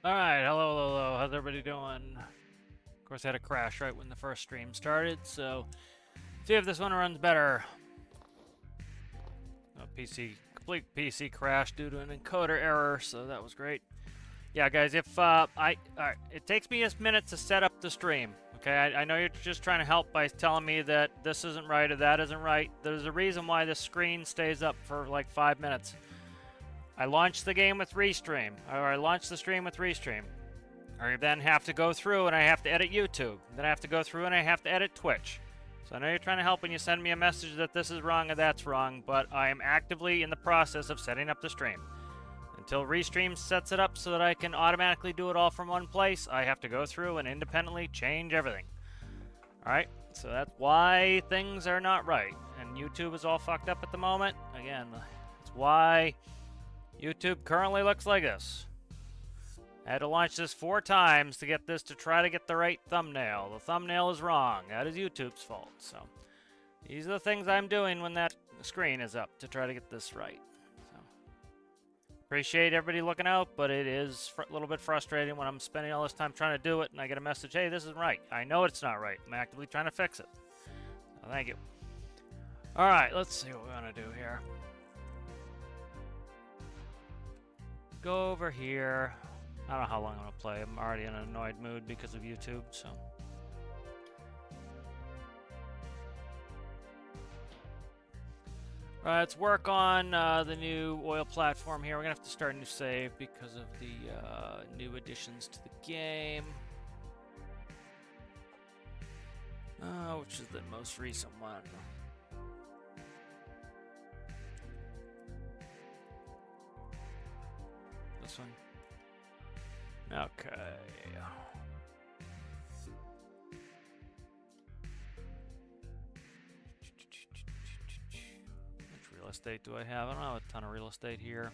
Alright, hello. How's everybody doing? Of course, I had a crash right when the first stream started, so see if this one runs better. Complete PC crash due to an encoder error, so that was great. Yeah, guys, if alright, it takes me a minute to set up the stream. Okay, I know you're just trying to help by telling me that this isn't right or that isn't right. There's a reason why the screen stays up for like 5 minutes. I launched the game with Restream, or I launched the stream with Restream. I then have to go through and I have to edit YouTube. Then I have to go through and I have to edit Twitch. So I know you're trying to help when you send me a message that this is wrong or that's wrong, but I am actively in the process of setting up the stream. Until Restream sets it up so that I can automatically do it all from one place, I have to go through and independently change everything. Alright, so that's why things are not right. And YouTube is all fucked up at the moment. Again, that's why YouTube currently looks like this. I had to launch this 4 times to get this to try to get the right thumbnail. The thumbnail is wrong. That is YouTube's fault. So these are the things I'm doing when that screen is up to try to get this right. So appreciate everybody looking out, but it is a little bit frustrating when I'm spending all this time trying to do it and I get a message, hey, this isn't right. I know it's not right. I'm actively trying to fix it. So thank you. All right, let's see what we're going to do here. Go over here. I don't know how long I'm going to play. I'm already in an annoyed mood because of YouTube, so. Alright, let's work on the new oil platform here. We're going to have to start a new save because of the new additions to the game. Which is the most recent one? This one? Okay. Which real estate do I have? I don't have a ton of real estate here.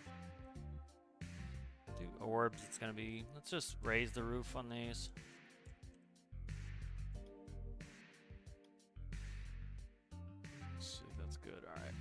Do orbs, it's gonna be... Let's just raise the roof on these. Let's see if that's good, alright.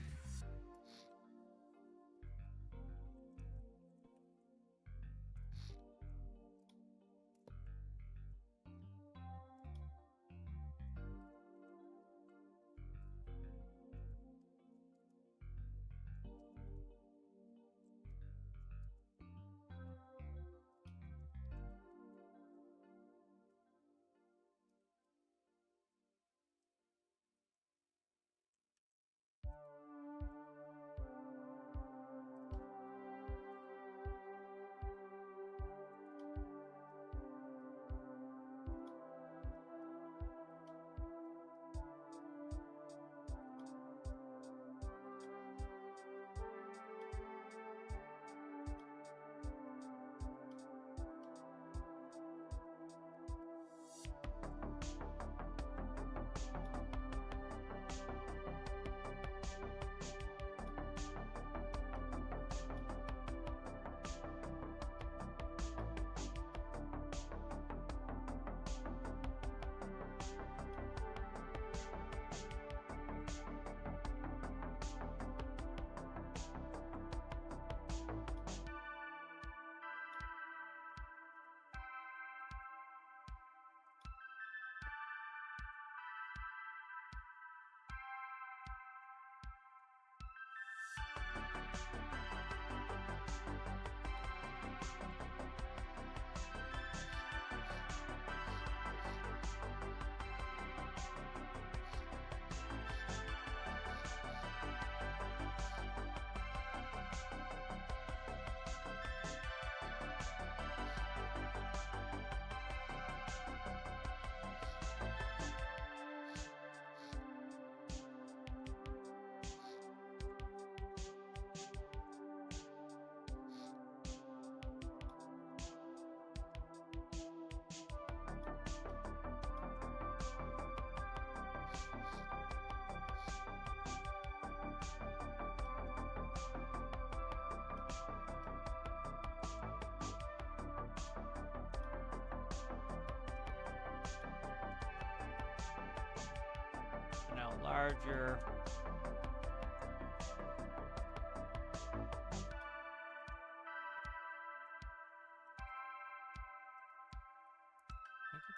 Now larger.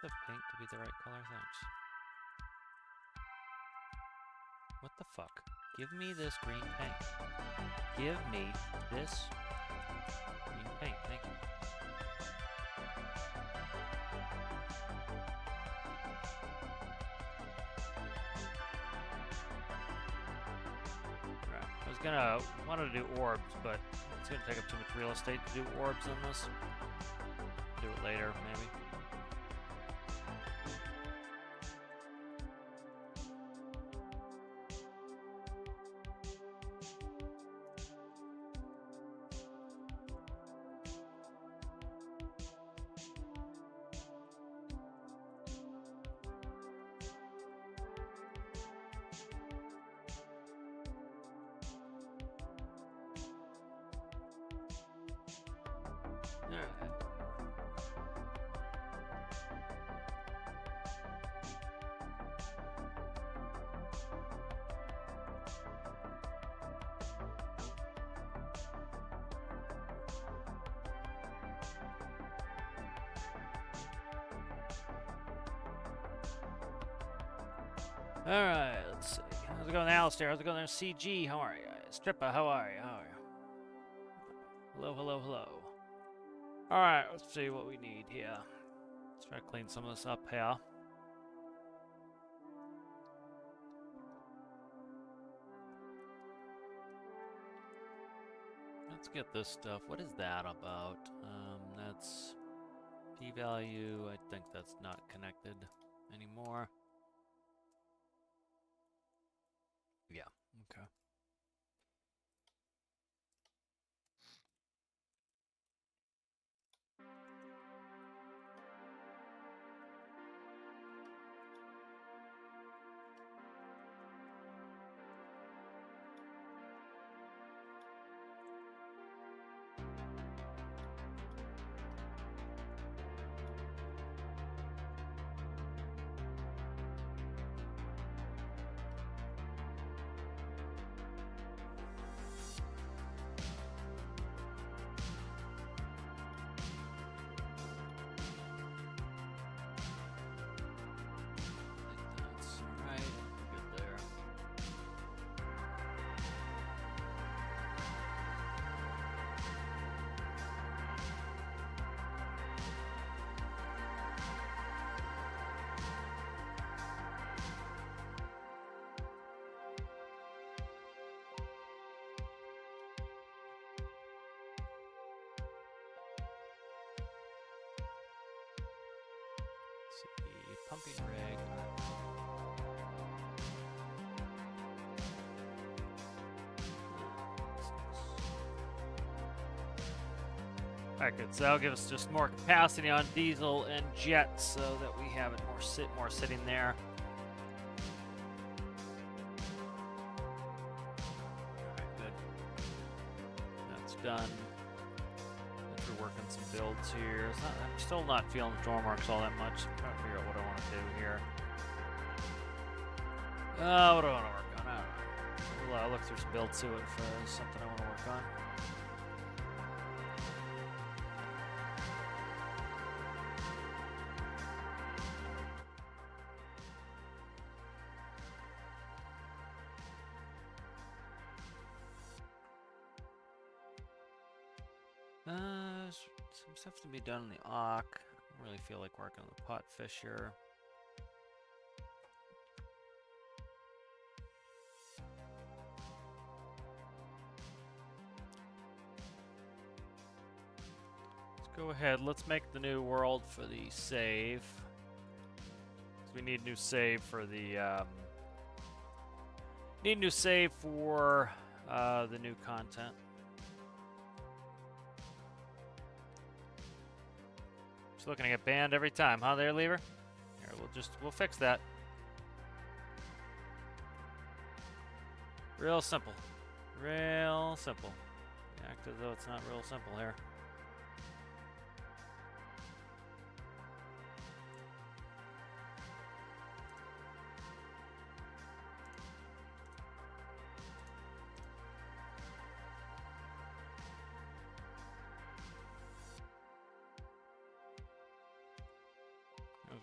the paint to be the right color? Thanks. What the fuck? Give me this green paint. Give me this green paint. Thank you. Right. Wanted to do orbs, but it's gonna take up too much real estate to do orbs on this. Do it later, maybe. Alright, let's see. How's it going, Alistair? How's it going there, CG? How are you? Strippa, how are you? How are you? Hello, hello, hello. Alright, let's see what we need here. Let's try to clean some of this up here. Let's get this stuff. What is that about? That's p-value. I think that's not connected anymore. Yeah, okay. Pumping rig. Alright, good. So that'll give us just more capacity on diesel and jet, so that we have it more sitting there. Alright, good. That's done. We're working some builds here. I'm still not feeling stormworks all that much. I'm trying to figure out what I want to do here. What do I want to work on? I don't know. I'll look through some builds, see if there's something I want to work on. Some stuff to be done in the Auk. I don't really feel like working on the pot fisher. Let's go ahead. Let's make the new world for the save. We need new save for the the new content. Just looking to get banned every time, huh there, Lever? Here, we'll fix that. Real simple. Real simple. Act as though it's not real simple here.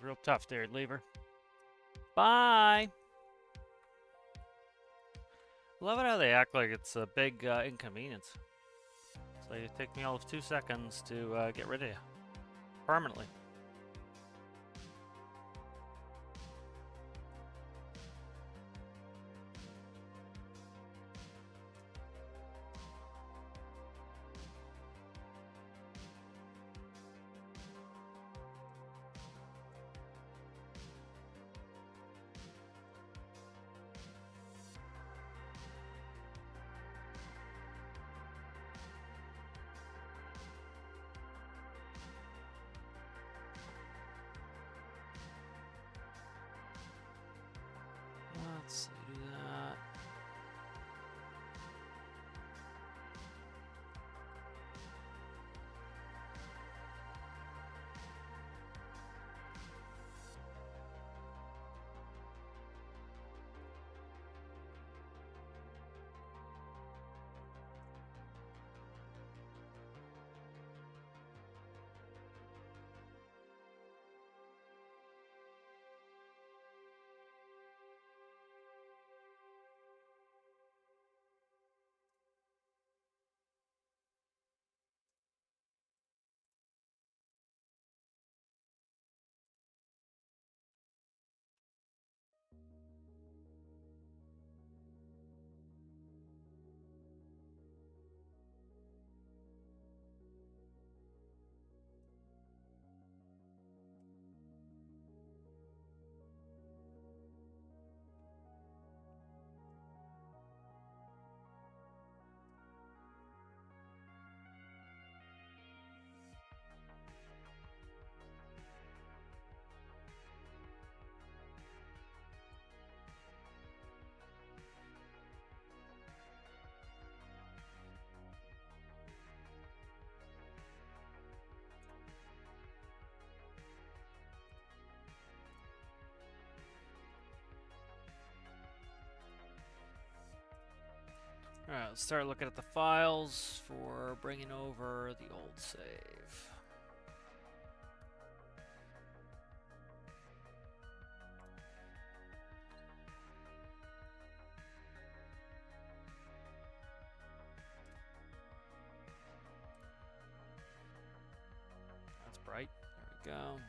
was real tough there, Lever. Bye! Love it how they act like it's a big inconvenience. So it take me all of 2 seconds to get rid of you. Permanently. Let's do that. Alright, let's start looking at the files for bringing over the old save. That's bright. There we go. Alright.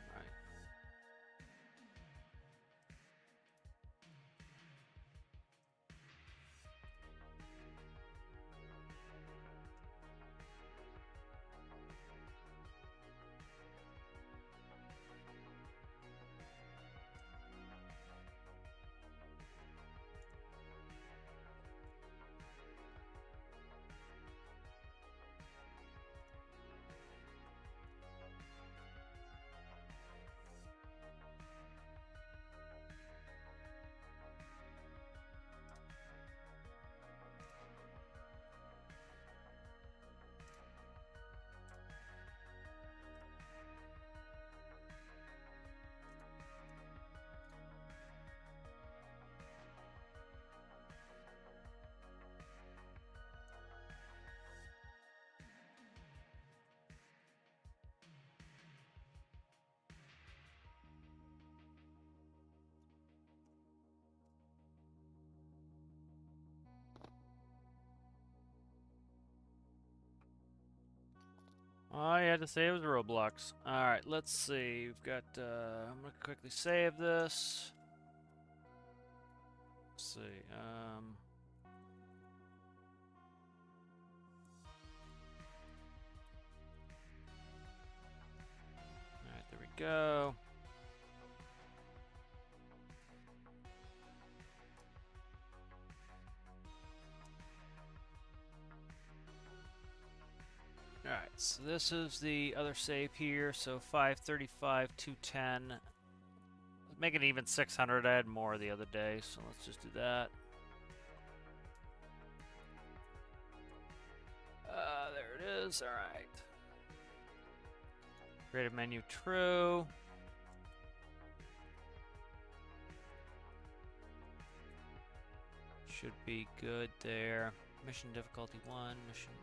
All you had to say was Roblox. Alright, let's see. We've got, I'm gonna quickly save this. Let's see, Alright, there we go. Alright, so this is the other save here. So 535, 210. Make it even 600. I had more the other day, so let's just do that. There it is. Alright. Creative menu true. Should be good there. Mission difficulty 1, mission difficulty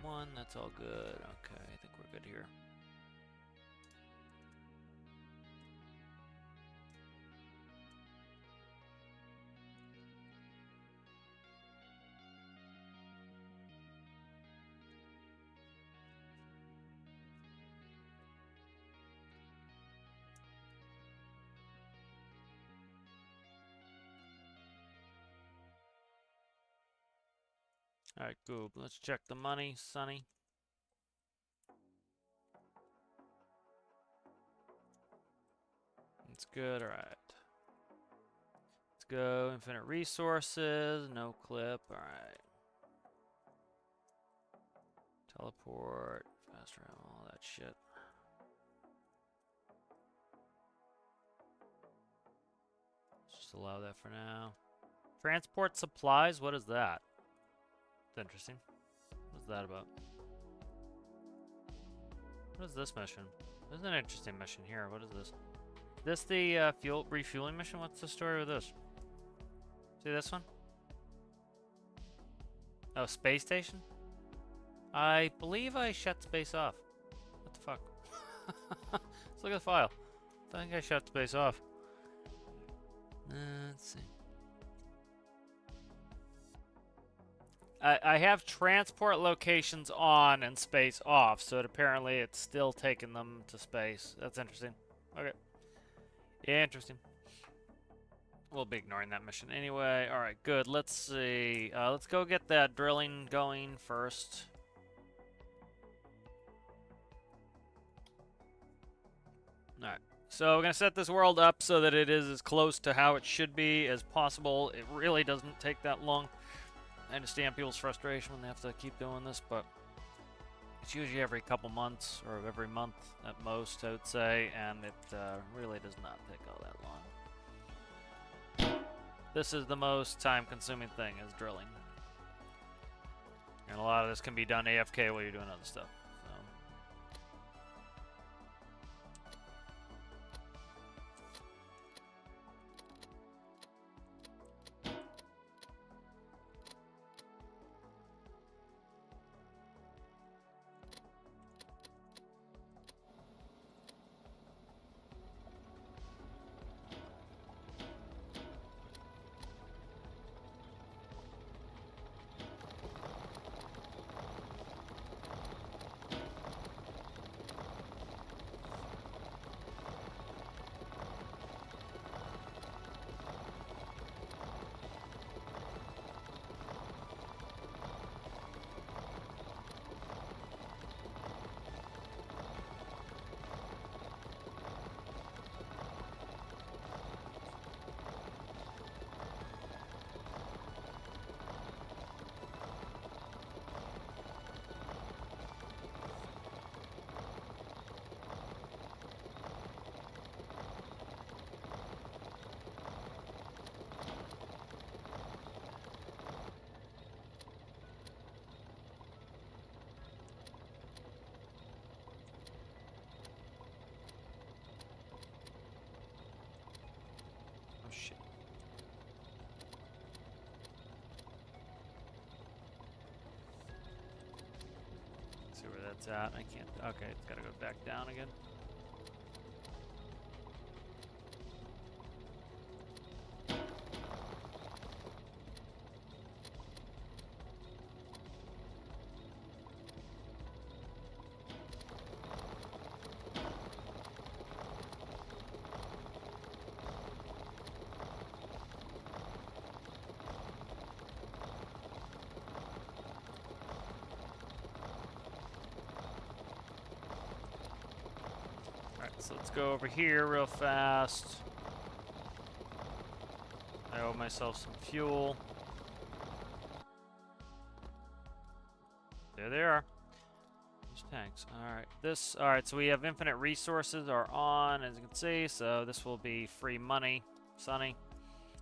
1, that's all good. Okay, I think we're good here. Alright, cool. Let's check the money, Sonny. It's good, alright. Let's go. Infinite resources, no clip, alright. Teleport, fast travel, all that shit. Let's just allow that for now. Transport supplies, what is that? It's interesting. What's that about? What is this mission? This is an interesting mission here. What is this? Is this the refueling mission? What's the story with this? See this one? Oh, space station? I believe I shut space off. What the fuck? Let's look at the file. I think I shut space off. Let's see. I have transport locations on and space off, so apparently it's still taking them to space. That's interesting. Okay. Yeah, interesting. We'll be ignoring that mission anyway. Alright, good. Let's see. Let's go get that drilling going first. Alright. So we're going to set this world up so that it is as close to how it should be as possible. It really doesn't take that long. I understand people's frustration when they have to keep doing this, but it's usually every couple months or every month at most, I would say, and it really does not take all that long. This is the most time-consuming thing, is drilling. And a lot of this can be done AFK while you're doing other stuff. Oh shit. Let's see where that's at. I can't. Okay, it's gotta go back down again. So let's go over here real fast. I owe myself some fuel. There they are. There's tanks. Alright, alright, so we have infinite resources are on, as you can see, so this will be free money, Sonny.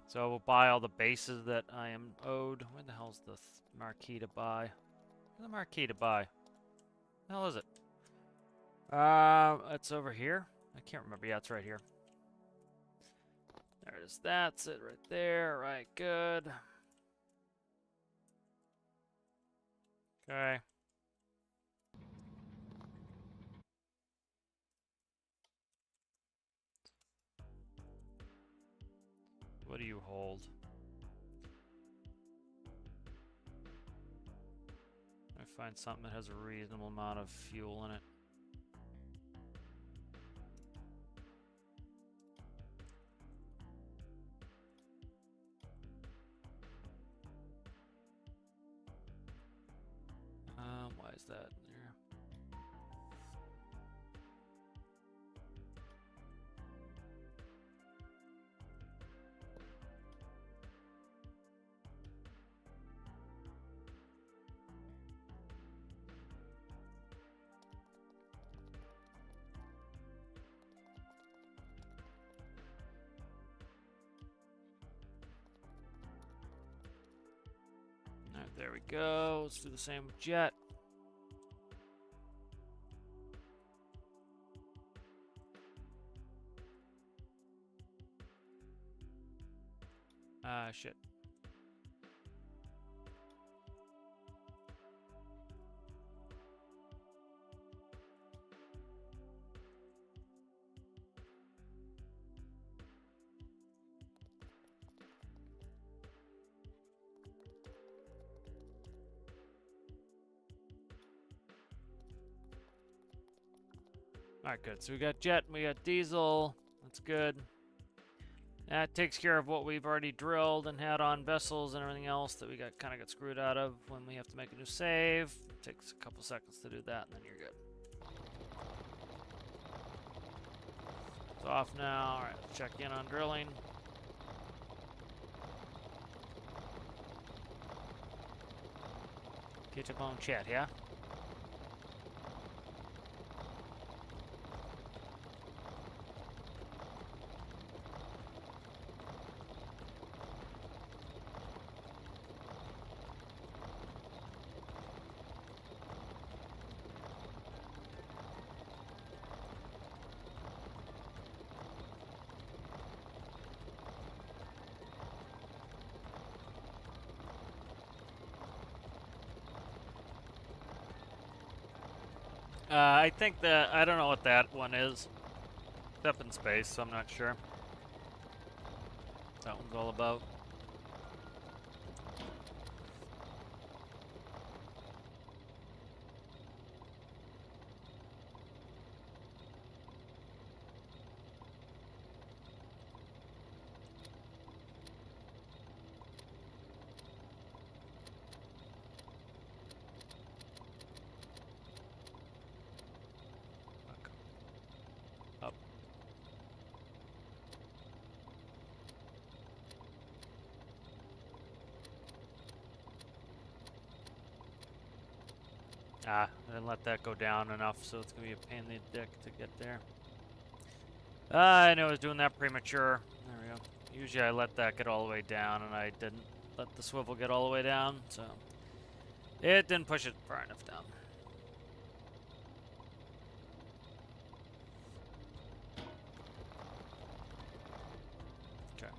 So we'll buy all the bases that I am owed. Where the hell's the marquee to buy? Where's the marquee to buy? Where the hell is it? It's over here. I can't remember. Yeah, it's right here. There it is. That's it right there. Right, good. Okay. What do you hold? I find something that has a reasonable amount of fuel in it. that there? All right, there we go. Let's do the same with jet. Shit. All right, good. So we got jet and we got diesel. That's good. That takes care of what we've already drilled and had on vessels and everything else that we kind of got screwed out of when we have to make a new save. It takes a couple seconds to do that, and then you're good. It's off now. All right, check in on drilling. Catch up on chat, yeah? I think that, I don't know what that one is. It's up in space, so I'm not sure what that one's all about. Up. I didn't let that go down enough, so it's gonna be a pain in the dick to get there. I knew I was doing that premature. There we go. Usually I let that get all the way down, and I didn't let the swivel get all the way down, so it didn't push it far enough down. Okay.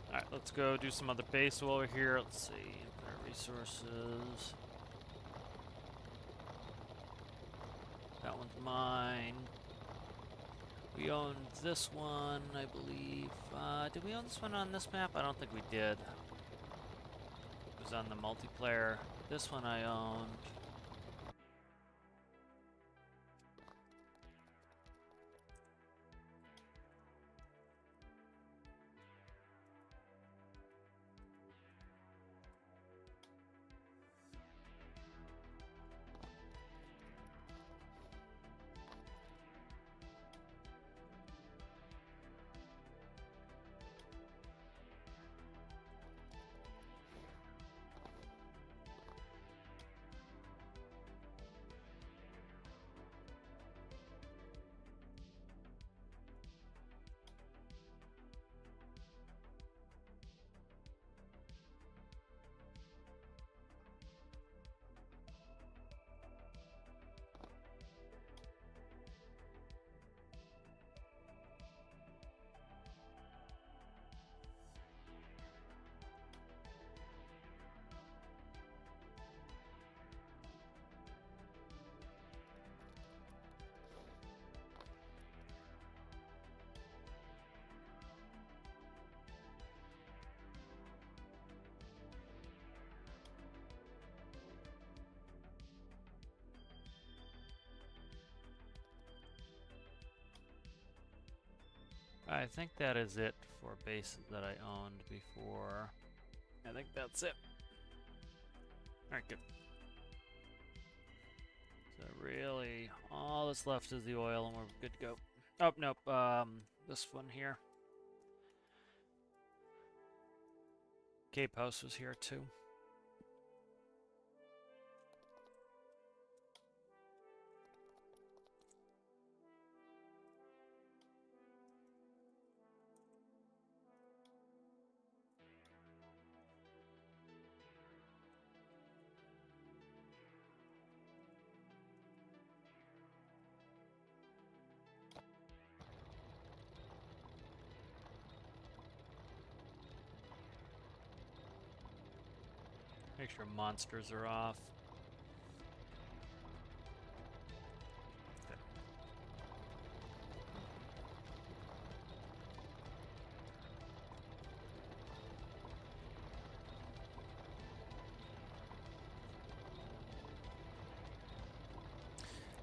Alright, let's go do some other base over here. Let's see. Infinite resources. That one's mine. We owned this one, I believe. Did we own this one on this map? I don't think we did. It was on the multiplayer. This one I owned. I think that is it for bases that I owned before. I think that's it. Alright, good. So really, all that's left is the oil and we're good to go. Oh, nope, this one here. Cape House was here too. Make sure monsters are off. Okay.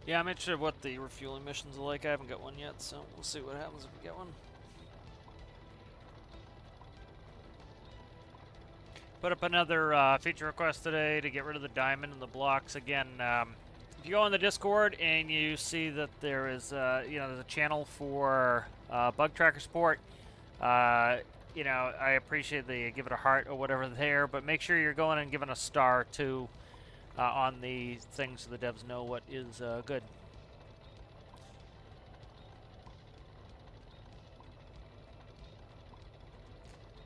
Yeah, I'm interested in what the refueling missions are like. I haven't got one yet, so we'll see what happens if we get one. Put up another feature request today to get rid of the diamond and the blocks. Again, if you go on the Discord and you see that there is, there's a channel for bug tracker support, I appreciate that you give it a heart or whatever there, but make sure you're going and giving a star too on the things so the devs know what is good.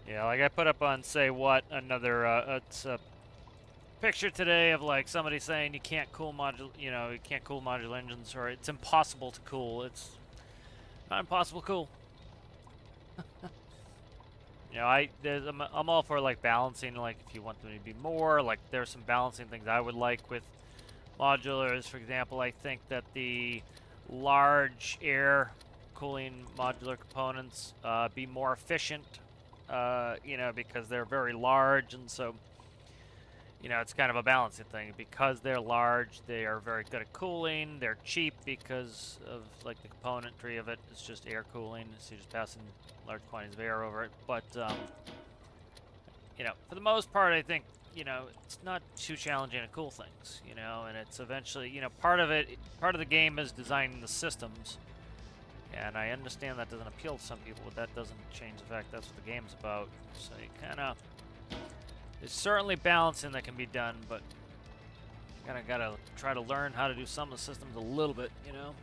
Yeah, like I put up on Say What, another, it's a picture today of like somebody saying you can't cool modular engines, or it's impossible to cool. It's not impossible to cool. I'm all for like balancing, like if you want them to be more, like there's some balancing things I would like with modulars. For example, I think that the large air cooling modular components be more efficient. Because they're very large, and so, it's kind of a balancing thing. Because they're large, they are very good at cooling. They're cheap because of, like, the componentry of it. It's just air cooling, so you're just passing large quantities of air over it. But, for the most part, I think, it's not too challenging to cool things, and it's eventually, part of the game is designing the systems. And I understand that doesn't appeal to some people, but that doesn't change the fact that's what the game's about. So you kind of... There's certainly balancing that can be done, but you kind of got to try to learn how to do some of the systems a little bit, At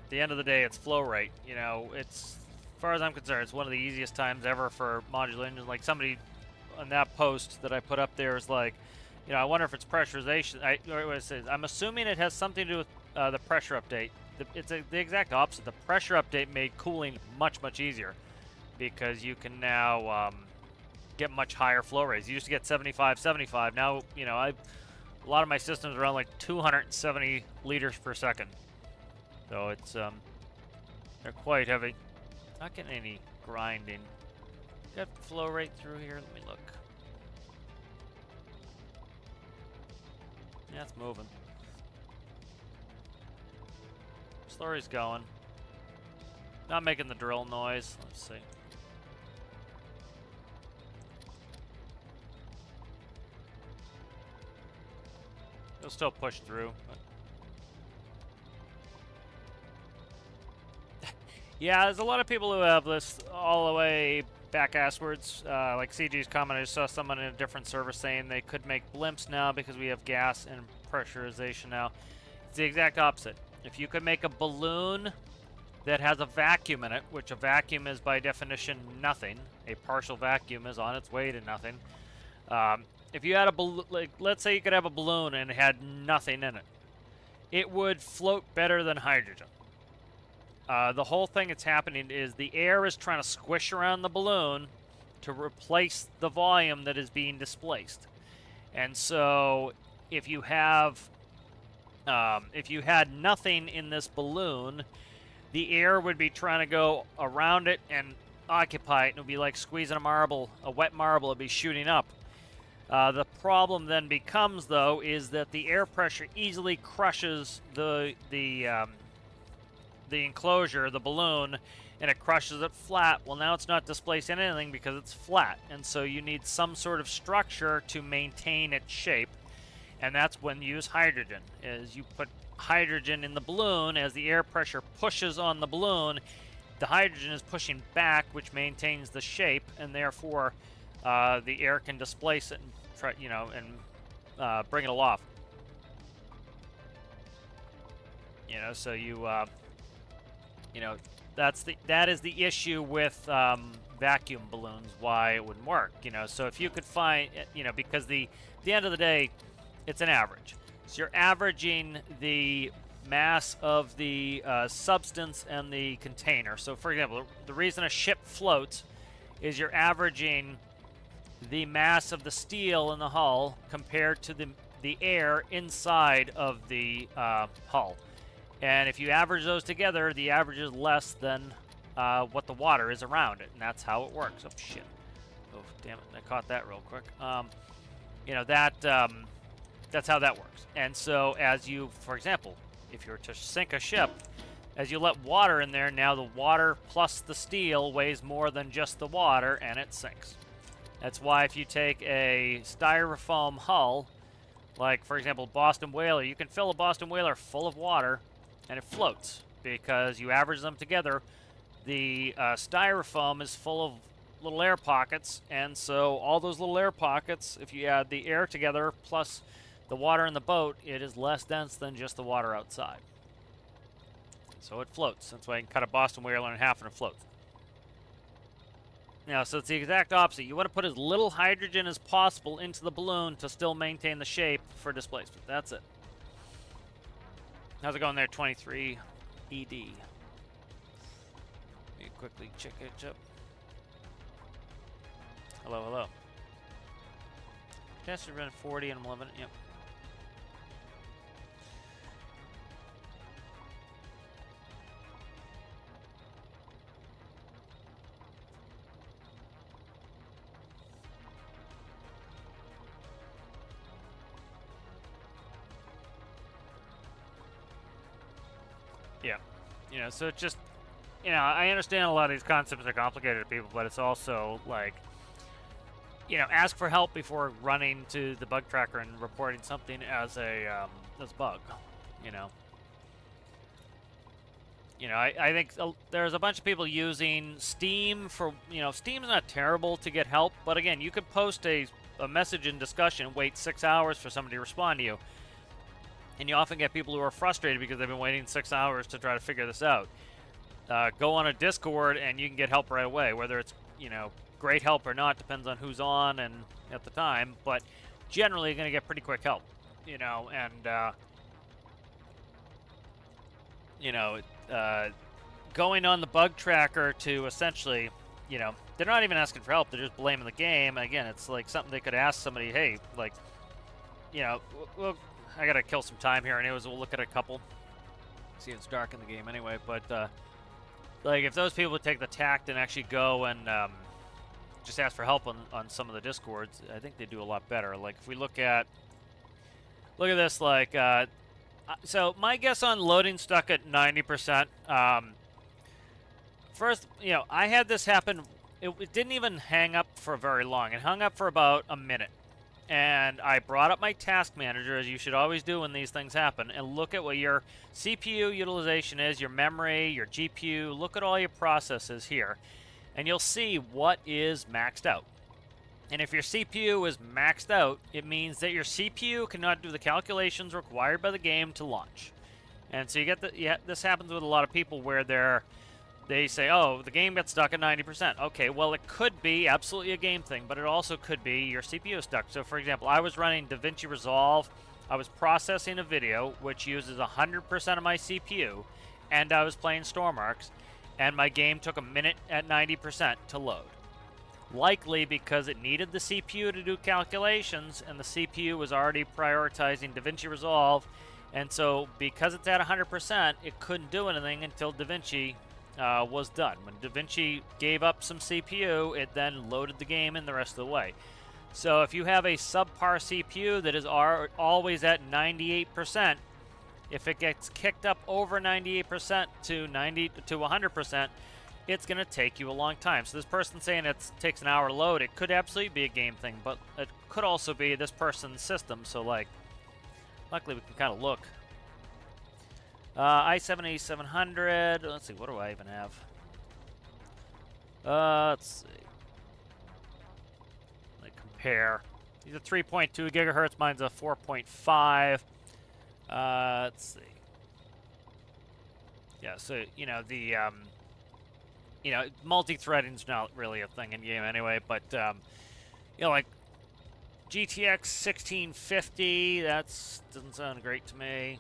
the end of the day, it's flow rate, It's, as far as I'm concerned, it's one of the easiest times ever for modular engines. Like somebody on that post that I put up there is like, I wonder if it's pressurization. I'm assuming it has something to do with the pressure update. It's the exact opposite. The pressure update made cooling much, much easier because you can now get much higher flow rates. You used to get 75. Now, a lot of my systems are around like 270 liters per second. So it's, they're quite heavy. Not getting any grinding. Got flow rate through here. Let me look. Yeah, it's moving. Slurry's going. Not making the drill noise. Let's see. It'll still push through. But yeah, there's a lot of people who have this all the way back asswards. Like CG's comment, I just saw someone in a different server saying they could make blimps now because we have gas and pressurization now. It's the exact opposite. If you could make a balloon that has a vacuum in it, which a vacuum is by definition nothing, a partial vacuum is on its way to nothing. If you had a balloon, like let's say you could have a balloon and it had nothing in it, it would float better than hydrogen. The whole thing that's happening is the air is trying to squish around the balloon to replace the volume that is being displaced. And so if you have if you had nothing in this balloon, the air would be trying to go around it and occupy it, and it would be like squeezing a marble, a wet marble. It would be shooting up. The problem then becomes, though, is that the air pressure easily crushes the the enclosure, the balloon, and it crushes it flat. Well, now it's not displacing anything because it's flat, and so you need some sort of structure to maintain its shape, and that's when you use hydrogen. Is you put hydrogen in the balloon. As the air pressure pushes on the balloon, the hydrogen is pushing back, which maintains the shape, and therefore the air can displace it and try, bring it aloft. So that is the issue with vacuum balloons, why it wouldn't work. So if you could find, because at the end of the day, it's an average. So you're averaging the mass of the substance and the container. So for example, the reason a ship floats is you're averaging the mass of the steel in the hull compared to the air inside of the hull. And if you average those together, the average is less than what the water is around it, and that's how it works. Oh shit! Oh damn it! I caught that real quick. That's how that works. And so, as you, for example, if you were to sink a ship, as you let water in there, now the water plus the steel weighs more than just the water, and it sinks. That's why if you take a styrofoam hull, like for example Boston Whaler, you can fill a Boston Whaler full of water, and it floats because you average them together. The styrofoam is full of little air pockets, and so all those little air pockets, if you add the air together plus the water in the boat, it is less dense than just the water outside. So it floats. That's why you can cut a Boston Whaler in half and it floats. Now, so it's the exact opposite. You want to put as little hydrogen as possible into the balloon to still maintain the shape for displacement. That's it. How's it going there, 23 ED? Let me quickly check it up. Hello, hello. Test has been 40 and I'm loving it. Yep. Yeah. So it's just, I understand a lot of these concepts are complicated to people, but it's also like, ask for help before running to the bug tracker and reporting something as a bug. I think there's a bunch of people using Steam for, Steam's not terrible to get help, but again, you could post a message in discussion, wait 6 hours for somebody to respond to you, and you often get people who are frustrated because they've been waiting 6 hours to try to figure this out. Go on a Discord and you can get help right away, whether it's, great help or not, depends on who's on and at the time, but generally you're going to get pretty quick help, going on the bug tracker to essentially, they're not even asking for help, they're just blaming the game. Again, it's like something they could ask somebody, hey, like, well, I gotta kill some time here anyways, we'll look at a couple. See, it's dark in the game anyway, but, like, if those people would take the tact and actually go and, just ask for help on some of the Discords, I think they do a lot better. Like, if we look at this, like, so my guess on loading stuck at 90%. First, I had this happen, it didn't even hang up for very long. It hung up for about a minute. And I brought up my task manager, as you should always do when these things happen, and look at what your CPU utilization is, your memory, your GPU, look at all your processes here. And you'll see what is maxed out. And if your CPU is maxed out, it means that your CPU cannot do the calculations required by the game to launch. And so you get this happens with a lot of people where they say, oh, the game got stuck at 90%. Okay, well, it could be absolutely a game thing, but it also could be your CPU is stuck. So, for example, I was running DaVinci Resolve. I was processing a video, which uses 100% of my CPU, and I was playing stormworks, and my game took a minute at 90% to load. Likely because it needed the CPU to do calculations, and the CPU was already prioritizing DaVinci Resolve, and so because it's at 100%, it couldn't do anything until DaVinci was done. When DaVinci gave up some CPU, it then loaded the game in the rest of the way. So if you have a subpar CPU that is always at 98%, if it gets kicked up over 98% to 90 to 100%, it's going to take you a long time. So this person saying it takes an hour to load, it could absolutely be a game thing, but it could also be this person's system. So like, luckily we can kind of look. i7 8700. Let's see, what do I even have? Let's see. Like compare. These are 3.2 gigahertz. Mine's a 4.5. Let's see. Yeah, so you know the you know, multi-threading's not really a thing in game anyway. But you know, like GTX 1650. That's doesn't sound great to me.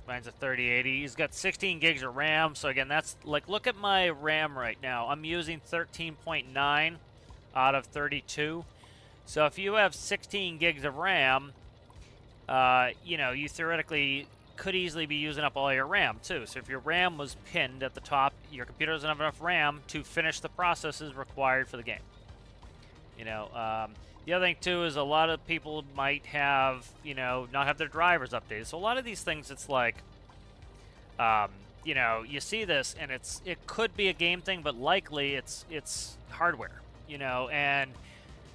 Mine's a 3080. He's got 16 gigs of RAM. So again, that's like, look at my RAM right now. I'm using 13.9 out of 32. So if you have 16 gigs of RAM, you know, you theoretically could easily be using up all your RAM too. So if your RAM was pinned at the top, your computer doesn't have enough RAM to finish the processes required for the game. You know, the other thing too is a lot of people might have, you know, not have their drivers updated. So a lot of these things, it's like, you know, you see this and it could be a game thing, but likely it's hardware. You know, and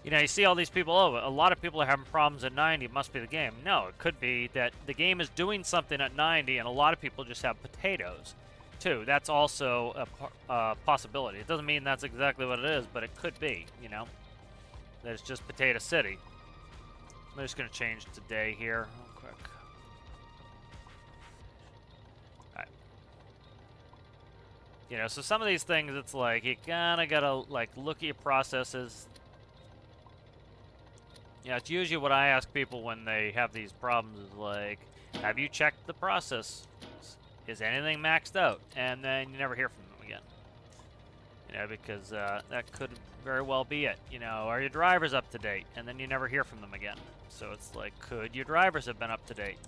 you know, you see all these people, oh, a lot of people are having problems at 90, it must be the game. No, it could be that the game is doing something at 90 and a lot of people just have potatoes too. That's also a possibility. It doesn't mean that's exactly what it is, but it could be, you know, that it's just Potato City. I'm just going to change today here real quick. Alright. You know, so some of these things, it's like, you kind of got to, like, look at your processes. Yeah, it's usually what I ask people when they have these problems is like, have you checked the process? Is anything maxed out? And then you never hear from them again. You know, because that could very well be it. You know, are your drivers up to date? And then you never hear from them again. So it's like, could your drivers have been up to date?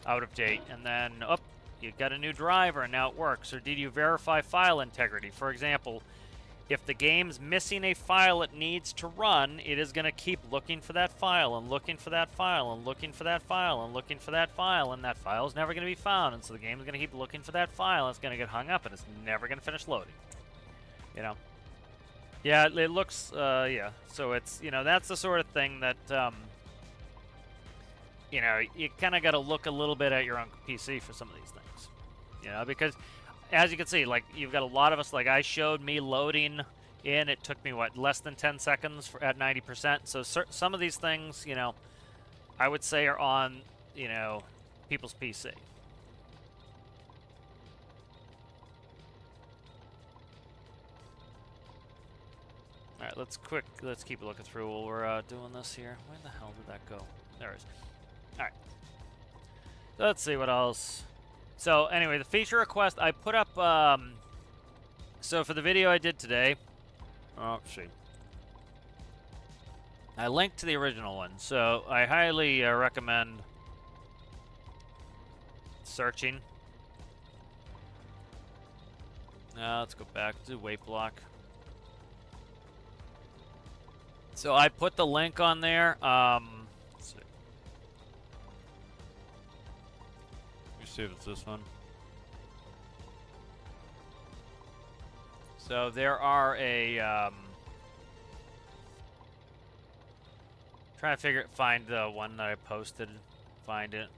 Out of date. And then, oh, you got a new driver and now it works. Or did you verify file integrity? For example, if the game's missing a file it needs to run, it is going to keep looking for that file and looking for that file and looking for that file and looking for that file, and that file is never going to be found, and so the game is going to keep looking for that file, and it's going to get hung up, and it's never going to finish loading. You know? Yeah, it looks, yeah. So it's, you know, that's the sort of thing that, you know, you kind of got to look a little bit at your own PC for some of these things. You know, because as you can see, like, you've got a lot of us, like, I showed me loading in, it took me, what, less than 10 seconds at 90%. So some of these things, you know, I would say are on, you know, people's PC. All right, let's keep looking through while we're doing this here. Where the hell did that go? There it is. All right. So let's see what else. So anyway, the feature request I put up, so for the video I did today, oh shoot, I linked to the original one, so I highly recommend searching. Now let's go back to weight block. So I put the link on there. Let's see. See if it's this one. So there are trying to find the one that I posted, find it.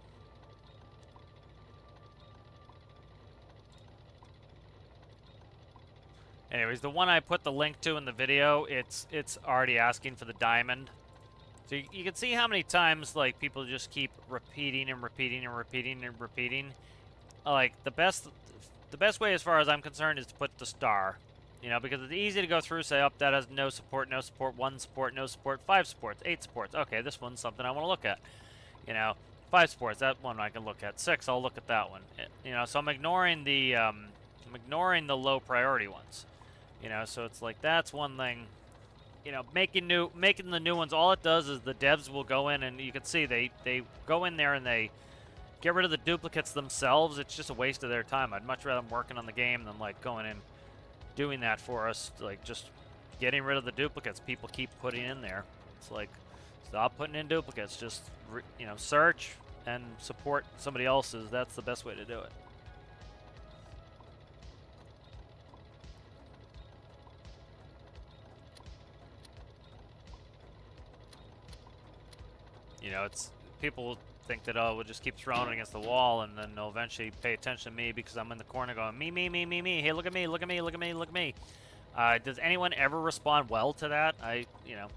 Anyways, the one I put the link to in the video, it's already asking for the diamond. So you can see how many times, like, people just keep repeating and repeating and repeating and repeating. Like, the best way, as far as I'm concerned, is to put the star. You know, because it's easy to go through, say, oh, that has no support, 1 support, no support, 5 supports, 8 supports. Okay, this one's something I want to look at. You know, 5 supports, that one I can look at. 6, I'll look at that one. You know, so I'm ignoring the low priority ones. You know, so it's like, that's one thing. You know, making the new ones, all it does is the devs will go in, and you can see they go in there and they get rid of the duplicates themselves. It's just a waste of their time. I'd much rather them working on the game than, like, going in doing that for us, like, just getting rid of the duplicates people keep putting in there. It's like, stop putting in duplicates. Just, you know, search, and support somebody else's, that's the best way to do it. You know, it's people think that, oh, we'll just keep throwing it against the wall, and then they'll eventually pay attention to me because I'm in the corner going, me, me, me, me, me. Hey, look at me, look at me, look at me, look at me. Does anyone ever respond well to that? You know,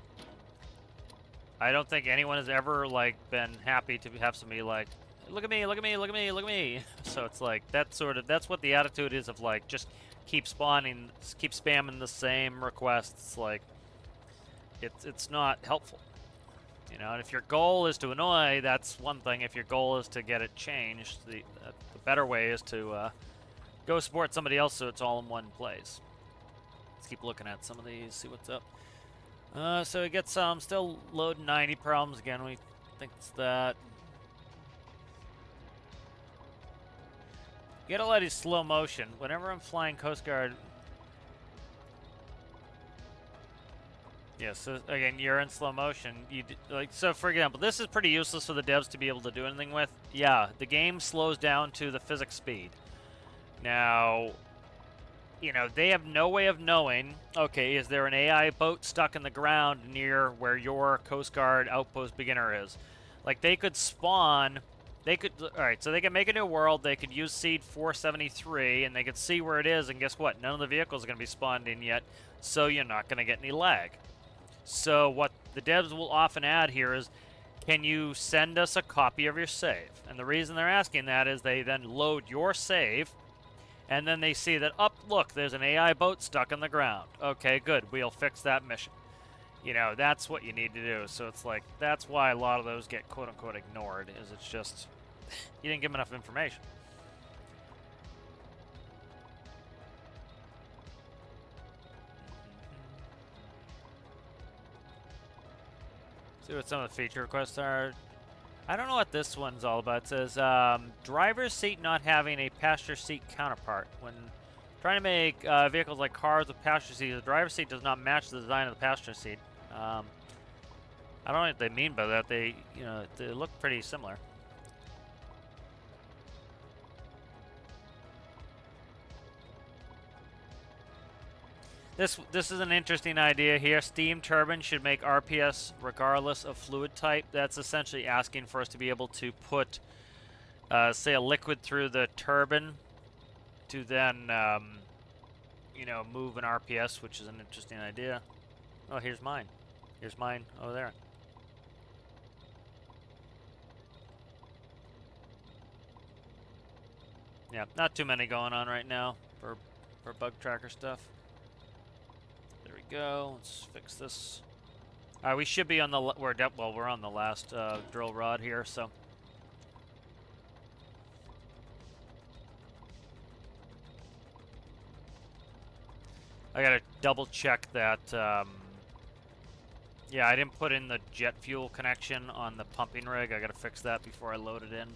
I don't think anyone has ever, like, been happy to have somebody like, look at me, look at me, look at me, look at me. So it's like, that's what the attitude is of, like, just keep spawning, keep spamming the same requests. Like, it's not helpful. You know, and if your goal is to annoy, that's one thing. If your goal is to get it changed, the better way is to go support somebody else so it's all in one place. Let's keep looking at some of these, see what's up. So we get some, still load 90 problems again. We think it's that. Get a lot of slow motion. Whenever I'm flying Coast Guard. Yeah, so again, you're in slow motion. So for example, this is pretty useless for the devs to be able to do anything with. Yeah, the game slows down to the physics speed. Now, you know, they have no way of knowing, okay, is there an AI boat stuck in the ground near where your Coast Guard outpost beginner is? Like, they could spawn, alright, so they can make a new world, they could use seed 473, and they could see where it is, and guess what? None of the vehicles are going to be spawned in yet, so you're not going to get any lag. So what the devs will often add here is, can you send us a copy of your save? And the reason they're asking that is they then load your save, and then they see that, oh, look, there's an AI boat stuck in the ground. Okay, good, we'll fix that mission. You know, that's what you need to do. So it's like, that's why a lot of those get quote-unquote ignored, is it's just, you didn't give them enough information. See what some of the feature requests are. I don't know what this one's all about. It says, driver's seat not having a passenger seat counterpart. When trying to make vehicles like cars with passenger seats, the driver's seat does not match the design of the passenger seat. I don't know what they mean by that. They look pretty similar. This is an interesting idea here. Steam turbine should make RPS regardless of fluid type. That's essentially asking for us to be able to put, say, a liquid through the turbine to then, you know, move an RPS, which is an interesting idea. Oh, here's mine. Here's mine over there. Yeah, not too many going on right now for bug tracker stuff. There we go. Let's fix this. We should be on the we're on the last drill rod here, so. I gotta double check that. Yeah, I didn't put in the jet fuel connection on the pumping rig. I gotta fix that before I load it in.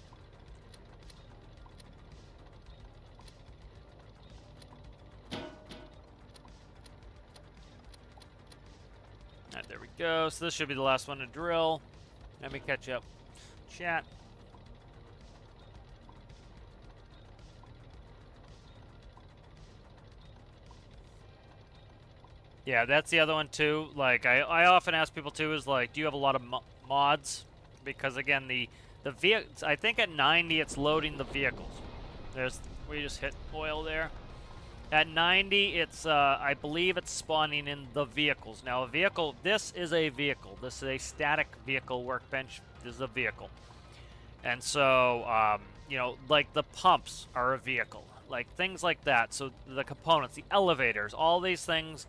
Alright, there we go. So this should be the last one to drill. Let me catch up. Chat. Yeah, that's the other one too. Like, I often ask people too is like, do you have a lot of mods? Because again, the vehicles, I think at 90 it's loading the vehicles. We just hit oil there. At 90, it's, I believe it's spawning in the vehicles. Now, a vehicle, this is a vehicle. This is a static vehicle workbench. This is a vehicle. And so, you know, like the pumps are a vehicle. Like, things like that. So, the components, the elevators, all these things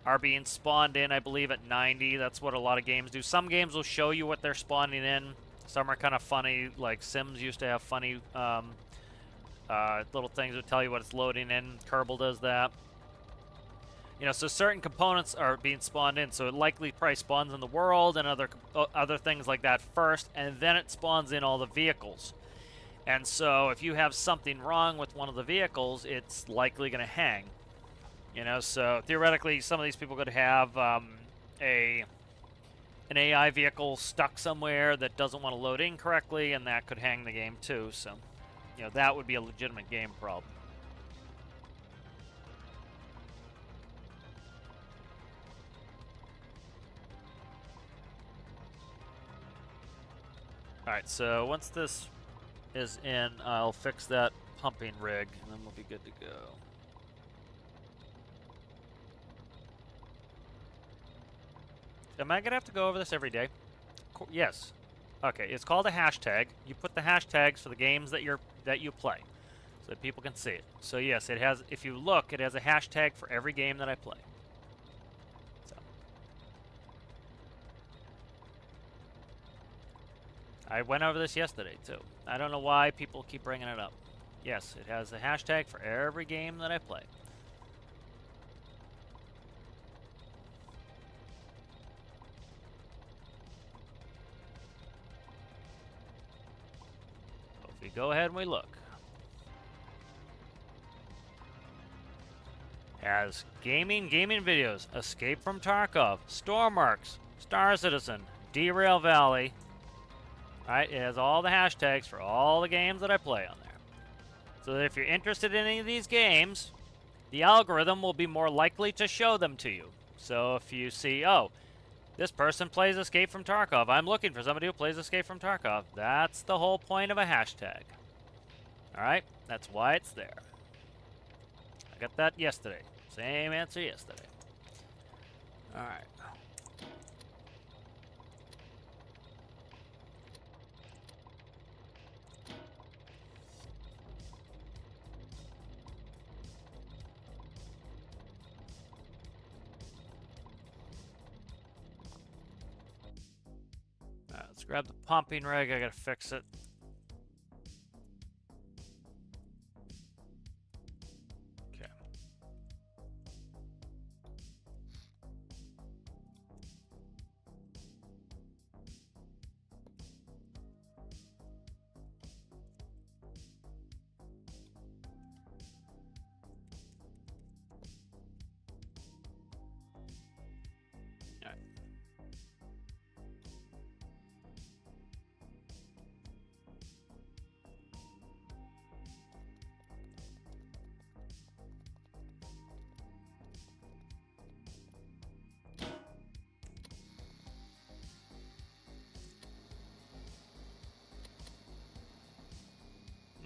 are being spawned in, I believe, at 90. That's what a lot of games do. Some games will show you what they're spawning in. Some are kind of funny. Like, Sims used to have funny, little things that tell you what it's loading in. Kerbal does that. You know, so certain components are being spawned in, so it likely probably spawns in the world and other things like that first, and then it spawns in all the vehicles. And so if you have something wrong with one of the vehicles, it's likely going to hang. You know, so theoretically, some of these people could have an AI vehicle stuck somewhere that doesn't want to load in correctly, and that could hang the game too. So, you know, that would be a legitimate game problem. Alright, so once this is in, I'll fix that pumping rig, and then we'll be good to go. Am I gonna have to go over this every day? Yes. Okay, it's called a hashtag. You put the hashtags for the games that you play, so that people can see it. So yes, it has. If you look, it has a hashtag for every game that I play. So. I went over this yesterday too. I don't know why people keep bringing it up. Yes, it has a hashtag for every game that I play. Go ahead and we look. Has gaming videos, Escape from Tarkov, Stormworks, Star Citizen, Derail Valley. Alright, it has all the hashtags for all the games that I play on there. So that if you're interested in any of these games, the algorithm will be more likely to show them to you. So if you see, oh, this person plays Escape from Tarkov, I'm looking for somebody who plays Escape from Tarkov. That's the whole point of a hashtag. Alright, that's why it's there. I got that yesterday. Same answer yesterday. Alright. Let's grab the pumping rig. I gotta fix it. Okay. All right.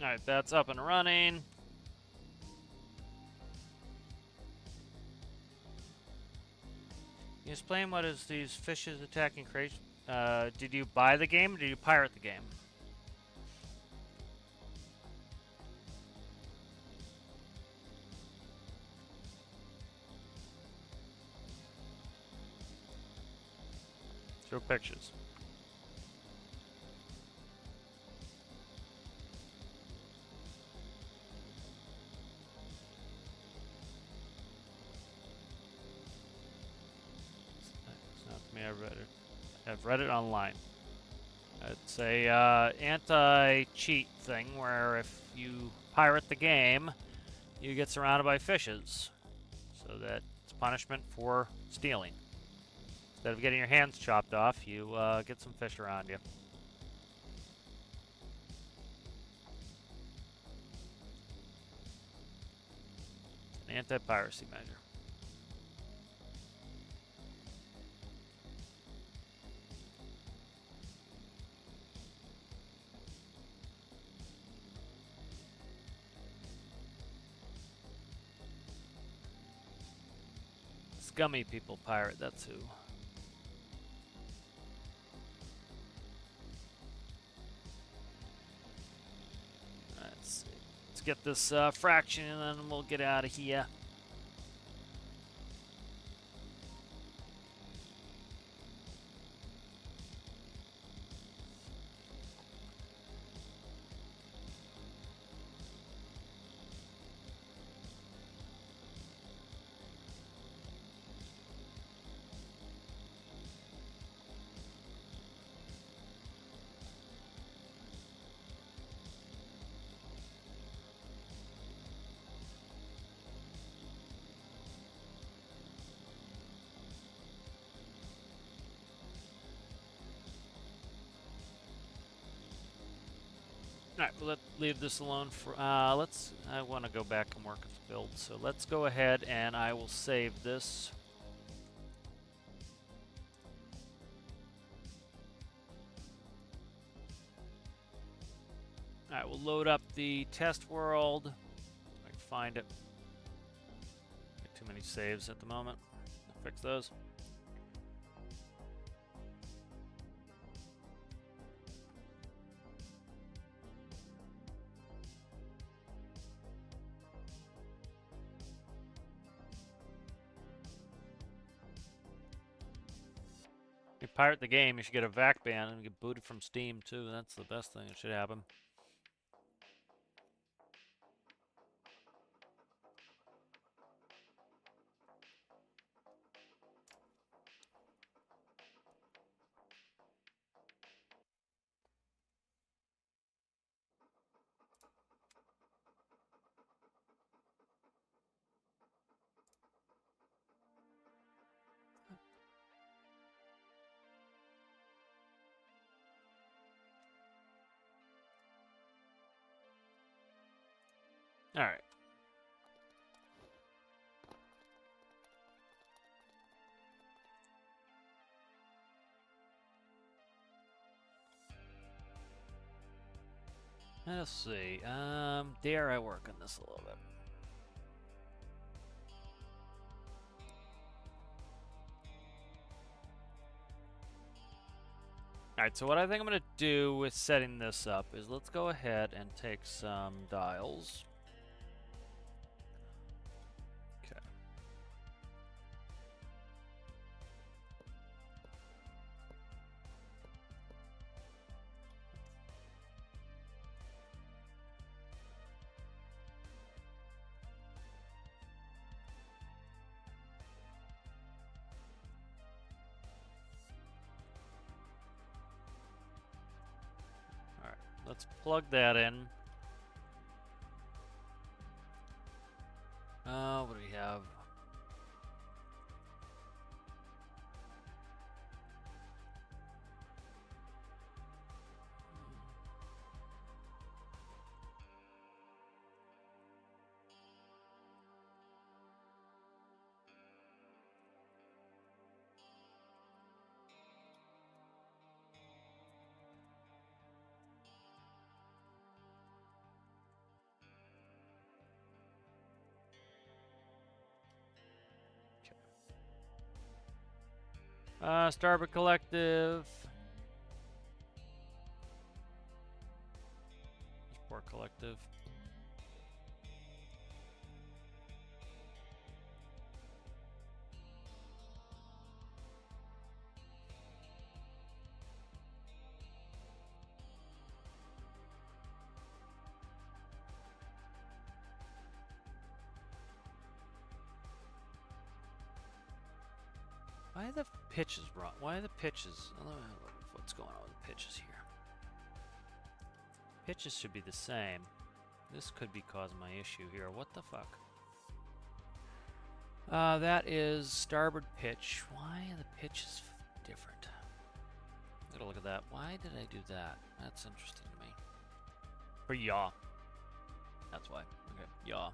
Alright, that's up and running. You explain what is these fishes attacking crates? Did you buy the game or did you pirate the game? Show pictures. I've read it online. It's a anti-cheat thing where if you pirate the game, you get surrounded by fishes. So that it's punishment for stealing. Instead of getting your hands chopped off, you get some fish around you. An anti-piracy measure. Scummy people pirate, that's who. Let's see. Let's get this fraction and then we'll get out of here. Alright, well, let's leave this alone for, I want to go back and work on the build, so let's go ahead and I will save this. Alright, we'll load up the test world. If I can find it. Got too many saves at the moment. I'll fix those. If you pirate the game, you should get a VAC ban and get booted from Steam too. That's the best thing that should happen. Alright. Let's see. Dare I work on this a little bit? Alright, so what I think I'm going to do with setting this up is let's go ahead and take some dials. Okay. Let's plug that in. What do we have? Starboard Collective. Sport Collective. Why are the pitches wrong? Why are the pitches? I don't know what's going on with the pitches here. Pitches should be the same. This could be causing my issue here. What the fuck? That is starboard pitch. Why are the pitches different? Gotta look at that. Why did I do that? That's interesting to me. For yaw. That's why. Okay, yaw.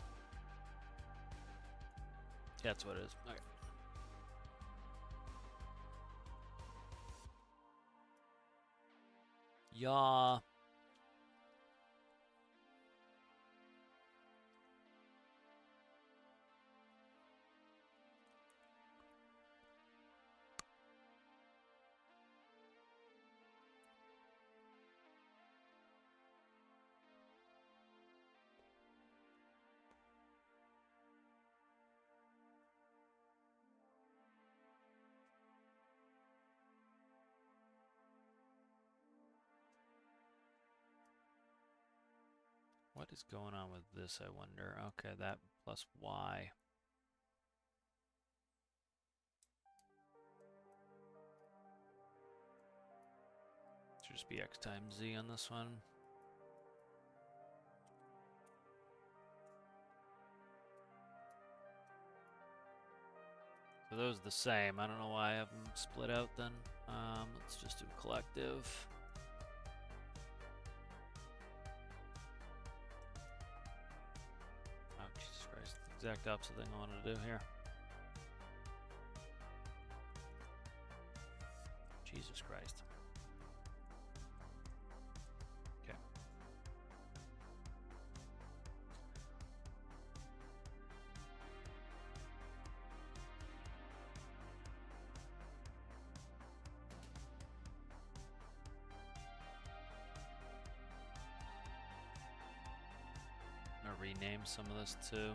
That's what it is. Okay. Yaw. What is going on with this, I wonder? Okay, that plus Y. Should just be X times Z on this one. So those are the same. I don't know why I have them split out then. Let's just do collective. exact opposite thing I wanted to do here. Jesus Christ. Okay. I'm gonna rename some of this too.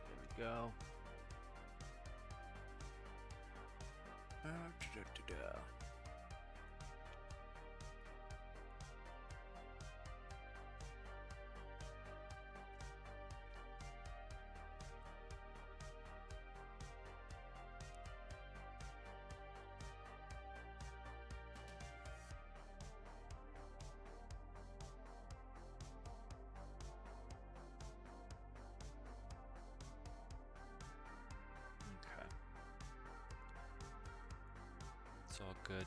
There we go. Okay. It's all good.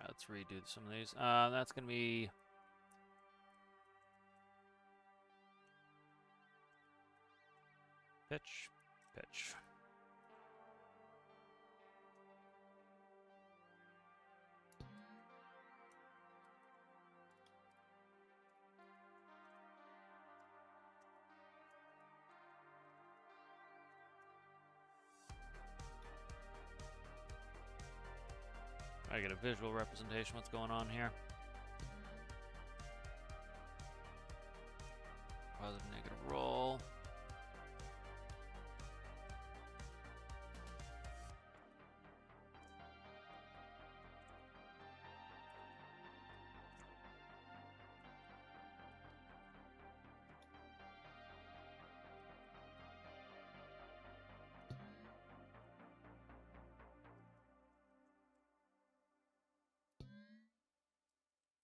Let's redo some of these. That's gonna be pitch, pitch. I get a visual representation of what's going on here. Positive, negative roll.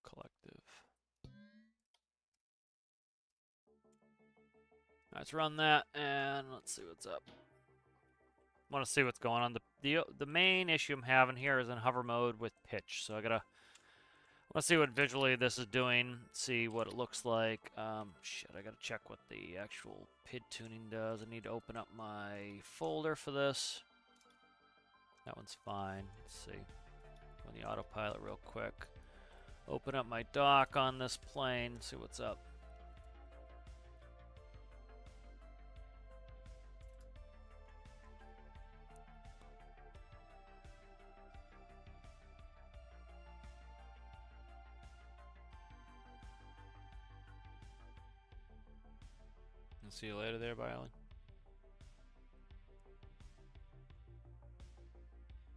Collective. Let's run that and let's see what's up. Want to see what's going on. The main issue I'm having here is in hover mode with pitch. So I gotta let's see what visually this is doing. See what it looks like. Shit, I gotta check what the actual PID tuning does. I need to open up my folder for this. That one's fine. Let's see. On the autopilot real quick. Open up my dock on this plane. See what's up. I'll see you later there, Byron.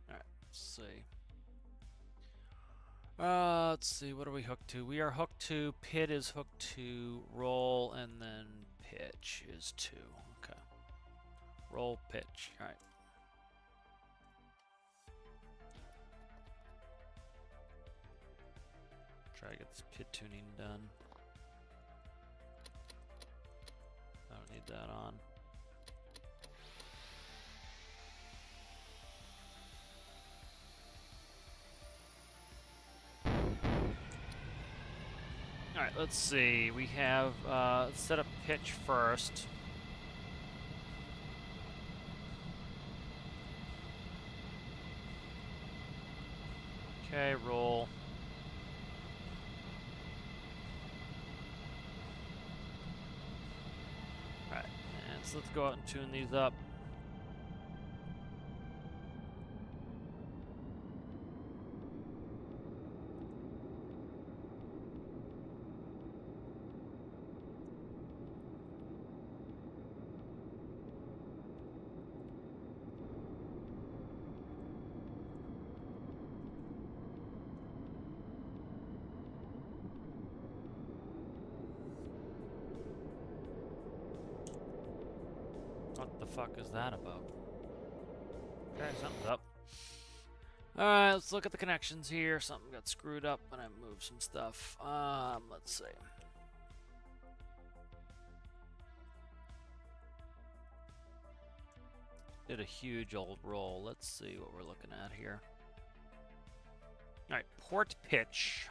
Alright, let's see. Let's see, what are we hooked to? We are hooked to, PID is hooked to roll, and then pitch is 2. Okay. Roll, pitch. Alright. Try to get this PID tuning done. I don't need that on. Alright, let's see. We have, let's set up pitch first. Okay, roll. Alright, and so let's go out and tune these up. What the fuck is that about? Okay, something's up. Alright, let's look at the connections here. Something got screwed up when I moved some stuff. Let's see. Did a huge old roll. Let's see what we're looking at here. Alright, port pitch.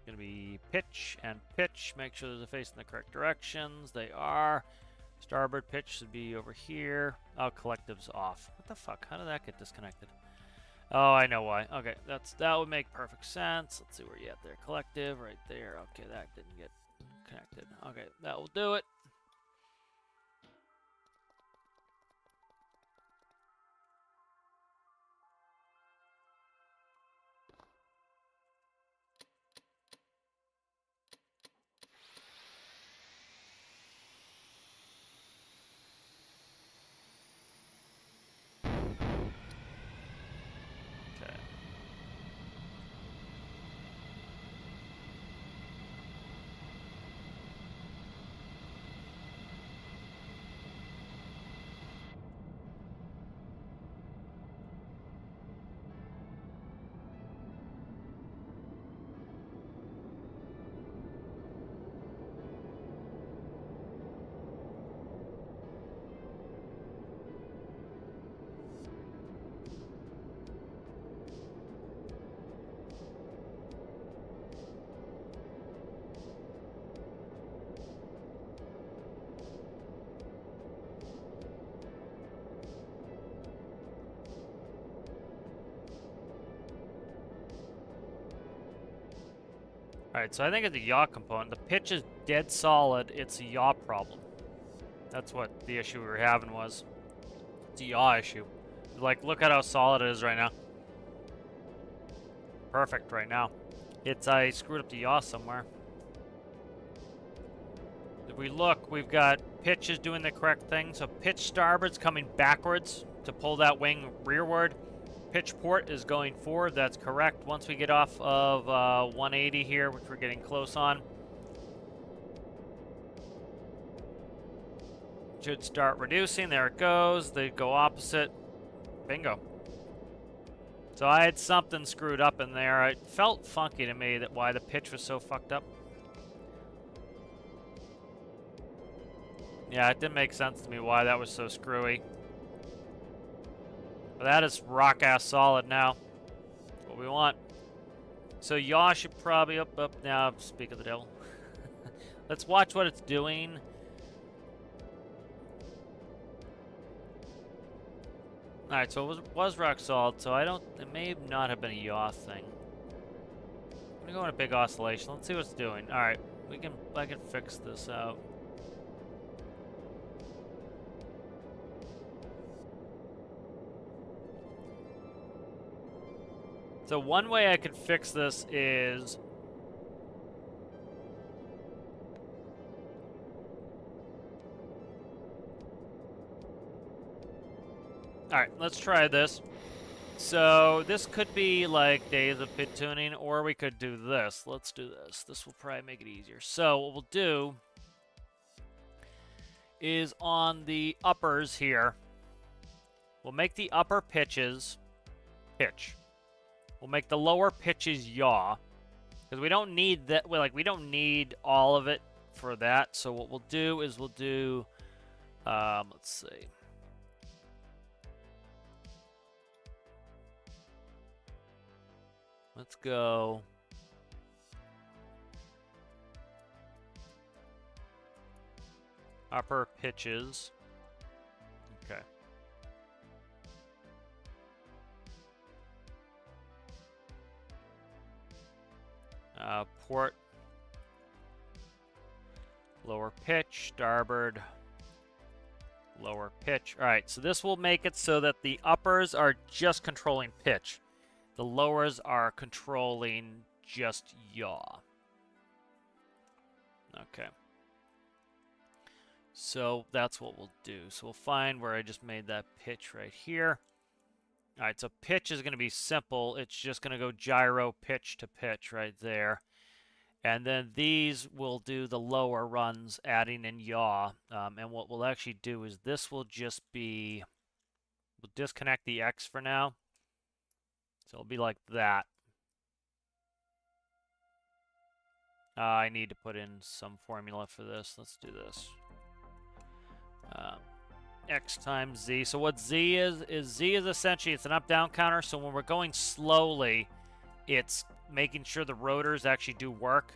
Gonna be pitch and pitch. Make sure they're facing the correct directions. They are. Starboard pitch should be over here. Oh, collective's off. What the fuck? How did that get disconnected? Oh, I know why. Okay, that would make perfect sense. Let's see where you at there. Collective, right there. Okay, that didn't get connected. Okay, that will do it. Okay. Alright, so I think it's a yaw component. The pitch is dead solid. It's a yaw problem. That's what the issue we were having was. It's a yaw issue. Like, look at how solid it is right now. Perfect right now. I screwed up the yaw somewhere. If we look, we've got pitch is doing the correct thing. So pitch starboard's coming backwards to pull that wing rearward. Pitch port is going forward. That's correct. Once we get off of 180 here, which we're getting close on, should start reducing. There it goes. They go opposite. Bingo. So I had something screwed up in there. It felt funky to me that why the pitch was so fucked up. Yeah, it didn't make sense to me why that was so screwy. But that is rock-ass solid now. That's what we want. So yaw should probably up now. Speak of the devil. Let's watch what it's doing. Alright, so it was rock solid, so it may not have been a yaw thing. I'm gonna go in a big oscillation. Let's see what it's doing. Alright, I can fix this out. So one way I could fix this is alright, let's try this. So this could be like days of pit tuning, or we could do this. Let's do this. This will probably make it easier. So what we'll do is on the uppers here, we'll make the upper pitches pitch. We'll make the lower pitches yaw, because we don't need that. We don't need all of it for that. So what we'll do is we'll do, let's see. Let's go. Upper pitches. Okay. Port. Lower pitch, starboard. Lower pitch. All right, so this will make it so that the uppers are just controlling pitch. The lowers are controlling just yaw. Okay. So that's what we'll do. So we'll find where I just made that pitch right here. All right, so pitch is going to be simple. It's just going to go gyro pitch to pitch right there. And then these will do the lower runs, adding in yaw. And what we'll actually do is this will just be, we'll disconnect the X for now. So it'll be like that. I need to put in some formula for this. Let's do this. X times Z. So what Z is essentially, it's an up-down counter. So when we're going slowly, it's making sure the rotors actually do work.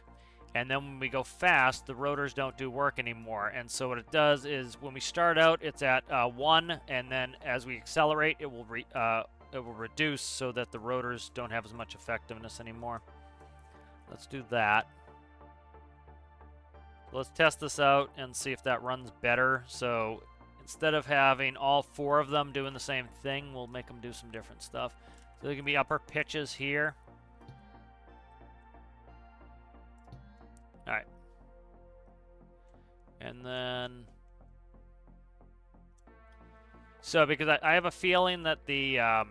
And then when we go fast, the rotors don't do work anymore. And so what it does is when we start out, it's at 1, and then as we accelerate, it will reduce so that the rotors don't have as much effectiveness anymore. Let's do that. Let's test this out and see if that runs better. So instead of having all 4 of them doing the same thing, we'll make them do some different stuff. So there can be upper pitches here. All right. And then... So because I have a feeling that the... I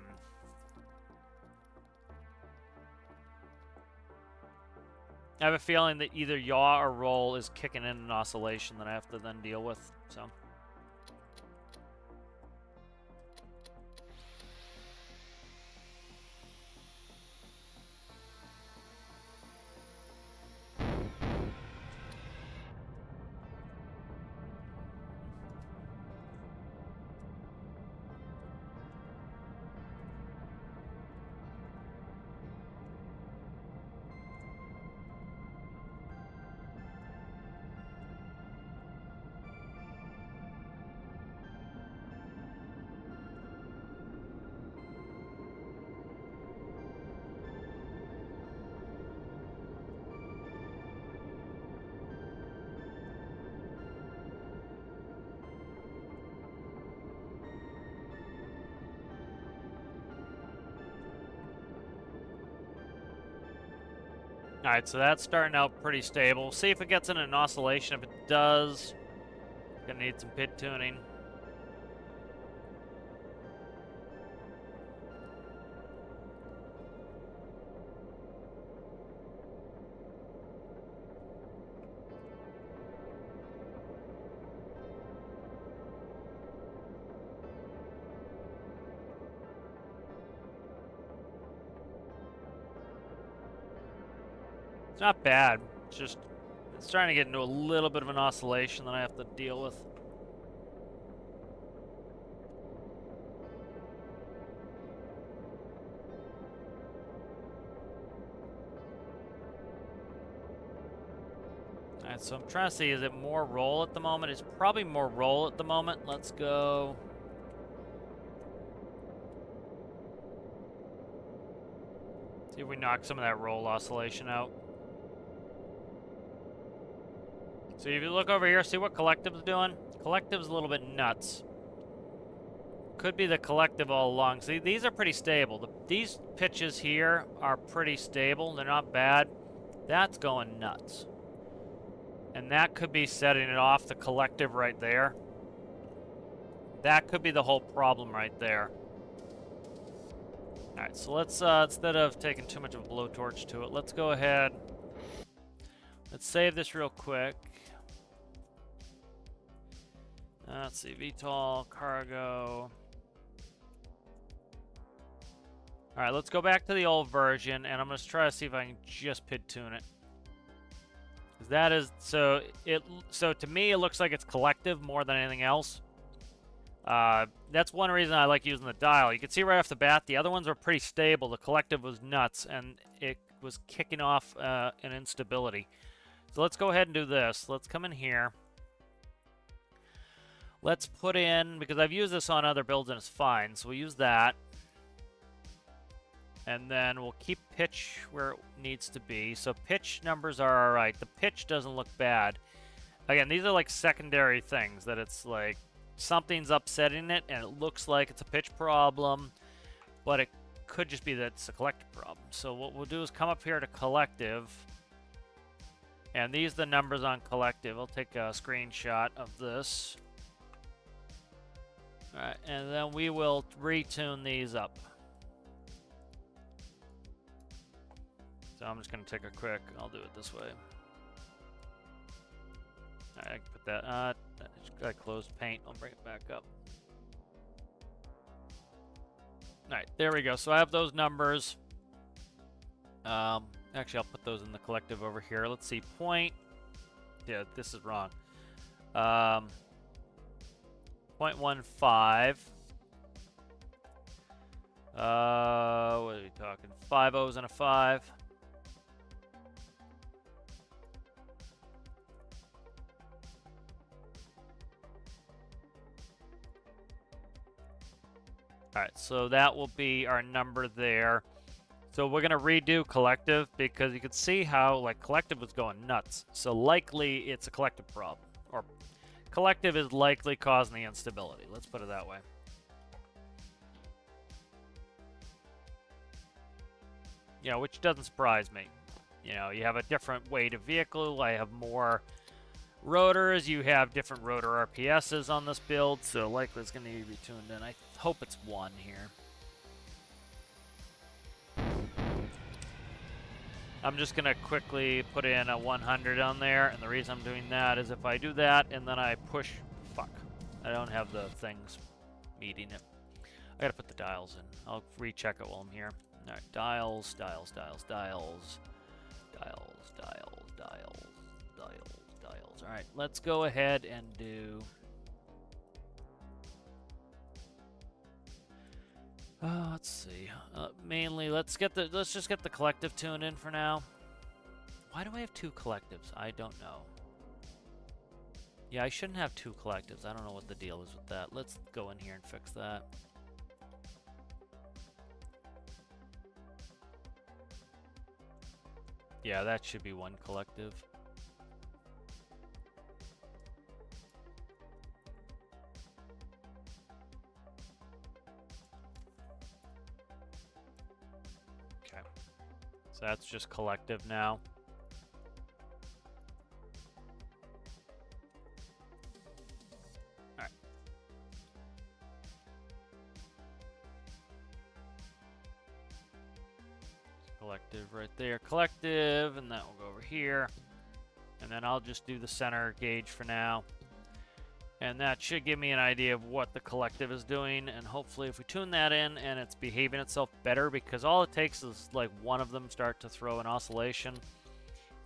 have a feeling that either yaw or roll is kicking in an oscillation that I have to then deal with, so... Alright, so that's starting out pretty stable. We'll see if it gets in an oscillation. If it does, gonna need some pit tuning. It's not bad. It's just, it's trying to get into a little bit of an oscillation that I have to deal with. Alright, so I'm trying to see, is it more roll at the moment? It's probably more roll at the moment. Let's go. See if we knock some of that roll oscillation out. So if you look over here, see what Collective's doing? Collective's a little bit nuts. Could be the Collective all along. See, these are pretty stable. These pitches here are pretty stable. They're not bad. That's going nuts. And that could be setting it off, the Collective right there. That could be the whole problem right there. Alright, so let's, instead of taking too much of a blowtorch to it, let's go ahead. Let's save this real quick. Let's see, VTOL, cargo. Alright, let's go back to the old version, and I'm going to try to see if I can just pit tune it. That is, so to me, it looks like it's Collective more than anything else. That's one reason I like using the dial. You can see right off the bat, the other ones were pretty stable. The Collective was nuts, and it was kicking off an instability. So let's go ahead and do this. Let's come in here. Let's put in, because I've used this on other builds and it's fine, so we'll use that. And then we'll keep pitch where it needs to be. So pitch numbers are alright. The pitch doesn't look bad. Again, these are like secondary things, that it's like something's upsetting it and it looks like it's a pitch problem, but it could just be that it's a collective problem. So what we'll do is come up here to Collective, and these are the numbers on Collective. I'll take a screenshot of this. Alright, and then we will retune these up. So I'm just going to take a quick, I'll do it this way. Alright, I can put that, I closed paint, I'll bring it back up. Alright, there we go. So I have those numbers. Actually, I'll put those in the collective over here. Let's see. Point. Yeah, this is wrong. 0.15. What are we talking? 5 O's and a 5. Alright, so that will be our number there. So we're going to redo collective because you can see how like collective was going nuts. So likely it's a collective problem. Or collective is likely causing the instability. Let's put it that way. You know, which doesn't surprise me. You know, you have a different weight of vehicle. I have more rotors. You have different rotor RPSs on this build. So likely it's going to need to be tuned in. I hope it's 1 here. I'm just going to quickly put in a 100 on there, and the reason I'm doing that is if I do that and then I push... Fuck. I don't have the things meeting it. I gotta put the dials in. I'll recheck it while I'm here. Alright, dials, dials, dials, dials. Dials, dials, dials, dials, dials. Alright, let's go ahead and do... let's see. Mainly, let's just get the collective tuned in for now. Why do I have 2 collectives? I don't know. Yeah, I shouldn't have 2 collectives. I don't know what the deal is with that. Let's go in here and fix that. Yeah, that should be 1 collective. So that's just collective now. Alright. Collective right there. Collective, and that will go over here. And then I'll just do the center gauge for now. And that should give me an idea of what the collective is doing, and hopefully if we tune that in and it's behaving itself better, because all it takes is like one of them start to throw an oscillation,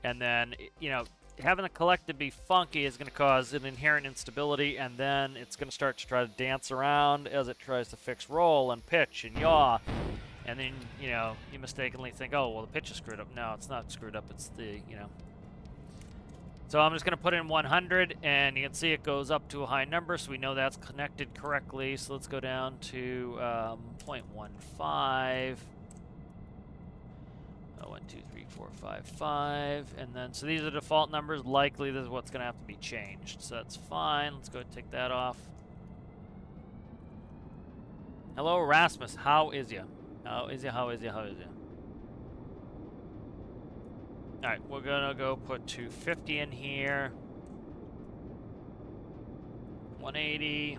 and then, you know, having the collective be funky is going to cause an inherent instability, and then it's going to start to try to dance around as it tries to fix roll and pitch and yaw, and then, you know, you mistakenly think, oh, well, the pitch is screwed up. No, it's not screwed up. It's the, you know. So I'm just going to put in 100, and you can see it goes up to a high number, so we know that's connected correctly. So let's go down to 0.15. 1, 2, 3, 4, 5, 5. And then, so these are default numbers. Likely this is what's going to have to be changed. So that's fine. Let's go ahead and take that off. Hello, Rasmus. How is ya? How is ya? How is ya? How is ya? Alright, we're gonna go put 250 in here. 180.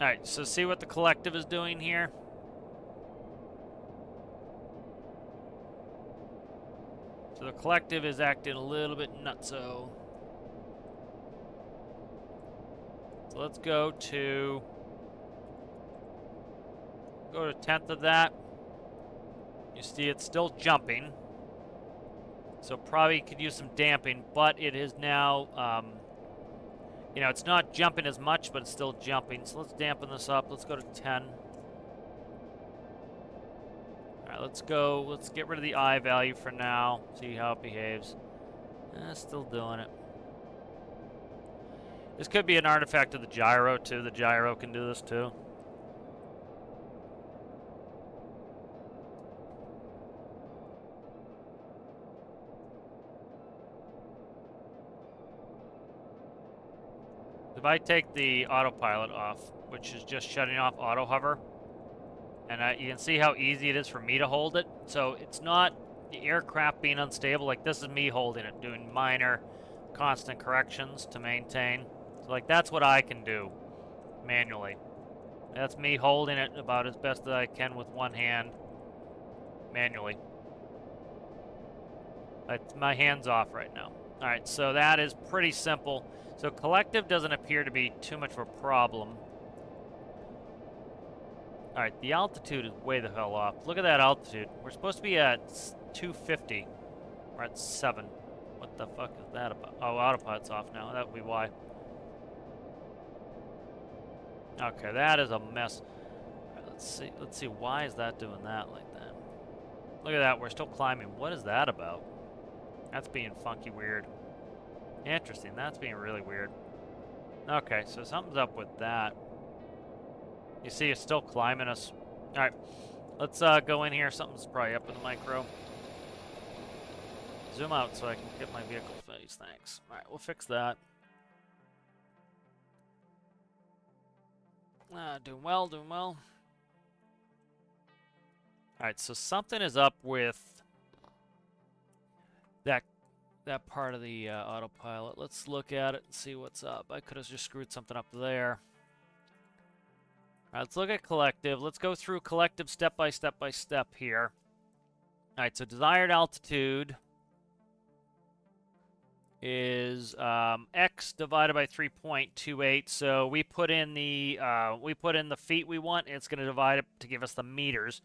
Alright, so see what the collective is doing here. So the collective is acting a little bit nutso. So let's go to a tenth of that. You see it's still jumping. So probably could use some damping, but it is now, you know, it's not jumping as much, but it's still jumping. So let's dampen this up. Let's go to 10. Let's go, let's get rid of the I value for now, see how it behaves. Still doing it. This could be an artifact of the gyro too. The gyro can do this too. If I take the autopilot off, which is just shutting off auto hover, and you can see how easy it is for me to hold it. So it's not the aircraft being unstable. Like, this is me holding it, doing minor constant corrections to maintain. So, like, that's what I can do manually. That's me holding it about as best as I can with one hand. manually. My hand's off right now. All right, so that is pretty simple. So collective doesn't appear to be too much of a problem. All right, the altitude is way the hell off. Look at that altitude. We're supposed to be at 250. We're at 7. What the fuck is that about? Oh, autopilot's off now. That would be why. Okay, that is a mess. All right, let's see. Why is that doing that like that? Look at that. We're still climbing. What is that about? That's being funky weird. Interesting. That's being really weird. Okay, so something's up with that. You see, it's still climbing us. All right, let's go in here. Something's probably up with the micro. Zoom out so I can get my vehicle face. Thanks. All right, we'll fix that. Doing well, doing well. All right, so something is up with that part of the autopilot. Let's look at it and see what's up. I could have just screwed something up there. All right, let's look at collective. Let's go through collective step by step here. All right, so desired altitude is x divided by 3.28. So we put in the feet we want. It's going to divide it to give us the meters.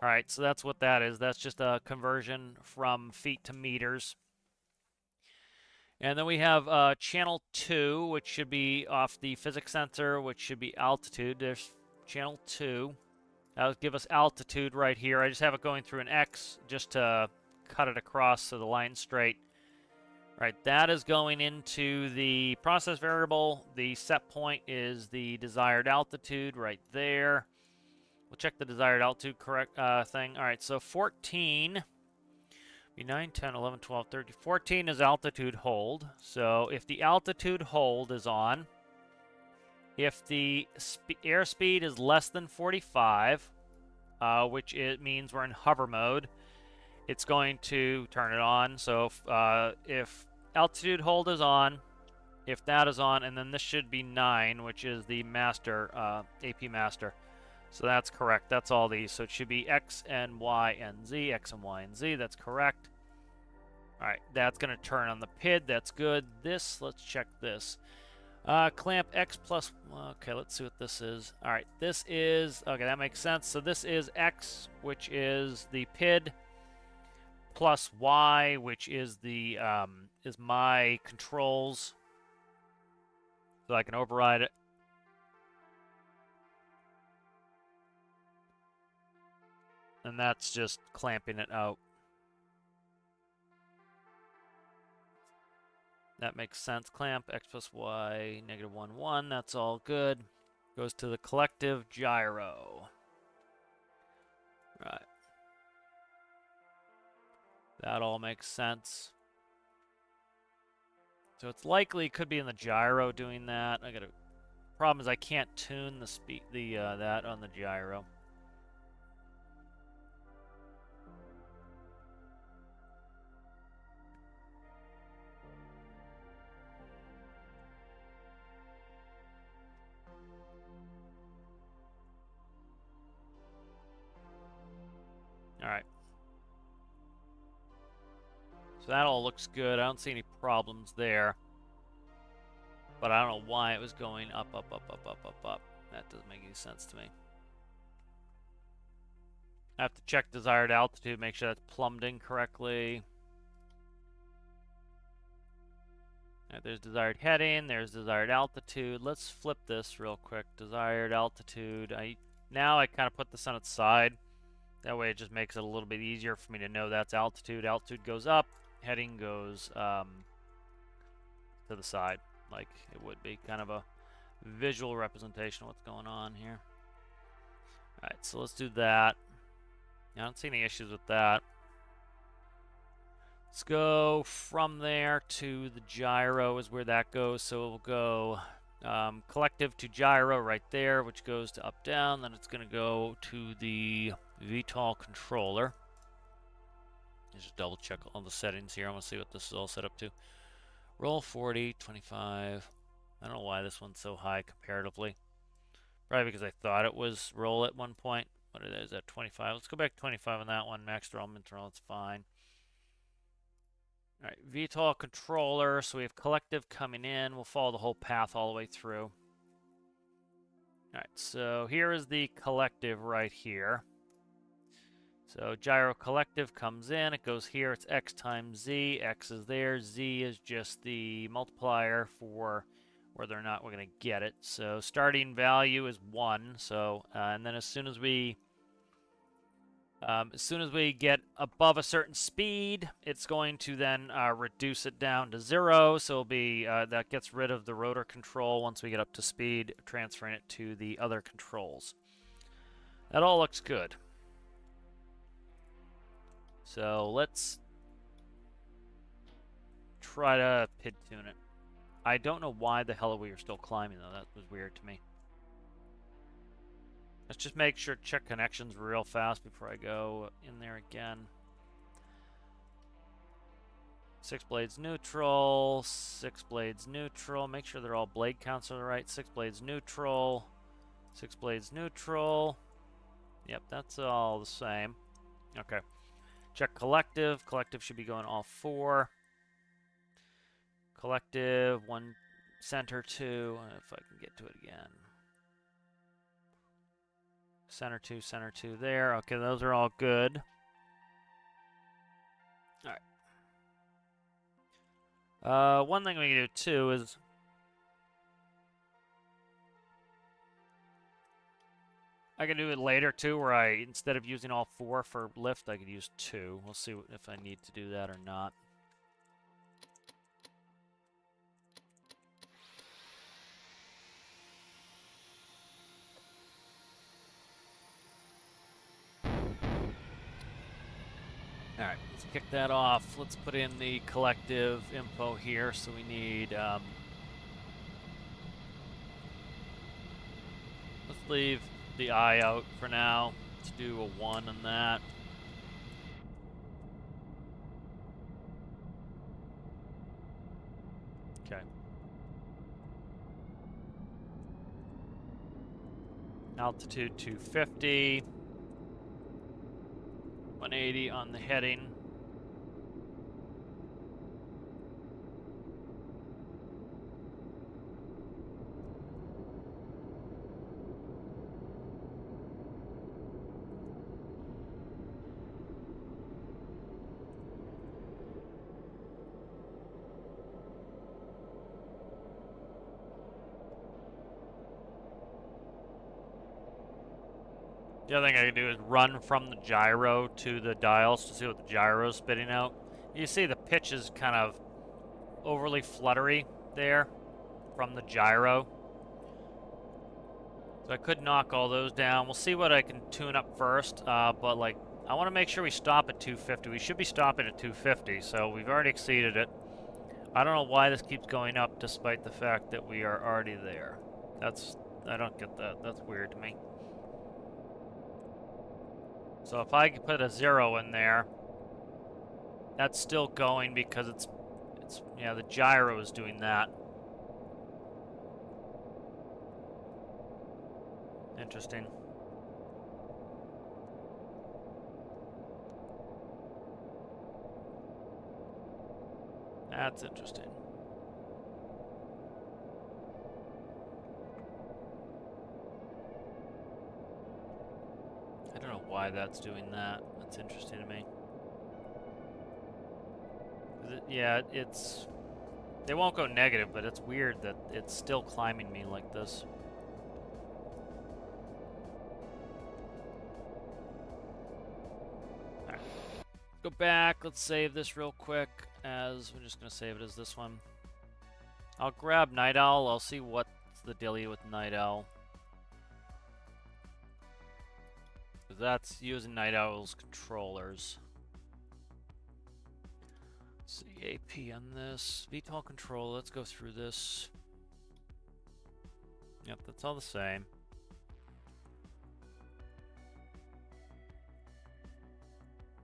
All right, so that's what that is. That's just a conversion from feet to meters. And then we have channel 2, which should be off the physics sensor, which should be altitude. There's channel 2. That'll give us altitude right here. I just have it going through an X just to cut it across so the line's straight. All right, that is going into the process variable. The set point is the desired altitude right there. We'll check the desired altitude correct thing. All right, so 14... 9, 10, 11, 12, 13, 14 is altitude hold. So if the altitude hold is on, if the airspeed is less than 45, which it means we're in hover mode, it's going to turn it on. So if altitude hold is on, if that is on, and then this should be 9, which is the master, AP master. So that's correct. That's all these. So it should be X and Y and Z. X and Y and Z. That's correct. All right. That's going to turn on the PID. That's good. This, let's check this. Clamp X plus... Okay, let's see what this is. All right. This is... Okay, that makes sense. So this is X, which is the PID, plus Y, which is the is my controls. So I can override it. And that's just clamping it out. That makes sense. Clamp X plus Y, -1, 1. That's all good. Goes to the collective gyro. Right. That all makes sense. So it's likely it could be in the gyro doing that. Problem is I can't tune the speed that on the gyro. Alright. So that all looks good. I don't see any problems there. But I don't know why it was going up. That doesn't make any sense to me. I have to check desired altitude, make sure that's plumbed in correctly. Right, there's desired heading, there's desired altitude. Let's flip this real quick. Desired altitude. Now I kind of put this on its side. That way it just makes it a little bit easier for me to know that's altitude. Altitude goes up, heading goes to the side, like it would be. Kind of a visual representation of what's going on here. Alright, so let's do that. I don't see any issues with that. Let's go from there to the gyro is where that goes. So we'll go collective to gyro right there, which goes to up, down. Then it's going to go to the VTOL controller. Let's just double check all the settings here. I want to see what this is all set up to. Roll 40, 25. I don't know why this one's so high comparatively. Probably because I thought it was roll at one point. What is that? 25. Let's go back to 25 on that one. Max throw, min throw. That's fine. All right, VTOL controller. So we have collective coming in. We'll follow the whole path all the way through. All right, so here is the collective right here. So gyro collective comes in, it goes here, it's x times z, x is there, z is just the multiplier for whether or not we're going to get it. So starting value is 1, so and then as soon as we get above a certain speed, it's going to then reduce it down to 0, so it'll be, that gets rid of the rotor control once we get up to speed, transferring it to the other controls. That all looks good. So let's try to PID tune it. I don't know why the hell we are still climbing though. That was weird to me. Let's just make sure check connections real fast before I go in there again. 6 blades neutral, 6 blades neutral. Make sure they're all blade counts are the right. 6 blades neutral, 6 blades neutral. Yep, that's all the same. Okay. Check collective. Collective should be going all 4. Collective, 1 center 2. If I can get to it again. Center 2 there. Okay, those are all good. Alright. One thing we can do too is I can do it later too, where I, instead of using all 4 for lift, I could use 2. We'll see if I need to do that or not. Alright, let's kick that off. Let's put in the collective info here. So we need, let's leave the eye out for now. Let's do a 1 on that. Okay. Altitude 250. 180 on the heading. The other thing I can do is run from the gyro to the dials to see what the gyro is spitting out. You see the pitch is kind of overly fluttery there from the gyro. So I could knock all those down. We'll see what I can tune up first, but like I want to make sure we stop at 250. We should be stopping at 250, so we've already exceeded it. I don't know why this keeps going up despite the fact that we are already there. I don't get that. That's weird to me. So if I could put a 0 in there, that's still going because it's yeah, the gyro is doing that. Interesting. That's interesting. I don't know why that's doing that. That's interesting to me. Yeah, it's... They won't go negative, but it's weird that it's still climbing me like this. Alright. Go back. Let's save this real quick as... We're just going to save it as this one. I'll grab Night Owl. I'll see what's the dealie with Night Owl. That's using Night Owl's controllers. Let's see, AP on this. VTOL control, let's go through this. Yep, that's all the same.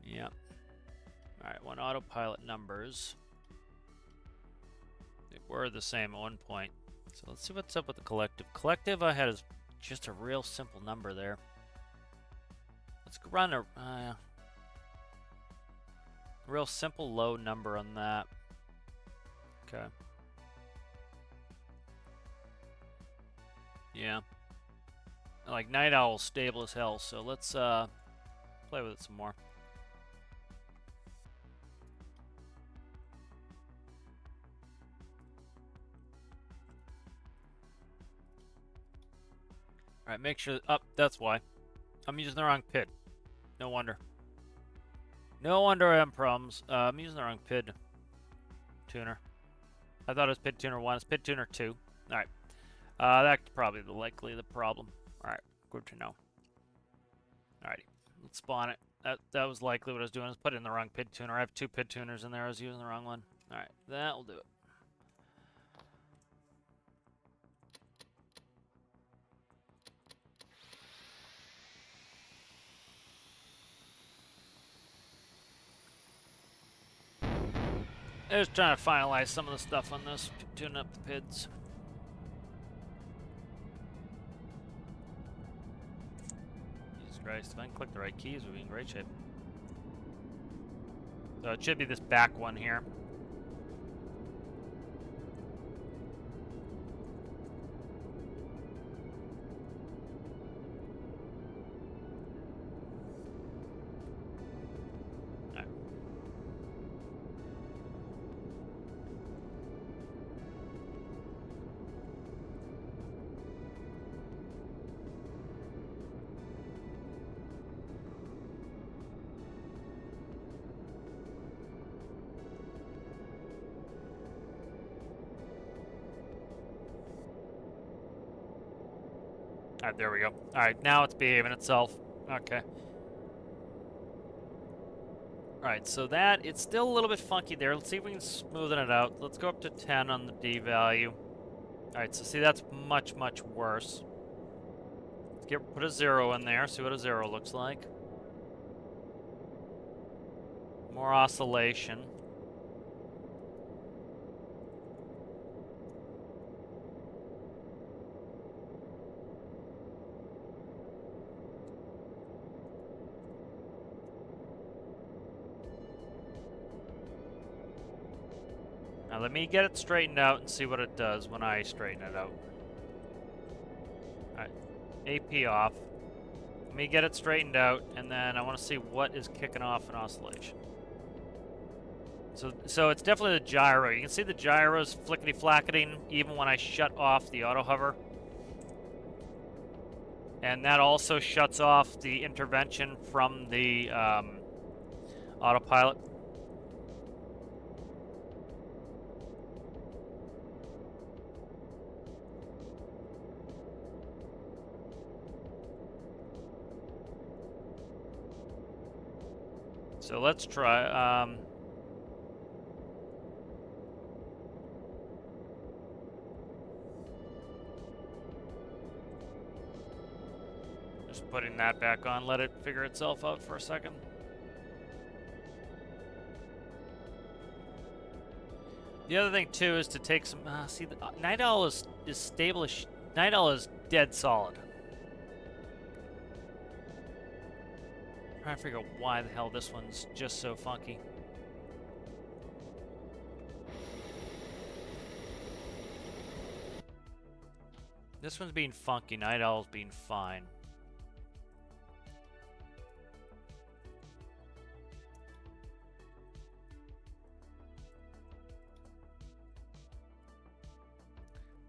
Yep. Alright, 1 autopilot numbers. They were the same at one point. So let's see what's up with the collective. Collective I had is just a real simple number there. Let's run a real simple low number on that. Okay. Yeah. Like Night Owl's stable as hell, so let's play with it some more. Alright, make sure... that's why. I'm using the wrong PID. No wonder. No wonder I have problems. I'm using the wrong PID tuner. I thought it was PID tuner 1. It's PID tuner 2. Alright. That's probably likely the problem. Alright, good to know. Alrighty. Let's spawn it. That was likely what I was doing. I was putting in the wrong PID tuner. I have 2 PID tuners in there. I was using the wrong one. Alright, that'll do it. Just trying to finalize some of the stuff on this, tuning up the PIDs. Jesus Christ, if I can click the right keys, we'll be in great shape. So it should be this back one here. Alright, there we go. Alright, now it's behaving itself. Okay. Alright, so that, it's still a little bit funky there. Let's see if we can smoothen it out. Let's go up to 10 on the D value. Alright, so see, that's much, much worse. Let's put a 0 in there, see what a 0 looks like. More oscillation. Now let me get it straightened out and see what it does when I straighten it out. Alright, AP off. Let me get it straightened out, and then I want to see what is kicking off an oscillation. So it's definitely the gyro. You can see the gyro's flickety-flacketing even when I shut off the auto hover. And that also shuts off the intervention from the autopilot. So let's try, just putting that back on, let it figure itself out for a second. The other thing too is to take some, see, the Night Owl is stable as Night Owl is dead solid. Trying to figure out why the hell this one's just so funky. This one's being funky, Night Owl's being fine.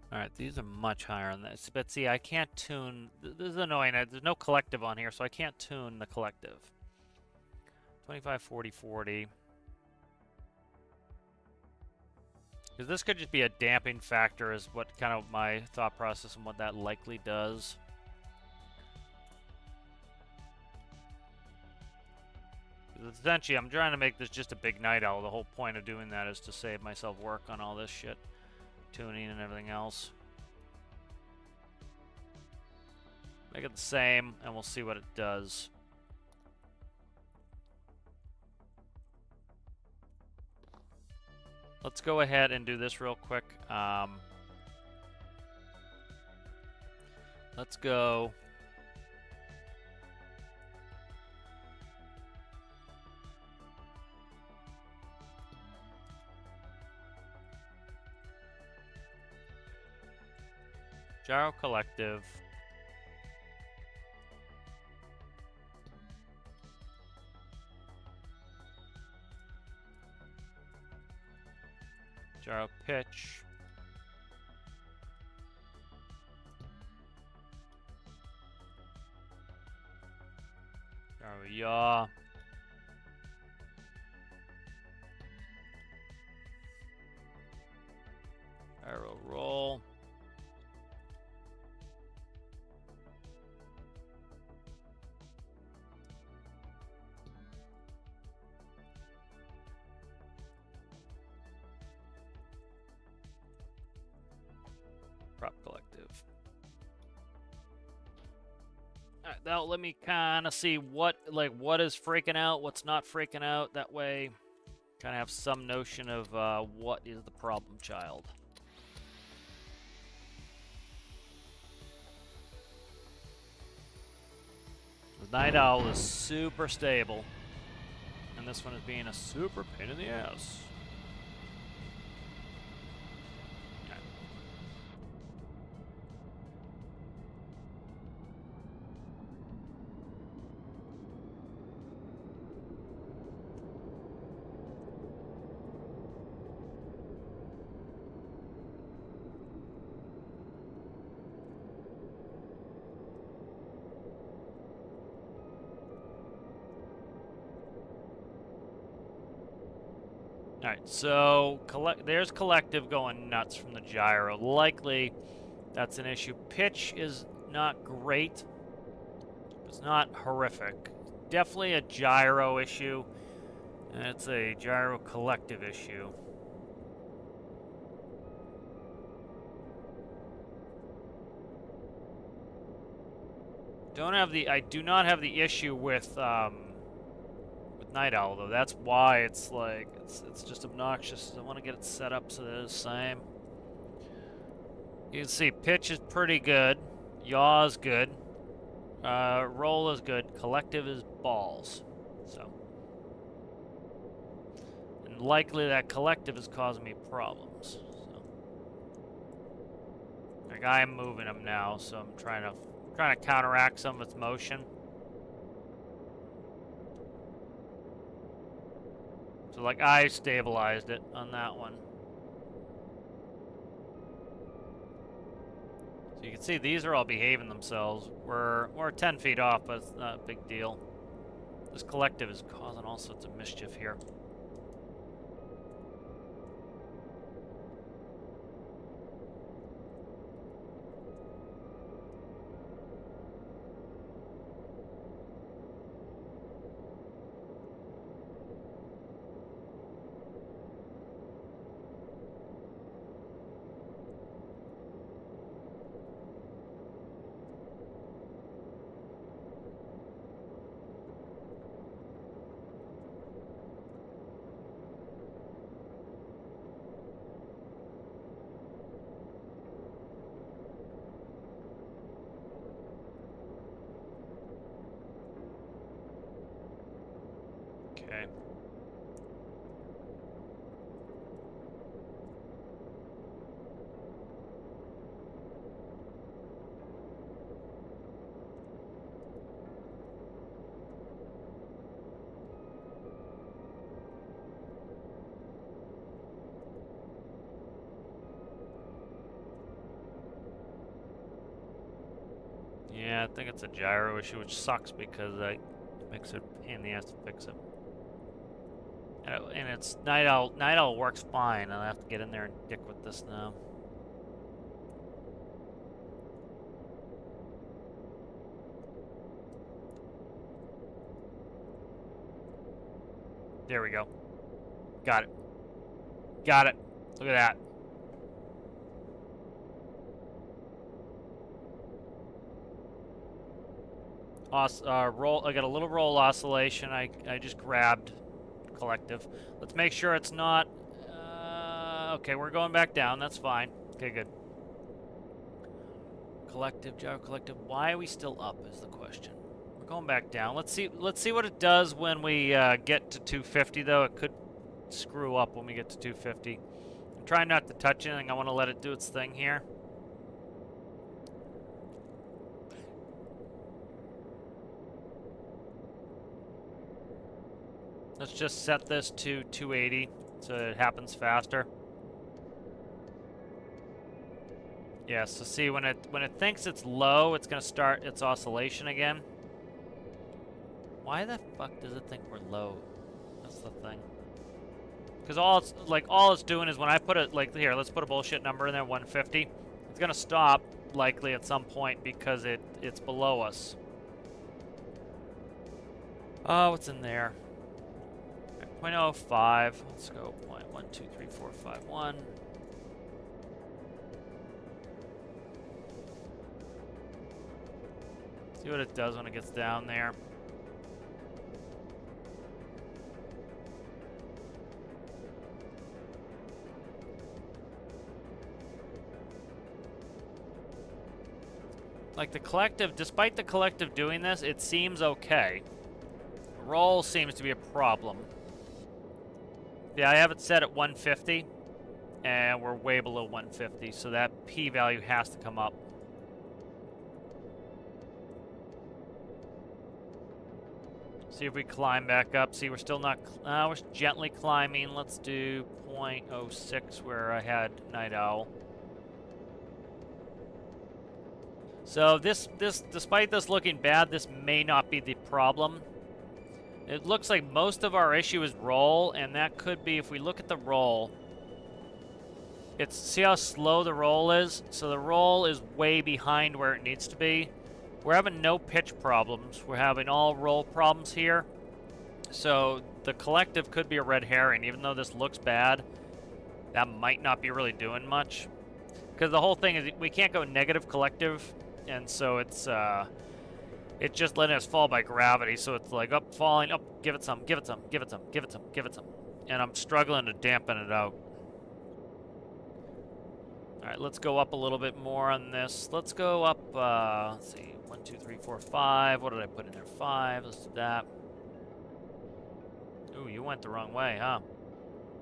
Alright, these are much higher on this. But see, I can't tune... This is annoying. There's no collective on here, so I can't tune the collective. 25, 40, 40. Because this could just be a damping factor is what kind of my thought process and what that likely does. Essentially, I'm trying to make this just a big Night Owl. The whole point of doing that is to save myself work on all this shit. Tuning and everything else. Make it the same, and we'll see what it does. Let's go ahead and do this real quick. Let's go Gyro collective. Gyro pitch. Gyro yaw. Gyro roll. Prop collective. Alright, that'll let me kind of see what is freaking out, what's not freaking out. That way, kind of have some notion of what is the problem child. The Night Owl is super stable, and this one is being a super pain in the ass. Alright, so there's collective going nuts from the gyro. Likely that's an issue. Pitch is not great. It's not horrific. Definitely a gyro issue. And it's a gyro collective issue. I do not have the issue with Night Owl, though. That's why it's like it's just obnoxious. I want to get it set up so that it's the same. You can see pitch is pretty good, yaw is good, roll is good, collective is balls. So, and likely that collective is causing me problems. So, like I am moving him now, so I'm trying to counteract some of its motion. So like I stabilized it on that one. So you can see these are all behaving themselves. We're 10 feet off, but it's not a big deal. This collective is causing all sorts of mischief here. Okay. Yeah, I think it's a gyro issue, which sucks because it makes it a pain in the ass to fix it. And it's Night Owl. Night Owl works fine, and I have to get in there and dick with this now. There we go. Got it. Got it. Look at that. Roll. I got a little roll oscillation. I just grabbed collective. Let's make sure it's not. Okay, we're going back down. That's fine. Okay, good. Collective, gyro collective. Why are we still up? Is the question. We're going back down. Let's see what it does when we get to 250. Though it could screw up when we get to 250. I'm trying not to touch anything. I want to let it do its thing here. Let's just set this to 280 so it happens faster. Yeah, so see when it thinks it's low, it's gonna start its oscillation again. Why the fuck does it think we're low? That's the thing. Because all it's doing is when I put it like here, let's put a bullshit number in there, 150. It's gonna stop likely at some point because it's below us. Oh, what's in there? 0.05. Let's go 0.123451. See what it does when it gets down there. Like the collective, despite the collective doing this, it seems okay. Roll seems to be a problem. Yeah, I have it set at 150, and we're way below 150, so that p-value has to come up. See if we climb back up. See, we're still not, we're gently climbing. Let's do 0.06 where I had Night Owl. So this, despite this looking bad, this may not be the problem. It looks like most of our issue is roll, and that could be, if we look at the roll, see how slow the roll is? So the roll is way behind where it needs to be. We're having no pitch problems. We're having all roll problems here. So the collective could be a red herring. Even though this looks bad, that might not be really doing much. Because the whole thing is we can't go negative collective, and so it's just letting us fall by gravity. So it's like up, falling, up, give it some, give it some, give it some, give it some, give it some. And I'm struggling to dampen it out. All right, let's go up a little bit more on this. Let's go up, let's see, 1, 2, 3, 4, 5. What did I put in there? 5. Let's do that. Ooh, you went the wrong way, huh?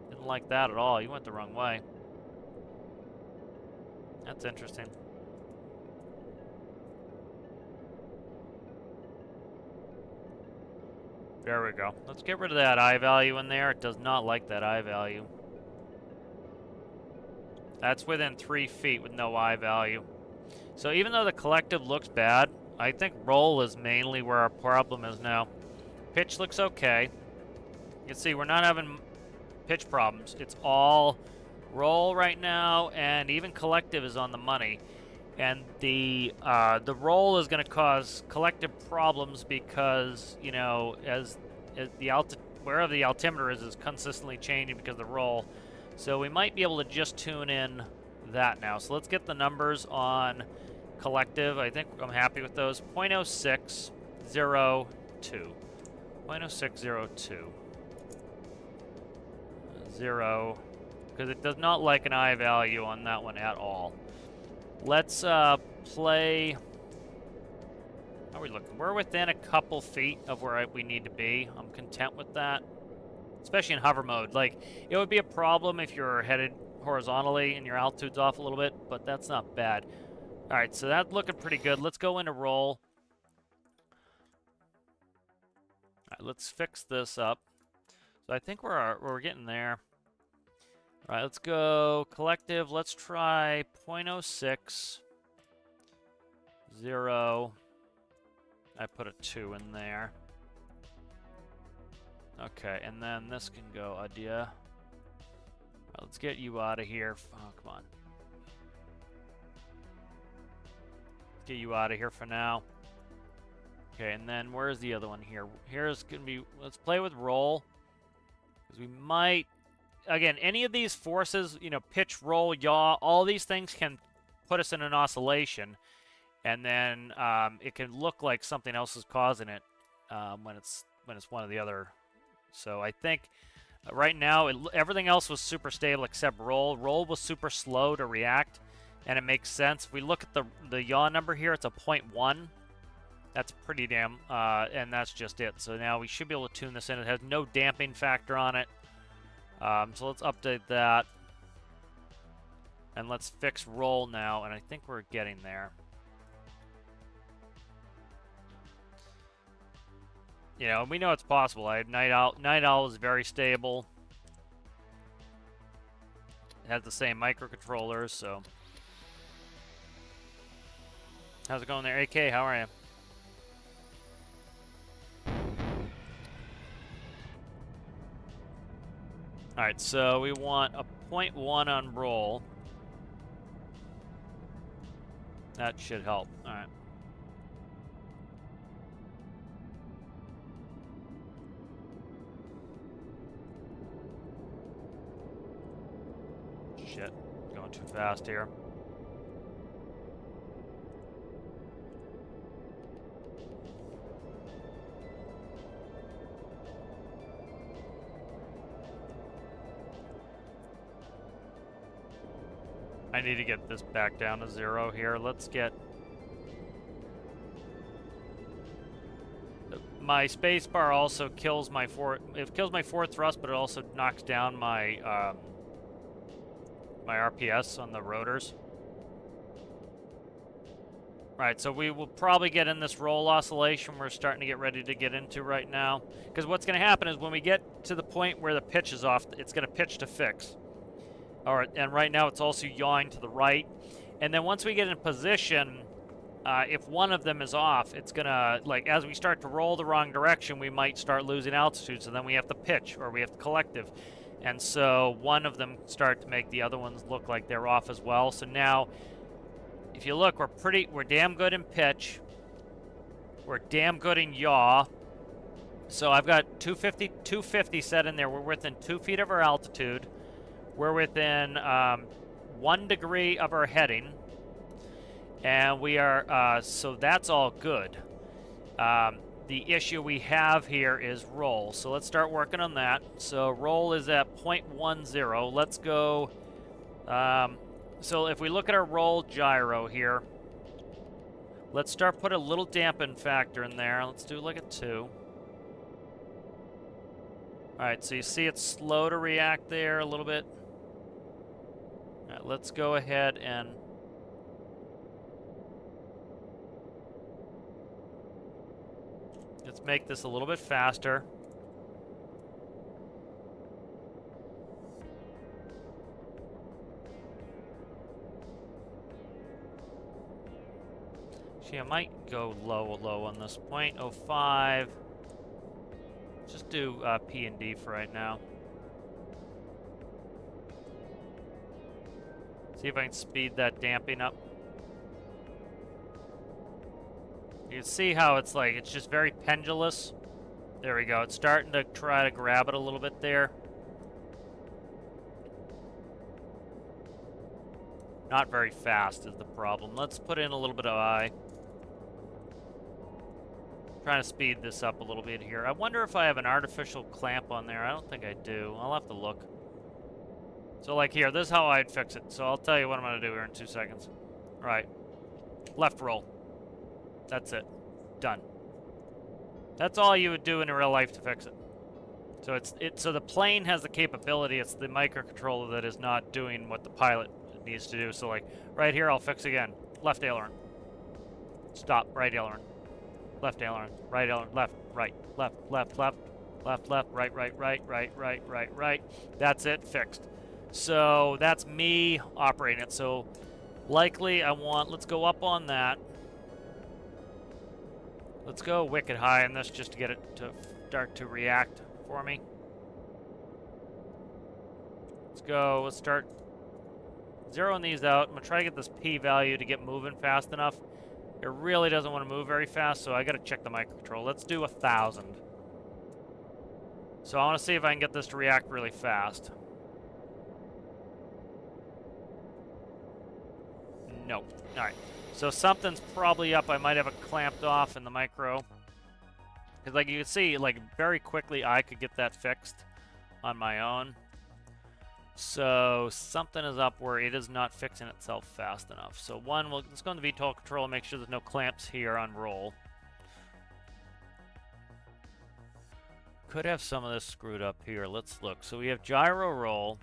Didn't like that at all. You went the wrong way. That's interesting. There we go. Let's get rid of that I value in there. It does not like that I value. That's within 3 feet with no I value. So even though the collective looks bad, I think roll is mainly where our problem is now. Pitch looks okay. You can see we're not having pitch problems. It's all roll right now, and even collective is on the money. And the roll is going to cause collective problems because, you know, as the wherever the altimeter is consistently changing because of the roll. So we might be able to just tune in that now. So let's get the numbers on collective. I think I'm happy with those. 0.0602. 0.0602. 0. Because it does not like an I value on that one at all. Let's play. How are we looking? We're within a couple feet of where we need to be. I'm content with that. Especially in hover mode. Like, it would be a problem if you're headed horizontally and your altitude's off a little bit, but that's not bad. Alright, so that's looking pretty good. Let's go into roll. Alright, let's fix this up. So I think we're getting there. Alright, let's go collective. Let's try 0.06. 0. I put a 2 in there. Okay, and then this can go adieu. Right, let's get you out of here. Oh, come on. Let's get you out of here for now. Okay, and then where's the other one here? Here's going to be... Let's play with roll. Because we might... Again, any of these forces, you know, pitch, roll, yaw, all these things can put us in an oscillation. And then it can look like something else is causing it when it's one of the other... So I think right now everything else was super stable except roll. Roll was super slow to react, and it makes sense. If we look at the yaw number here, it's a 0.1. That's pretty damn, and that's just it. So now we should be able to tune this in. It has no damping factor on it. So let's update that, and let's fix roll now. And I think we're getting there. You know, we know it's possible. I have Night Owl. Night Owl is very stable. It has the same microcontrollers, so. How's it going there, AK? How are you? Alright, so we want a 0.1 on roll. That should help. Alright. Shit. Going too fast here. I need to get this back down to 0 here. Let's get... My spacebar also kills my it kills my forward thrust, but it also knocks down my my RPS on the rotors. Right, so we will probably get in this roll oscillation we're starting to get ready to get into right now. Because what's going to happen is when we get to the point where the pitch is off, it's going to pitch to fix. All right, and right now it's also yawing to the right. And then once we get in position, if one of them is off, it's going to, like, as we start to roll the wrong direction, we might start losing altitude. So then we have to pitch, or we have to collective. And so one of them start to make the other ones look like they're off as well. So now, if you look, we're damn good in pitch. We're damn good in yaw. So I've got 250 set in there. We're within 2 feet of our altitude. We're within 1 degree of our heading. And we are, so that's all good. The issue we have here is roll. So let's start working on that. So roll is at 0.10. Let's go, so if we look at our roll gyro here, let's start put a little dampen factor in there. Let's do like a 2. All right, so you see it's slow to react there a little bit. All right, let's go ahead and let's make this a little bit faster. Actually, I might go low on this 0.05. Just do P and D for right now. See if I can speed that damping up. You can see how it's like, it's just very pendulous. There we go. It's starting to try to grab it a little bit there. Not very fast is the problem. Let's put in a little bit of I. Trying to speed this up a little bit here. I wonder if I have an artificial clamp on there. I don't think I do. I'll have to look. So like here, this is how I'd fix it. So I'll tell you what I'm going to do here in 2 seconds. All right. Left roll. That's it. Done. That's all you would do in real life to fix it. So so the plane has the capability. It's the microcontroller that is not doing what the pilot needs to do. So like right here, I'll fix again. Left aileron. Stop. Right aileron. Left aileron. Right aileron. Left. Right. Left. Left. Left. Left. Left. Right. Right. Right. Right. Right. Right. Right. That's it. Fixed. So that's me operating it. So likely I want. Let's go up on that. Let's go wicked high on this just to get it to start to react for me. Let's go. Let's start zeroing these out. I'm going to try to get this P value to get moving fast enough. It really doesn't want to move very fast, so I got to check the microcontroller. Let's do 1,000. So I want to see if I can get this to react really fast. Nope. All right. So something's probably up. I might have it clamped off in the micro. Because like you can see, like very quickly I could get that fixed on my own. So something is up where it is not fixing itself fast enough. So one, let's go in the VTOL control and make sure there's no clamps here on roll. Could have some of this screwed up here. Let's look. So we have gyro roll.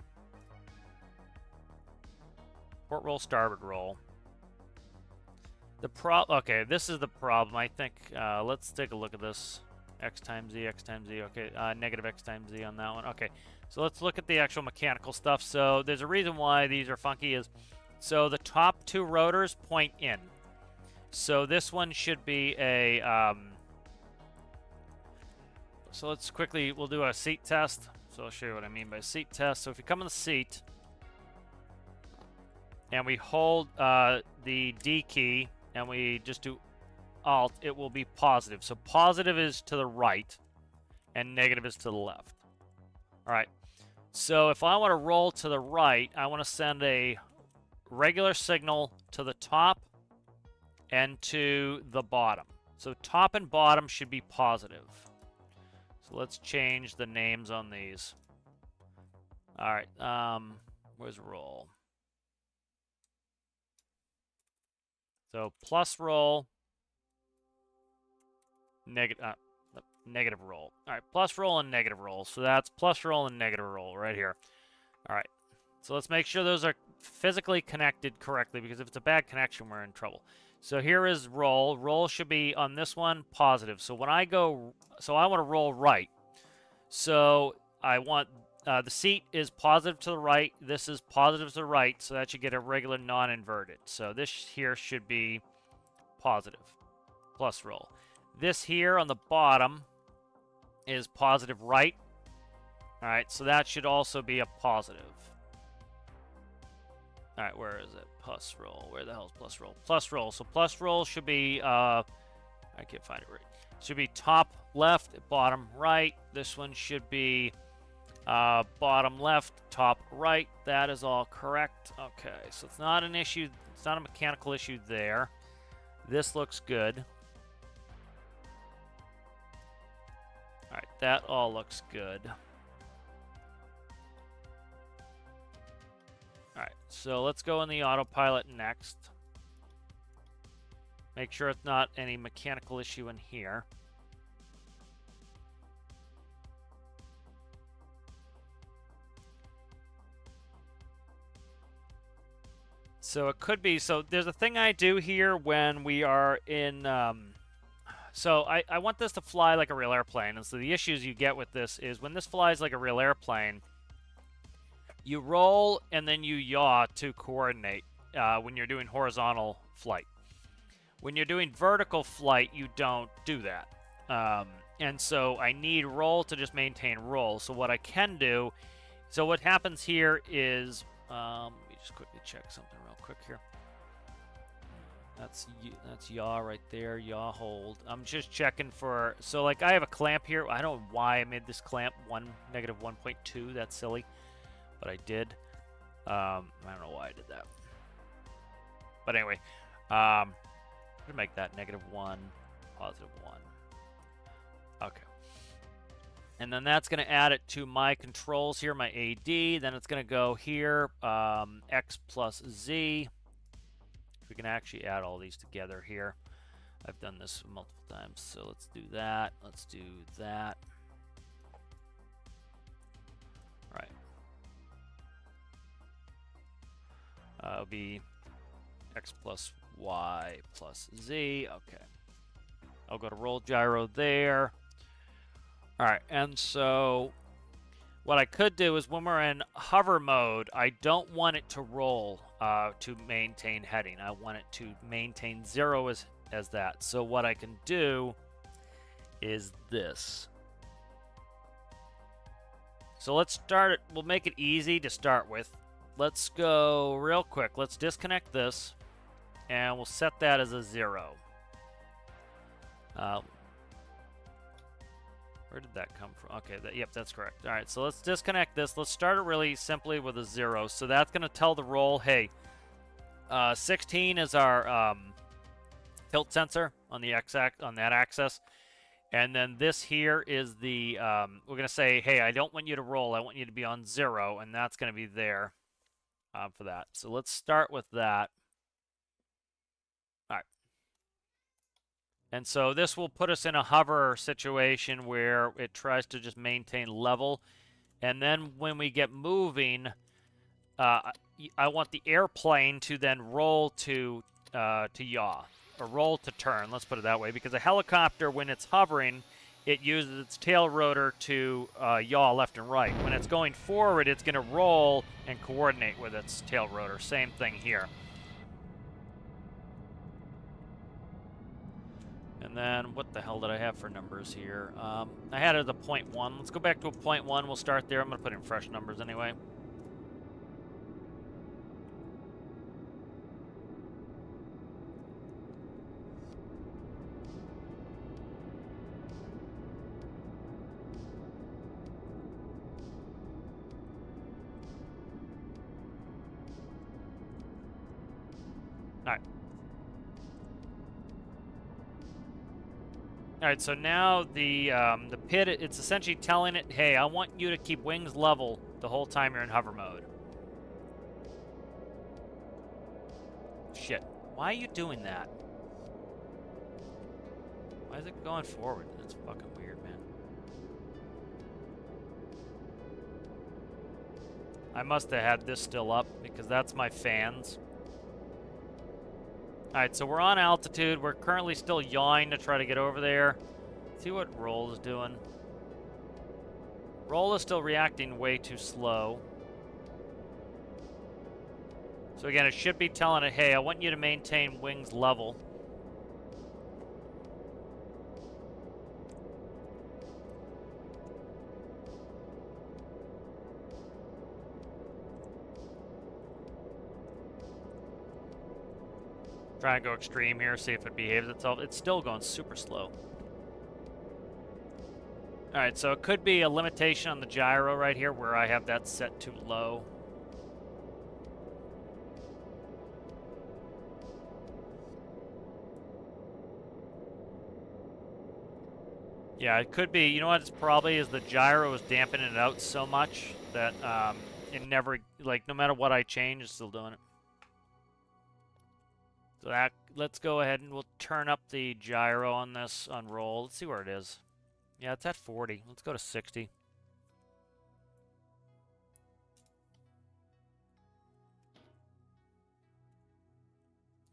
Port roll, starboard roll. Okay, this is the problem. I think, let's take a look at this. X times Z, X times Z. Okay, negative X times Z on that one. Okay, so let's look at the actual mechanical stuff. So there's a reason why these are funky is, so the top two rotors point in. So this one should be a, so let's quickly, we'll do a seat test. So I'll show you what I mean by seat test. So if you come in the seat, and we hold the D key, and we just do Alt, it will be positive. So positive is to the right, and negative is to the left. All right. So if I want to roll to the right, I want to send a regular signal to the top and to the bottom. So top and bottom should be positive. So let's change the names on these. All right. Where's roll? So plus roll. Negative roll. All right, plus roll and negative roll. So that's plus roll and negative roll right here. All right, so let's make sure those are physically connected correctly, because if it's a bad connection, we're in trouble. So here is roll. Roll should be on this one positive. So when I go, so I want to roll right. So I want the seat is positive to the right. This is positive to the right. So that should get a regular non-inverted. So this here should be positive plus roll. This here on the bottom is positive right. All right, so that should also be a positive. All right, where is it? Plus roll. Where the hell is plus roll? Plus roll. So plus roll should be, I can't find it right. Should be top left, bottom right. This one should be bottom left, top right. That is all correct. Okay, so it's not an issue. It's not a mechanical issue there. This looks good. All right, that all looks good. All right, so let's go in the autopilot next. Make sure it's not any mechanical issue in here. So it could be, so there's a thing I do here when we are in, so I want this to fly like a real airplane. And so the issues you get with this is when this flies like a real airplane, you roll and then you yaw to coordinate when you're doing horizontal flight. When you're doing vertical flight, you don't do that. And so I need roll to just maintain roll. So what I can do, so what happens here is, let me just quickly check something real quick here. That's yaw right there, yaw hold. I'm just checking for, so like I have a clamp here. I don't know why I made this clamp negative 1.2. That's silly, but I did. I don't know why I did that. But anyway, I'm gonna make that -1, +1. Okay. And then that's going to add it to my controls here, my AD. Then it's going to go here, X plus Z. We can actually add all these together here. I've done this multiple times, so let's do that. Let's do that. All right. It'll be X plus Y plus Z. Okay. I'll go to roll gyro there. All right, and so what I could do is when we're in hover mode, I don't want it to roll to maintain heading. I want it to maintain 0 as that. So what I can do is this. So let's start it. We'll make it easy to start with. Let's go real quick. Let's disconnect this, and we'll set that as a 0. Where did that come from? Okay, yep, that's correct. All right, so let's disconnect this. Let's start it really simply with a 0. So that's going to tell the roll, hey, 16 is our tilt sensor on the on that axis. And then this here is the, we're going to say, hey, I don't want you to roll. I want you to be on 0, and that's going to be there for that. So let's start with that. All right. And so this will put us in a hover situation where it tries to just maintain level. And then when we get moving, I want the airplane to then roll to yaw, or roll to turn, let's put it that way. Because a helicopter, when it's hovering, it uses its tail rotor to yaw left and right. When it's going forward, it's going to roll and coordinate with its tail rotor. Same thing here. And then, what the hell did I have for numbers here? I had it at a 0.1. Let's go back to a 0.1. We'll start there. I'm going to put in fresh numbers anyway. All right, so now the pit, it's essentially telling it, hey, I want you to keep wings level the whole time you're in hover mode. Shit. Why are you doing that? Why is it going forward? That's fucking weird, man. I must have had this still up because that's my fans. Alright, so we're on altitude. We're currently still yawing to try to get over there. See what Roll is doing. Roll is still reacting way too slow. So again, it should be telling it, hey, I want you to maintain wings level. Try and go extreme here, see if it behaves itself. It's still going super slow. Alright, so it could be a limitation on the gyro right here where I have that set too low. Yeah, it could be. You know what it's probably is the gyro is dampening it out so much that it never, like, no matter what I change, it's still doing it. So that, let's go ahead and we'll turn up the gyro on this on Roll. Let's see where it is. Yeah, it's at 40. Let's go to 60.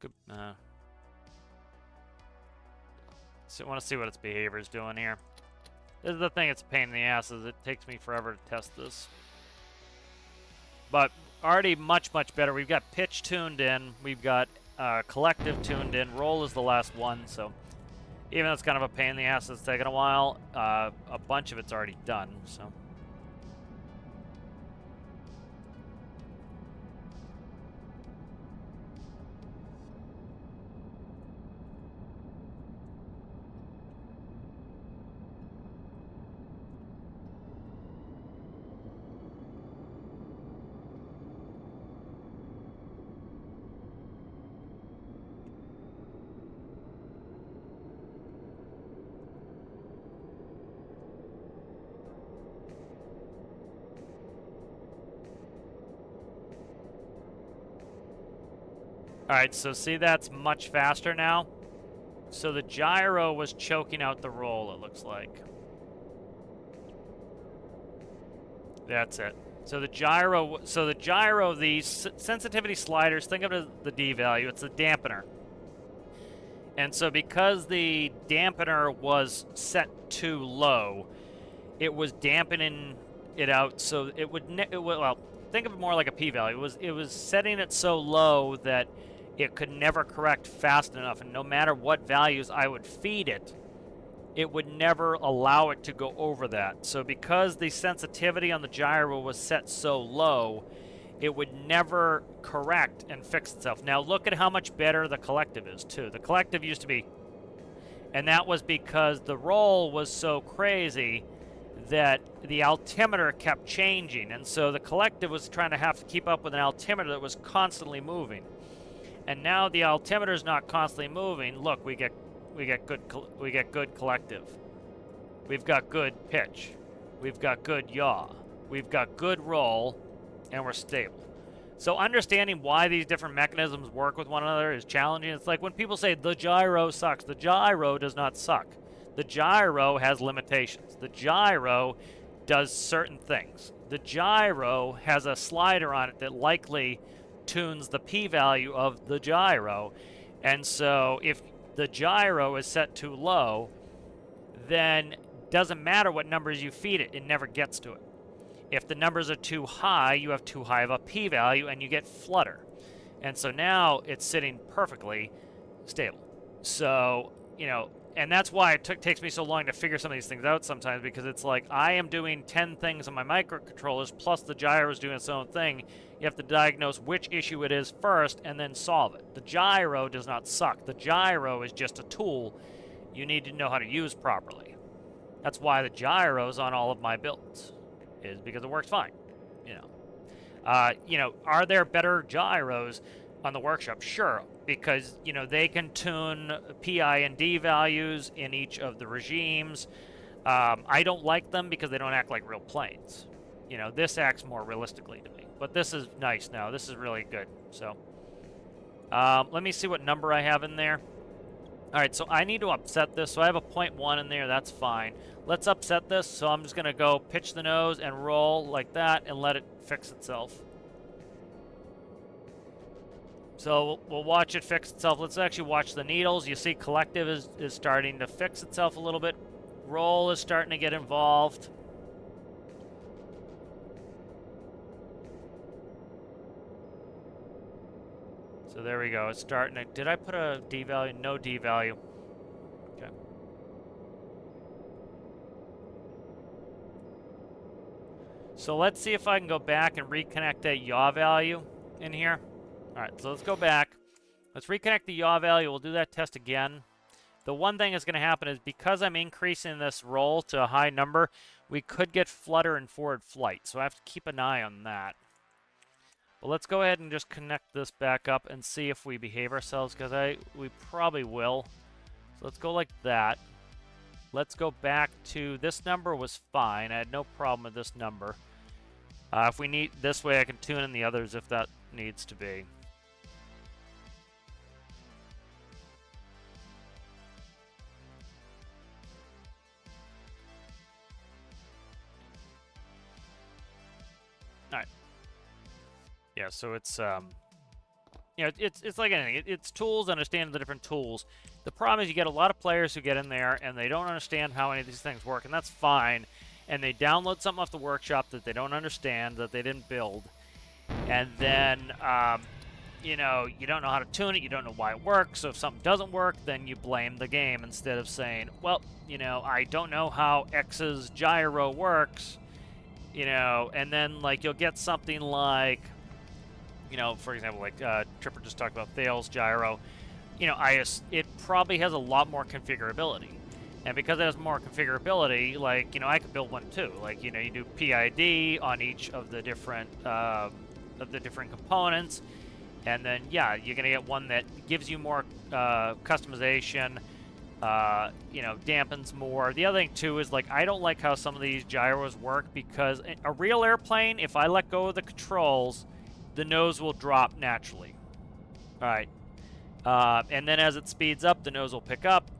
Good. So I want to see what its behavior is doing here. This is the thing, it's a pain in the ass, is it takes me forever to test this. But already much, much better. We've got pitch tuned in. We've got collective tuned in. Roll is the last one, so even though it's kind of a pain in the ass, it's taken a while. A bunch of it's already done, so. Alright, so see that's much faster now. So the gyro was choking out the roll, it looks like. That's it. So the gyro, the sensitivity sliders, think of it as the D value, it's the dampener. And so because the dampener was set too low, it was dampening it out so it would, well, think of it more like a p-value. It was setting it so low that it could never correct fast enough, and no matter what values I would feed it, it would never allow it to go over that. So because the sensitivity on the gyro was set so low, it would never correct and fix itself. Now look at how much better the collective is too. The collective used to be, and that was because the roll was so crazy that the altimeter kept changing, and so the collective was trying to have to keep up with an altimeter that was constantly moving. And now the altimeter is not constantly moving. Look, we get good collective. We've got good pitch. We've got good yaw. We've got good roll, and we're stable. So understanding why these different mechanisms work with one another is challenging. It's like when people say the gyro sucks. The gyro does not suck. The gyro has limitations. The gyro does certain things. The gyro has a slider on it that likely tunes the p-value of the gyro, and so if the gyro is set too low, then doesn't matter what numbers you feed it, it never gets to it. If the numbers are too high, you have too high of a p-value and you get flutter. And so now it's sitting perfectly stable. So, you know, and that's why it takes me so long to figure some of these things out sometimes, because it's like I am doing 10 things on my microcontrollers plus the gyro is doing its own thing. You have to diagnose which issue it is first and then solve it. The gyro does not suck. The gyro is just a tool you need to know how to use properly. That's why the gyro's on all of my builds, is because it works fine. You know, are there better gyros on the workshop? Sure, because, you know, they can tune PI and D values in each of the regimes. I don't like them because they don't act like real planes. You know, this acts more realistically to me. But this is nice now. This is really good. So, let me see what number I have in there. All right, so I need to upset this. So I have a 0.1 in there. That's fine. Let's upset this. So I'm just going to go pitch the nose and roll like that and let it fix itself. So we'll watch it fix itself. Let's actually watch the needles. You see collective is starting to fix itself a little bit. Roll is starting to get involved. So there we go. It's starting to... Did I put a D value? No D value. Okay. So let's see if I can go back and reconnect that yaw value in here. All right, so let's go back. Let's reconnect the yaw value. We'll do that test again. The one thing that's going to happen is because I'm increasing this roll to a high number, we could get flutter and forward flight. So I have to keep an eye on that. But let's go ahead and just connect this back up and see if we behave ourselves, because we probably will. So let's go like that. Let's go back to this number was fine. I had no problem with this number. If we need this way, I can tune in the others if that needs to be. All right. Yeah, so it's you know, it's like anything. It's tools, understanding the different tools. The problem is you get a lot of players who get in there and they don't understand how any of these things work, and that's fine. And they download something off the workshop that they don't understand, that they didn't build, and then you know, you don't know how to tune it, you don't know why it works. So if something doesn't work, then you blame the game instead of saying, well, you know, I don't know how X's gyro works, you know, and then like you'll get something like, you know, for example, like Tripper just talked about Thales gyro. You know, it probably has a lot more configurability. And because it has more configurability, like, you know, I could build one too. Like, you know, you do PID on each of the different components, and then yeah, you're gonna get one that gives you more customization. You know, dampens more. The other thing too is, like, I don't like how some of these gyros work, because a real airplane, if I let go of the controls, the nose will drop naturally. All right, and then as it speeds up, the nose will pick up.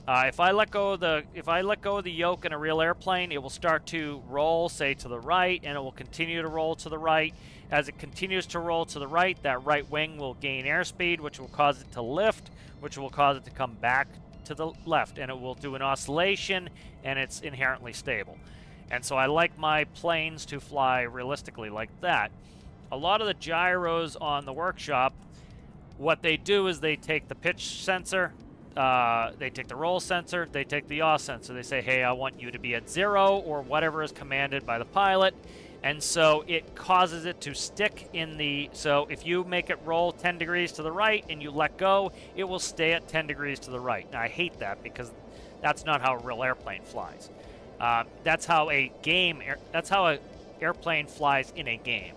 If I let go of the yoke in a real airplane, it will start to roll, say, to the right, and it will continue to roll to the right. As it continues to roll to the right, that right wing will gain airspeed, which will cause it to lift, which will cause it to come back to the left, and it will do an oscillation, and it's inherently stable. And so I like my planes to fly realistically like that. A lot of the gyros on the workshop, what they do is they take the pitch sensor, they take the roll sensor, they take the yaw sensor. They say, hey, I want you to be at 0 or whatever is commanded by the pilot. And so it causes it to stick in the... So if you make it roll 10 degrees to the right and you let go, it will stay at 10 degrees to the right. Now, I hate that because that's not how a real airplane flies. That's how an airplane flies in a game.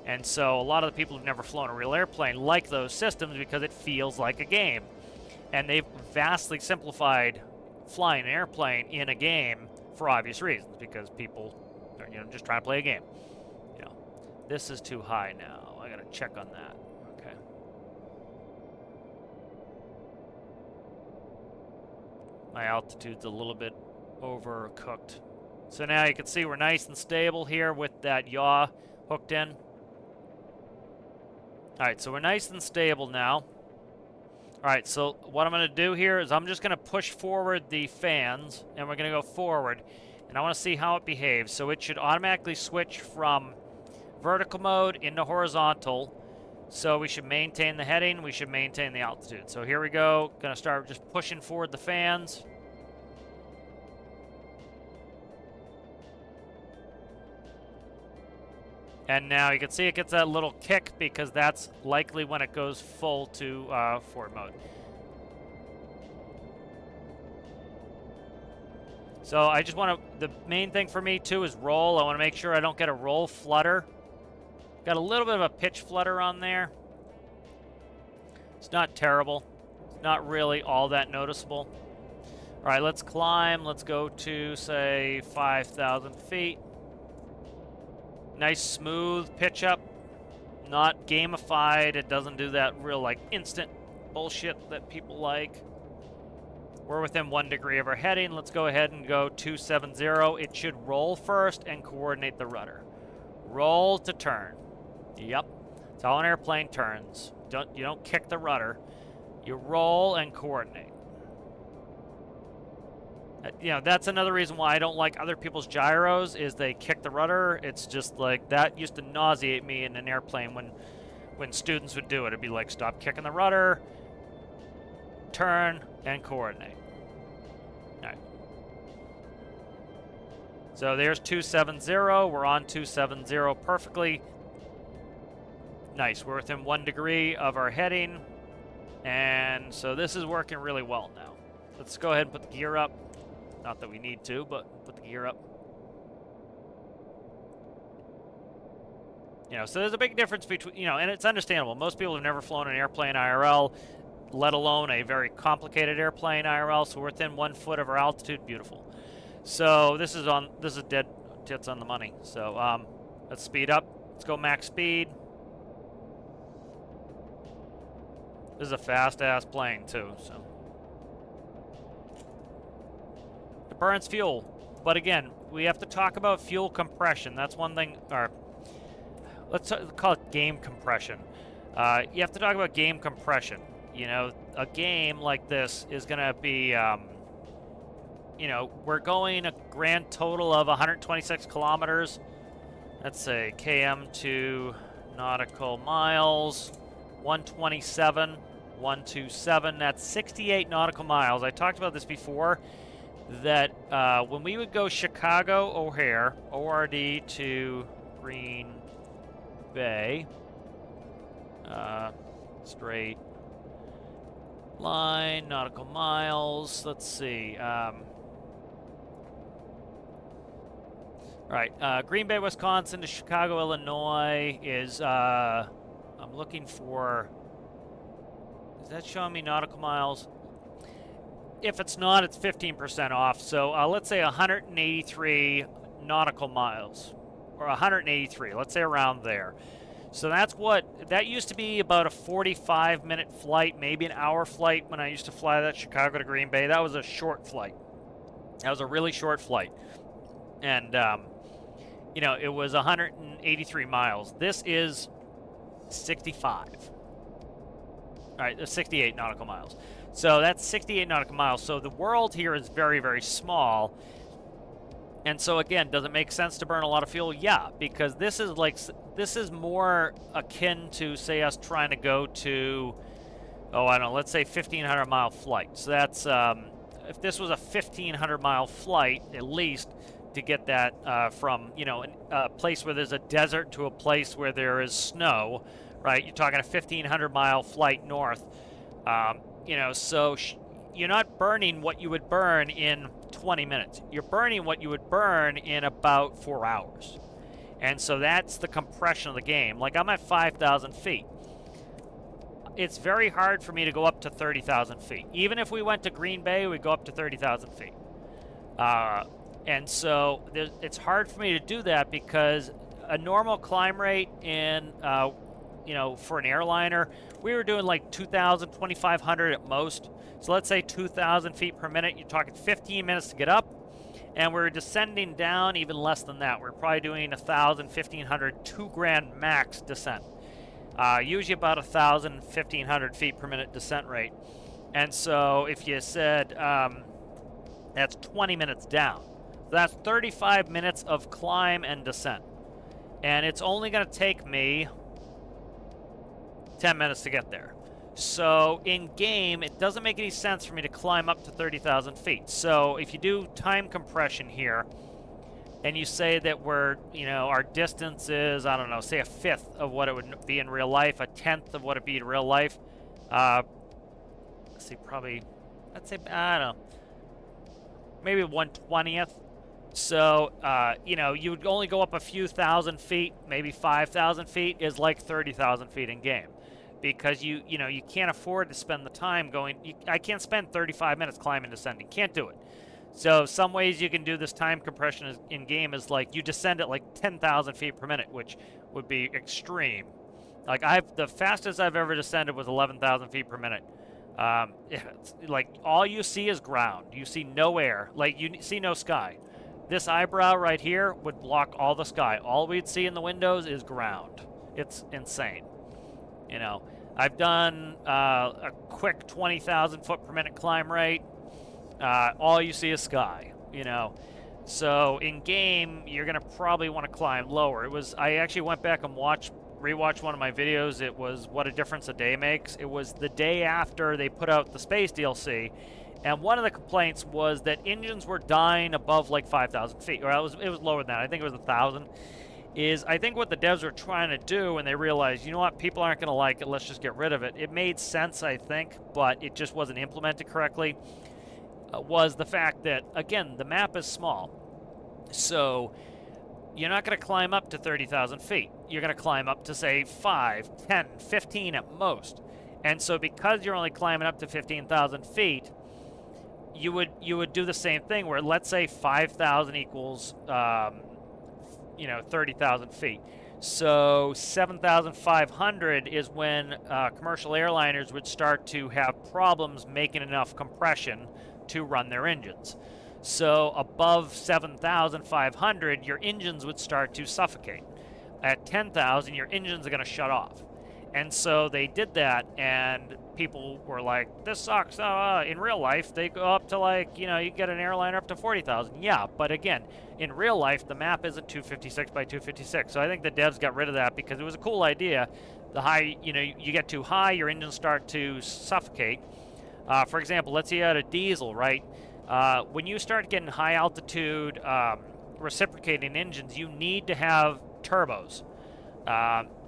And so a lot of the people who've never flown a real airplane like those systems because it feels like a game. And they've vastly simplified flying an airplane in a game for obvious reasons, because people are, you know, just trying to play a game. You know, this is too high now. I gotta check on that. Okay. My altitude's a little bit overcooked. So now you can see we're nice and stable here with that yaw hooked in. All right, so we're nice and stable now. All right, so what I'm going to do here is I'm just going to push forward the fans, and we're going to go forward, and I want to see how it behaves. So it should automatically switch from vertical mode into horizontal. So we should maintain the heading, we should maintain the altitude. So here we go, going to start just pushing forward the fans. And now you can see it gets that little kick because that's likely when it goes full to forward mode. So I just want to, the main thing for me too is roll. I want to make sure I don't get a roll flutter. Got a little bit of a pitch flutter on there. It's not terrible. It's not really all that noticeable. All right, let's climb. Let's go to, say, 5,000 feet. Nice smooth pitch up, not gamified. It doesn't do that real like instant bullshit that people like. We're within 1 degree of our heading. Let's go ahead and go 270. It should roll first and coordinate the rudder. Roll to turn. Yep, it's how an airplane turns. You don't kick the rudder. You roll and coordinate. You know, that's another reason why I don't like other people's gyros is they kick the rudder. It's just like that used to nauseate me in an airplane when students would do it. It'd be like, stop kicking the rudder, turn, and coordinate. All right. So there's 270. We're on 270 perfectly. Nice. We're within 1 degree of our heading. And so this is working really well now. Let's go ahead and put the gear up. Not that we need to, but put the gear up. You know, so there's a big difference between, you know, and it's understandable. Most people have never flown an airplane IRL, let alone a very complicated airplane IRL, so we're within 1 foot of our altitude. Beautiful. So this is dead tits on the money. So let's speed up. Let's go max speed. This is a fast-ass plane, too, so. It burns fuel. But again, we have to talk about fuel compression. That's one thing, or let's call it game compression. You have to talk about game compression. You know, a game like this is going to be, you know, we're going a grand total of 126 kilometers. Let's say km to nautical miles. 127, 127, that's 68 nautical miles. I talked about this before, that when we would go Chicago O'Hare, ORD to Green Bay, straight line, nautical miles, let's see. All right, Green Bay, Wisconsin to Chicago, Illinois is, I'm looking for, is that showing me nautical miles? If it's not, it's 15% off. So let's say 183 nautical miles, or 183, let's say around there. So that's what, that used to be about a 45-minute flight, maybe an hour flight when I used to fly that Chicago to Green Bay. That was a short flight. That was a really short flight. And, you know, it was 183 miles. This is 65. All right, 68 nautical miles. So that's 68 nautical miles. So the world here is very, very small. And so again, does it make sense to burn a lot of fuel? Yeah, because this is like, this is more akin to, say, us trying to go to, oh, I don't know, let's say 1,500 mile flight. So that's, if this was a 1,500 mile flight, at least, to get that from, you know, a place where there's a desert to a place where there is snow, right? You're talking a 1,500 mile flight north. You know, so you're not burning what you would burn in 20 minutes. You're burning what you would burn in about 4 hours. And so that's the compression of the game. Like, I'm at 5,000 feet. It's very hard for me to go up to 30,000 feet. Even if we went to Green Bay, we'd go up to 30,000 feet. And so it's hard for me to do that because a normal climb rate in, you know, for an airliner, we were doing like 2,000, 2,500 at most. So let's say 2,000 feet per minute. You're talking 15 minutes to get up. And we're descending down even less than that. We're probably doing 1,000, 1,500, 2 grand max descent. usually about 1,000, 1,500 feet per minute descent rate. And so if you said that's 20 minutes down, that's 35 minutes of climb and descent. And it's only going to take me 10 minutes to get there. So in game, it doesn't make any sense for me to climb up to 30,000 feet. So if you do time compression here, and you say that we're, our distance is, I don't know, say a fifth of what it would be in real life, a tenth of what it'd be in real life. Let's see, probably, I'd say, I don't know, maybe 1/20th. So, you would only go up a few thousand feet, maybe 5,000 feet is like 30,000 feet in game. Because you can't afford to spend the time going, I can't spend 35 minutes climbing and descending, can't do it. So some ways you can do this time compression in game is like you descend at like 10,000 feet per minute, which would be extreme. Like the fastest I've ever descended was 11,000 feet per minute. Like all you see is ground. You see no air. Like you see no sky. This eyebrow right here would block all the sky. All we'd see in the windows is ground. It's insane. I've done a quick 20,000 foot per minute climb rate. All you see is sky, So in game, you're gonna probably want to climb lower. I actually went back and rewatched one of my videos. It was What a Difference a Day Makes. It was the day after they put out the space DLC, and one of the complaints was that engines were dying above like 5,000 feet. Or it was lower than that. I think it was 1,000. I think what the devs were trying to do when they realized, you know what, people aren't gonna like it, let's just get rid of it. It made sense, I think, but it just wasn't implemented correctly. Was the fact that, again, the map is small. So you're not going to climb up to 30,000 feet. You're going to climb up to, say, 5, 10, 15 at most. And so because you're only climbing up to 15,000 feet, you would do the same thing where, let's say 5,000 equals, 30,000 feet. So 7,500 is when commercial airliners would start to have problems making enough compression to run their engines. So above 7,500, your engines would start to suffocate. At 10,000, your engines are going to shut off. And so they did that, and people were like, this sucks. In real life, they go up to you get an airliner up to 40,000. Yeah, but again, in real life, the map isn't 256 by 256. So I think the devs got rid of that because it was a cool idea. The high, you get too high, your engines start to suffocate. For example, let's say you had a diesel, right? When you start getting high altitude reciprocating engines, you need to have turbos.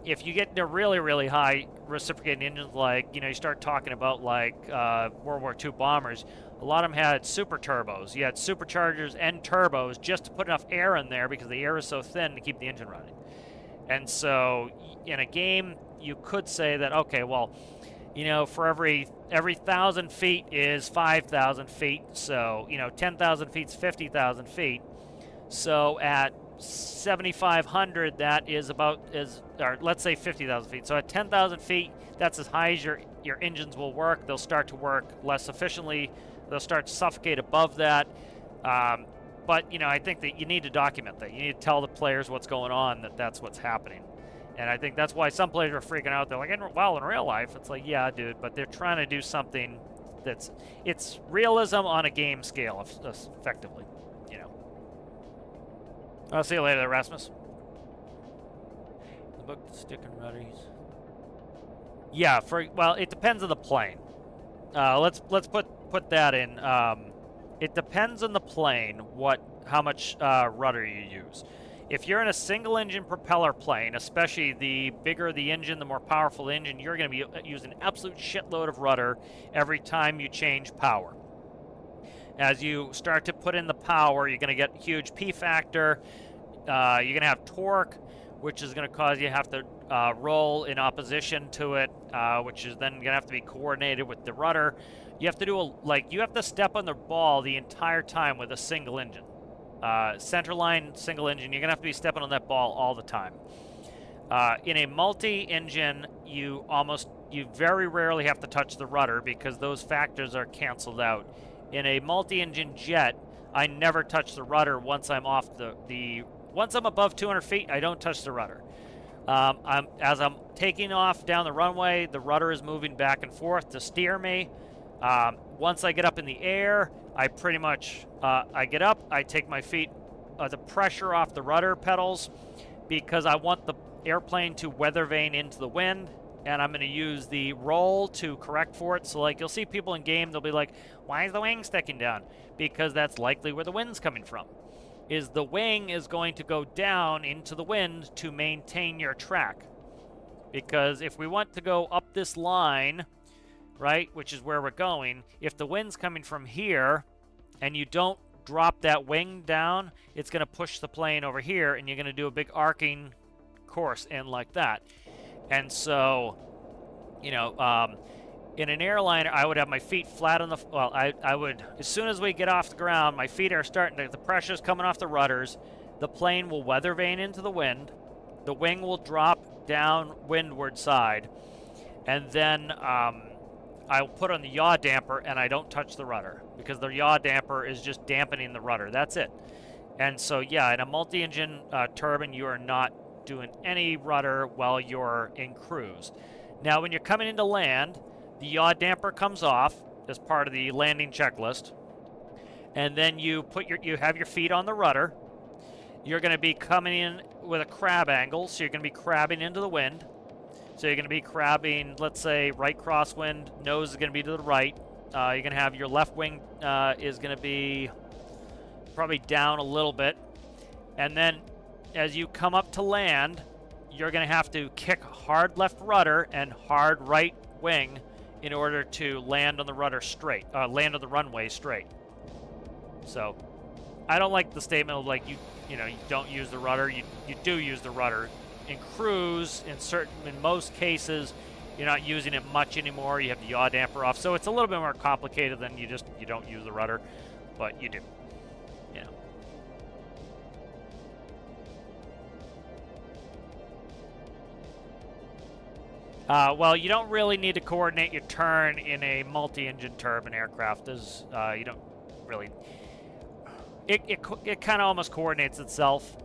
If you get into really, really high reciprocating engines, like, you start talking about World War II bombers, a lot of them had super turbos. You had superchargers and turbos just to put enough air in there because the air is so thin to keep the engine running. And so in a game, you could say that, okay, well, for every 1,000 feet is 5,000 feet. So, 10,000 feet is 50,000 feet. So at 7,500, that is or let's say 50,000 feet. So at 10,000 feet, that's as high as your engines will work. They'll start to work less efficiently. They'll start to suffocate above that. But, I think that you need to document that. You need to tell the players what's going on, that's what's happening. And I think that's why some players are freaking out. They're like, in real life, it's like, yeah, dude, but they're trying to do something it's realism on a game scale, effectively, I'll see you later, Erasmus. The book, stick and rudders. Yeah, it depends on the plane. Let's put that in. It depends on the plane how much rudder you use. If you're in a single-engine propeller plane, especially the bigger the engine, the more powerful the engine, you're going to be using an absolute shitload of rudder every time you change power. As you start to put in the power, you're going to get huge P factor. You're going to have torque, which is going to cause you to have to roll in opposition to it, which is then going to have to be coordinated with the rudder. You have to you have to step on the ball the entire time with a single engine. Centerline single engine, you're going to have to be stepping on that ball all the time. In a multi-engine, you very rarely have to touch the rudder because those factors are canceled out. In a multi-engine jet, I never touch the rudder once I'm off once I'm above 200 feet, I don't touch the rudder. As I'm taking off down the runway, the rudder is moving back and forth to steer me. Once I get up in the air, I pretty much, I get up, I take my feet, the pressure off the rudder pedals, because I want the airplane to weather vane into the wind, and I'm going to use the roll to correct for it. So like you'll see people in game, they'll be like, why is the wing sticking down? Because that's likely where the wind's coming from. Is the wing is going to go down into the wind to maintain your track. Because if we want to go up this line, right, which is where we're going, if the wind's coming from here and you don't drop that wing down, it's going to push the plane over here, and you're going to do a big arcing course in like that. And so, you know, in an airliner, I would have my feet flat on the, well, I would, as soon as we get off the ground, my feet are starting to, the pressure's coming off the rudders, the plane will weather vane into the wind, the wing will drop down windward side, and then I'll put on the yaw damper, and I don't touch the rudder, because the yaw damper is just dampening the rudder, that's it. And so, yeah, in a multi-engine turbine, you are not doing any rudder while you're in cruise. Now, when you're coming into land, the yaw damper comes off as part of the landing checklist, and then you put you have your feet on the rudder. You're going to be coming in with a crab angle, so you're going to be crabbing into the wind. So you're going to be crabbing, let's say, right crosswind, nose is going to be to the right. You're going to have your left wing is going to be probably down a little bit, and then as you come up to land, you're going to have to kick hard left rudder and hard right wing in order to land on the rudder straight, land on the runway straight. So, I don't like the statement of like you know you don't use the rudder. You do use the rudder in cruise. In most cases, you're not using it much anymore. You have the yaw damper off, so it's a little bit more complicated than you don't use the rudder, but you do. You know. Well, you don't really need to coordinate your turn in a multi-engine turbine aircraft. You don't really. It kind of almost coordinates itself.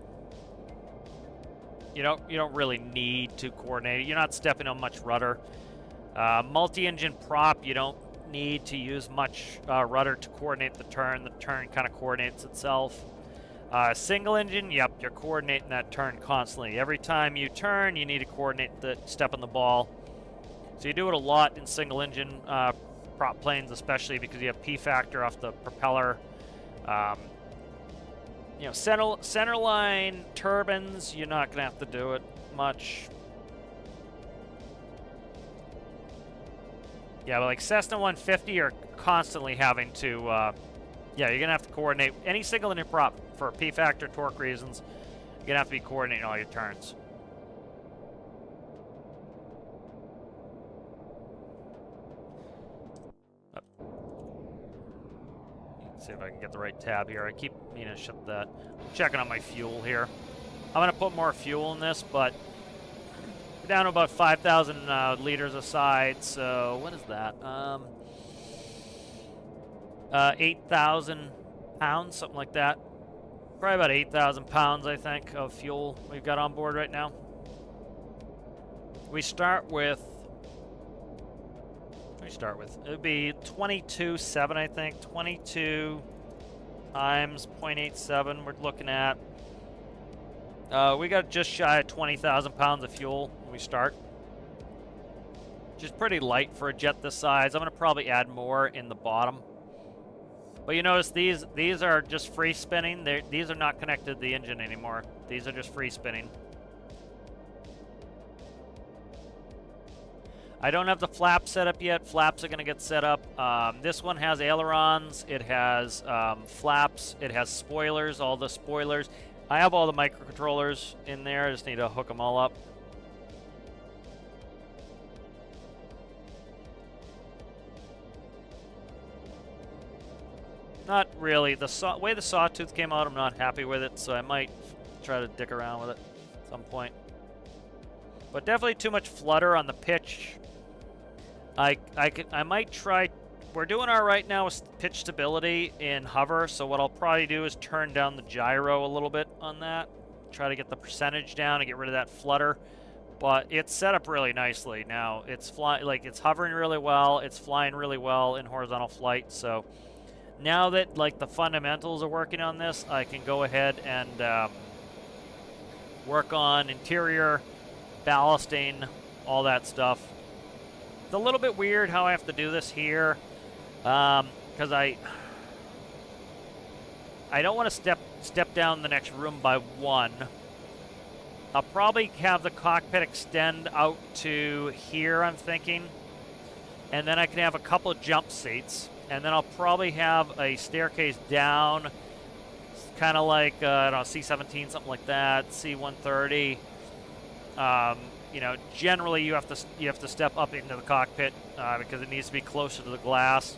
You don't really need to coordinate it. You're not stepping on much rudder. Multi-engine prop, you don't need to use much rudder to coordinate the turn. The turn kind of coordinates itself. Single engine, yep, you're coordinating that turn constantly. Every time you turn, you need to coordinate the step on the ball. So you do it a lot in single engine prop planes, especially because you have P factor off the propeller. You know, centerline turbines, you're not going to have to do it much. Yeah, but like Cessna 150, you're constantly having to, yeah, you're going to have to coordinate any single engine prop for P factor torque reasons. You're going to have to be coordinating all your turns. See if I can get the right tab here. I keep meaning to shut that. I'm checking on my fuel here. I'm going to put more fuel in this, but we're down to about 5,000 liters aside. So what is that? 8,000 pounds, something like that. Probably about 8,000 pounds, I think, of fuel we've got on board right now. We start with. It would be 22.7, I think. 22 times 0.87 we're looking at. We got just shy of 20,000 pounds of fuel when we start. Which is pretty light for a jet this size. I'm going to probably add more in the bottom. But you notice these are just free spinning. These are not connected to the engine anymore. These are just free spinning. I don't have the flaps set up yet. Flaps are going to get set up. This one has ailerons. It has flaps. It has spoilers, all the spoilers. I have all the microcontrollers in there. I just need to hook them all up. Not really. The way the sawtooth came out, I'm not happy with it, so I might try to dick around with it at some point. But definitely too much flutter on the pitch. I might try. We're doing all right now with pitch stability in hover, so what I'll probably do is turn down the gyro a little bit on that. Try to get the percentage down and get rid of that flutter. but it's set up really nicely. Now it's it's hovering really well, it's flying really well in horizontal flight. So now that like the fundamentals are working on this, I can go ahead and work on interior, ballasting, all that stuff. It's a little bit weird how I have to do this here, because I don't want to step down the next room by one. I'll probably have the cockpit extend out to here, I'm thinking. And then I can have a couple of jump seats. And then I'll probably have a staircase down, kind of like, I don't know, C-17, something like that, C-130. You know, generally you have to step up into the cockpit because it needs to be closer to the glass.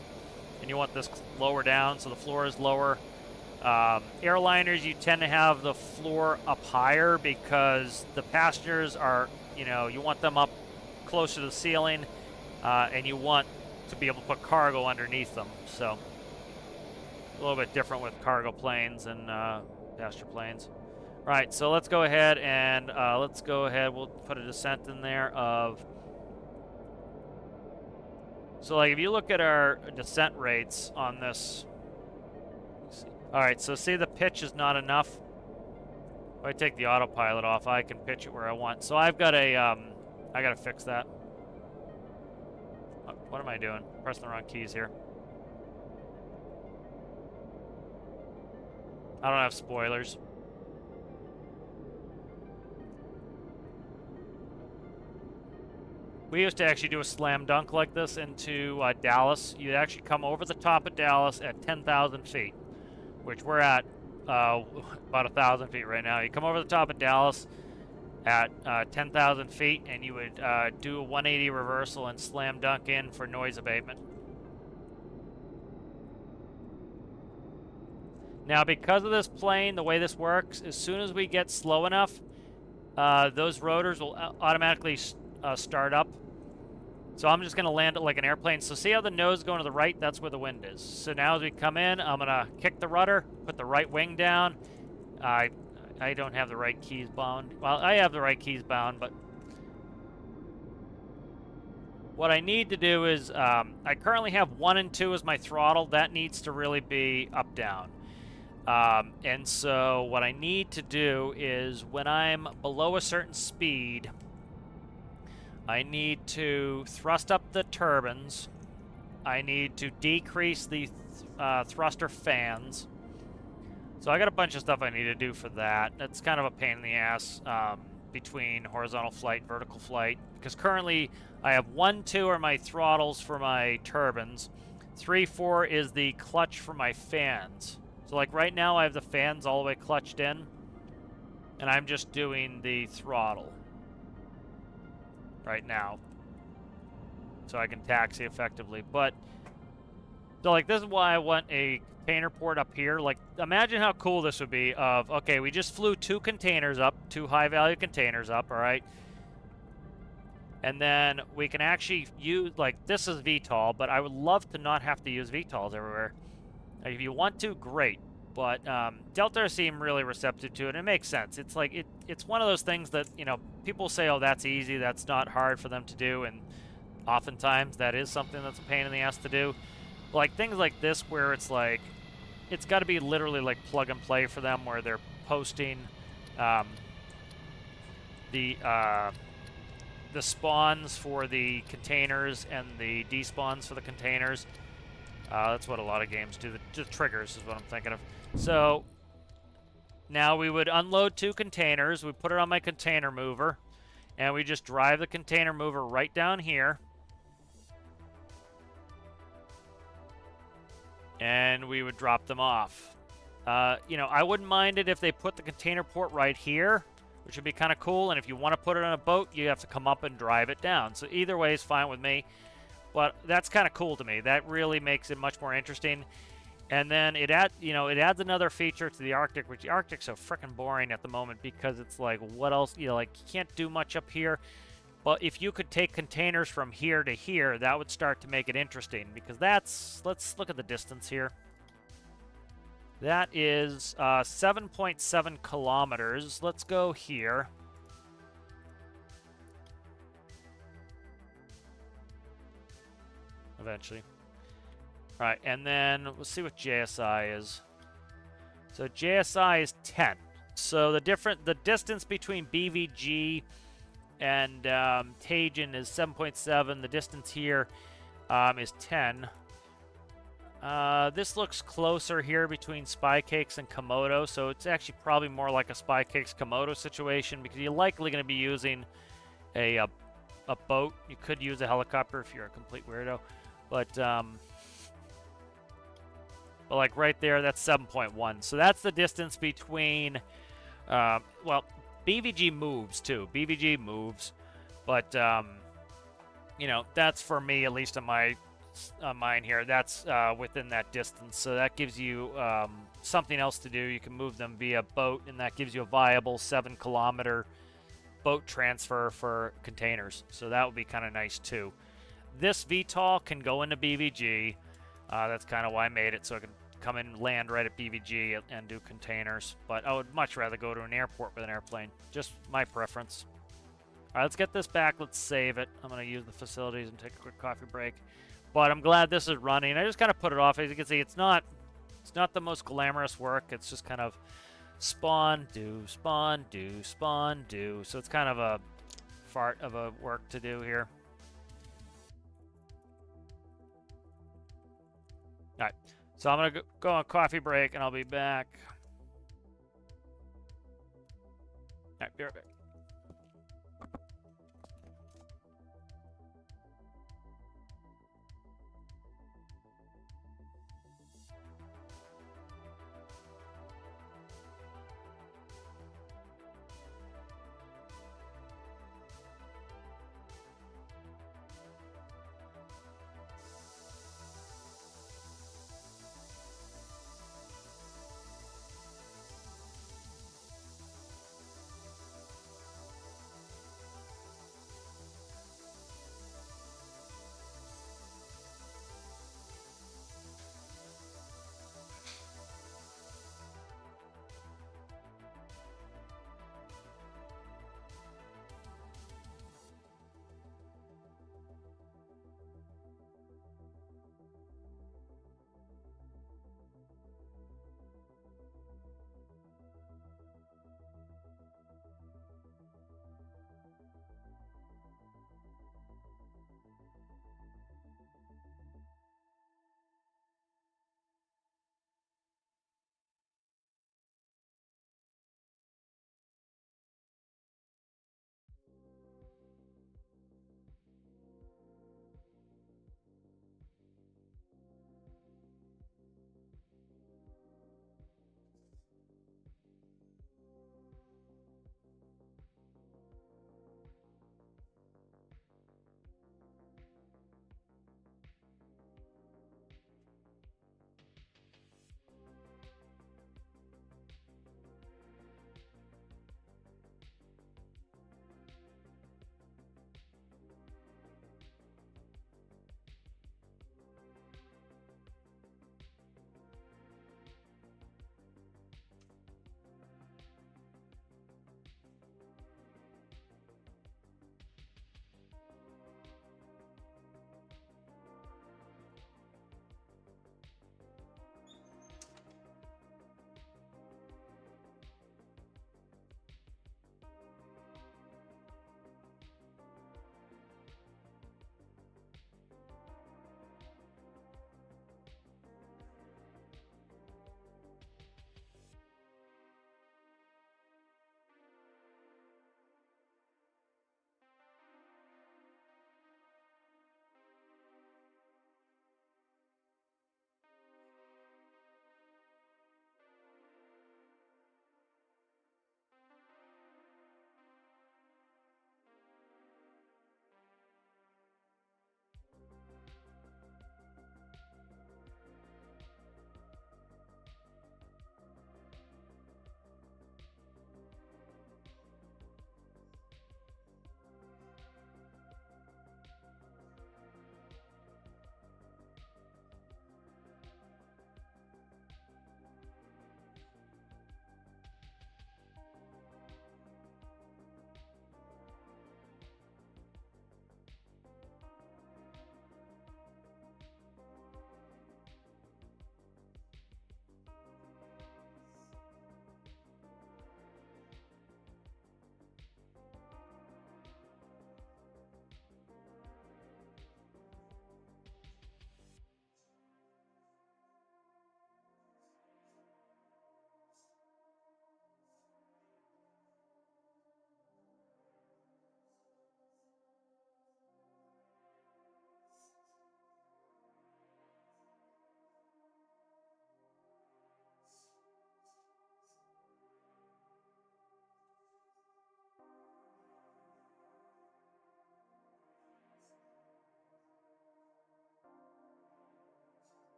And you want this lower down, so the floor is lower. Airliners, you tend to have the floor up higher because the passengers are, you know, you want them up closer to the ceiling, and you want to be able to put cargo underneath them. So a little bit different with cargo planes and passenger planes. Right, so let's go ahead and we'll put a descent in there of, so like if you look at our descent rates on this. All right, so see the pitch is not enough. If I take the autopilot off, I can pitch it where I want. So I've got a, I gotta fix that. What am I doing? Pressing the wrong keys here. I don't have spoilers. We used to actually do a slam dunk like this into Dallas. You'd actually come over the top of Dallas at 10,000 feet. Which we're at about 1,000 feet right now. You come over the top of Dallas at 10,000 feet, and you would do a 180 reversal and slam dunk in for noise abatement. Now, because of this plane, the way this works, as soon as we get slow enough, those rotors will automatically start up. So I'm just going to land it like an airplane. So see how the nose is going to the right? That's where the wind is. So now as we come in, I'm going to kick the rudder, put the right wing down. I don't have the right keys bound. Well, I have the right keys bound, but what I need to do is, I currently have 1 and 2 as my throttle. That needs to really be up-down. And so what I need to do is when I'm below a certain speed, I need to thrust up the turbines. I need to decrease the thruster fans. So I got a bunch of stuff I need to do for that. That's kind of a pain in the ass between horizontal flight, vertical flight. Because currently I have 1, 2 are my throttles for my turbines. 3, 4 is the clutch for my fans. So like right now I have the fans all the way clutched in. And I'm just doing the throttle right now, so I can taxi effectively. But so like this is why I want a container port up here. Like imagine how cool this would be of, okay, we just flew 2 containers up, 2 high value containers up, all right, and then we can actually use, like this is VTOL, but I would love to not have to use VTOLs everywhere. Like, if you want to, great. But Delta seem really receptive to it. It makes sense. It's like it's one of those things that, you know, people say, oh, that's easy, that's not hard for them to do, and oftentimes that is something that's a pain in the ass to do. But like things like this where it's like, it's got to be literally like plug and play for them, where they're posting the spawns for the containers and the despawns for the containers. That's what a lot of games do. The triggers is what I'm thinking of. So now we would unload 2 containers. We put it on my container mover, and we just drive the container mover right down here. And we would drop them off. You know, I wouldn't mind it if they put the container port right here, which would be kind of cool. And if you want to put it on a boat, you have to come up and drive it down. So either way is fine with me. But that's kind of cool to me. That really makes it much more interesting. And then it adds another feature to the Arctic, which the Arctic's so freaking boring at the moment because it's like, what else? You know, like you can't do much up here. But if you could take containers from here to here, that would start to make it interesting, because let's look at the distance here. That is 7.7 kilometers. Let's go here. eventually. All right, and then we'll see what JSI is. So JSI is 10. So the distance between BVG and Tajin is 7.7. The distance here is 10. This looks closer here between Spy Cakes and Komodo, so it's actually probably more like a Spy Cakes Komodo situation because you're likely going to be using a boat. You could use a helicopter if you're a complete weirdo, but like right there, that's 7.1. So that's the distance between. Well, BVG moves too. BVG moves, but you know, that's for me, at least on my mine here. That's within that distance, so that gives you something else to do. You can move them via boat, and that gives you a viable 7-kilometer boat transfer for containers. So that would be kind of nice too. This VTOL can go into BVG. That's kind of why I made it, so I can come in and land right at BVG and do containers. But I would much rather go to an airport with an airplane. Just my preference. All right, let's get this back. Let's save it. I'm going to use the facilities and take a quick coffee break. But I'm glad this is running. I just kind of put it off. As you can see, it's not the most glamorous work. It's just kind of spawn, do, spawn, do, spawn, do. So it's kind of a fart of a work to do here. All right. So I'm going to go on coffee break, and I'll be back. All right, be right back.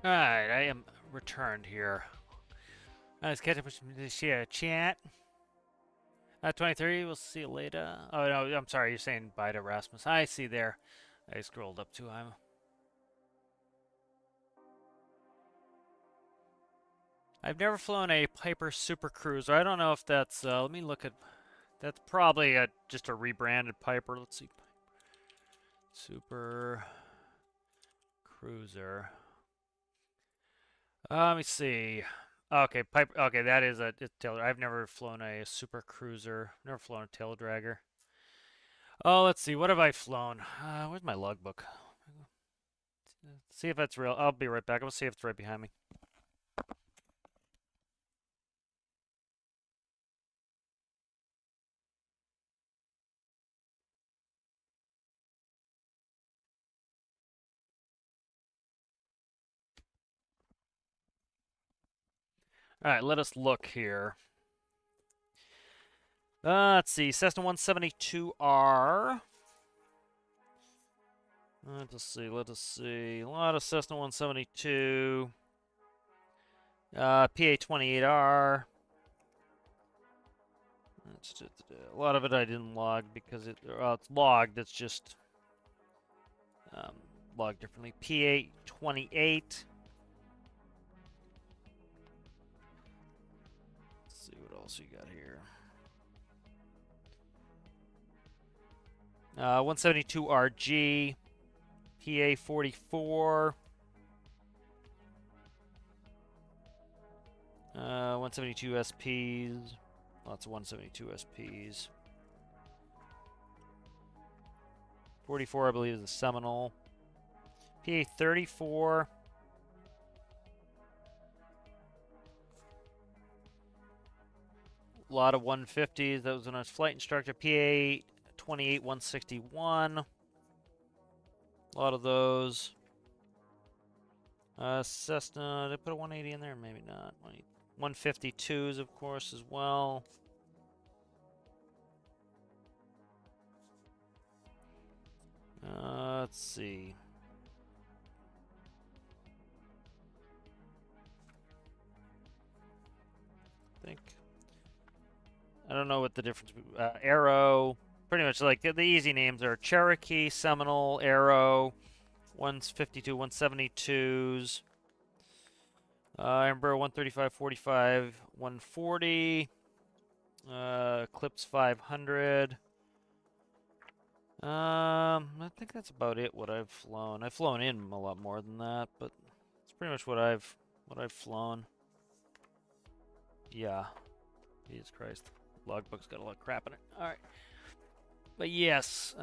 Alright, I am returned here. Let's catch up with this chat. 23, we'll see you later. Oh, no, I'm sorry, you're saying bye to Rasmus. I see there. I scrolled up to him. I've never flown a Piper Super Cruiser. I don't know if that's, let me look at, that's probably just a rebranded Piper. Let's see. Super Cruiser. Let me see. Okay, Piper. Okay, that is a tail. I've never flown a Super Cruiser. Never flown a tail dragger. Oh, let's see. What have I flown? Where's my logbook? See if that's real. I'll be right back. I'll see if it's right behind me. All right, let us look here. Let's see. Cessna 172R. Let us see. Let us see. A lot of Cessna 172. PA-28R. A lot of it I didn't log because it's logged. It's just logged differently. PA-28. Let's see what else you got here. 172RG. PA-44. 172 SPs. Lots of 172 SPs. 44, I believe, is the Seminole. PA-34. A lot of 150s. That was when I was flight instructor. PA-28 161. A lot of those. Cessna, did I put a 180 in there? Maybe not. 152s, of course, as well. Let's see. I don't know what the difference. Arrow. Pretty much like the easy names are Cherokee, Seminole, Arrow, 152, 172s. Embraer 135, 45, 140. Eclipse 500. I think that's about it. What I've flown. I've flown in a lot more than that, but it's pretty much what I've flown. Yeah. Jesus Christ. Logbook's got a lot of crap in it. All right. But yes,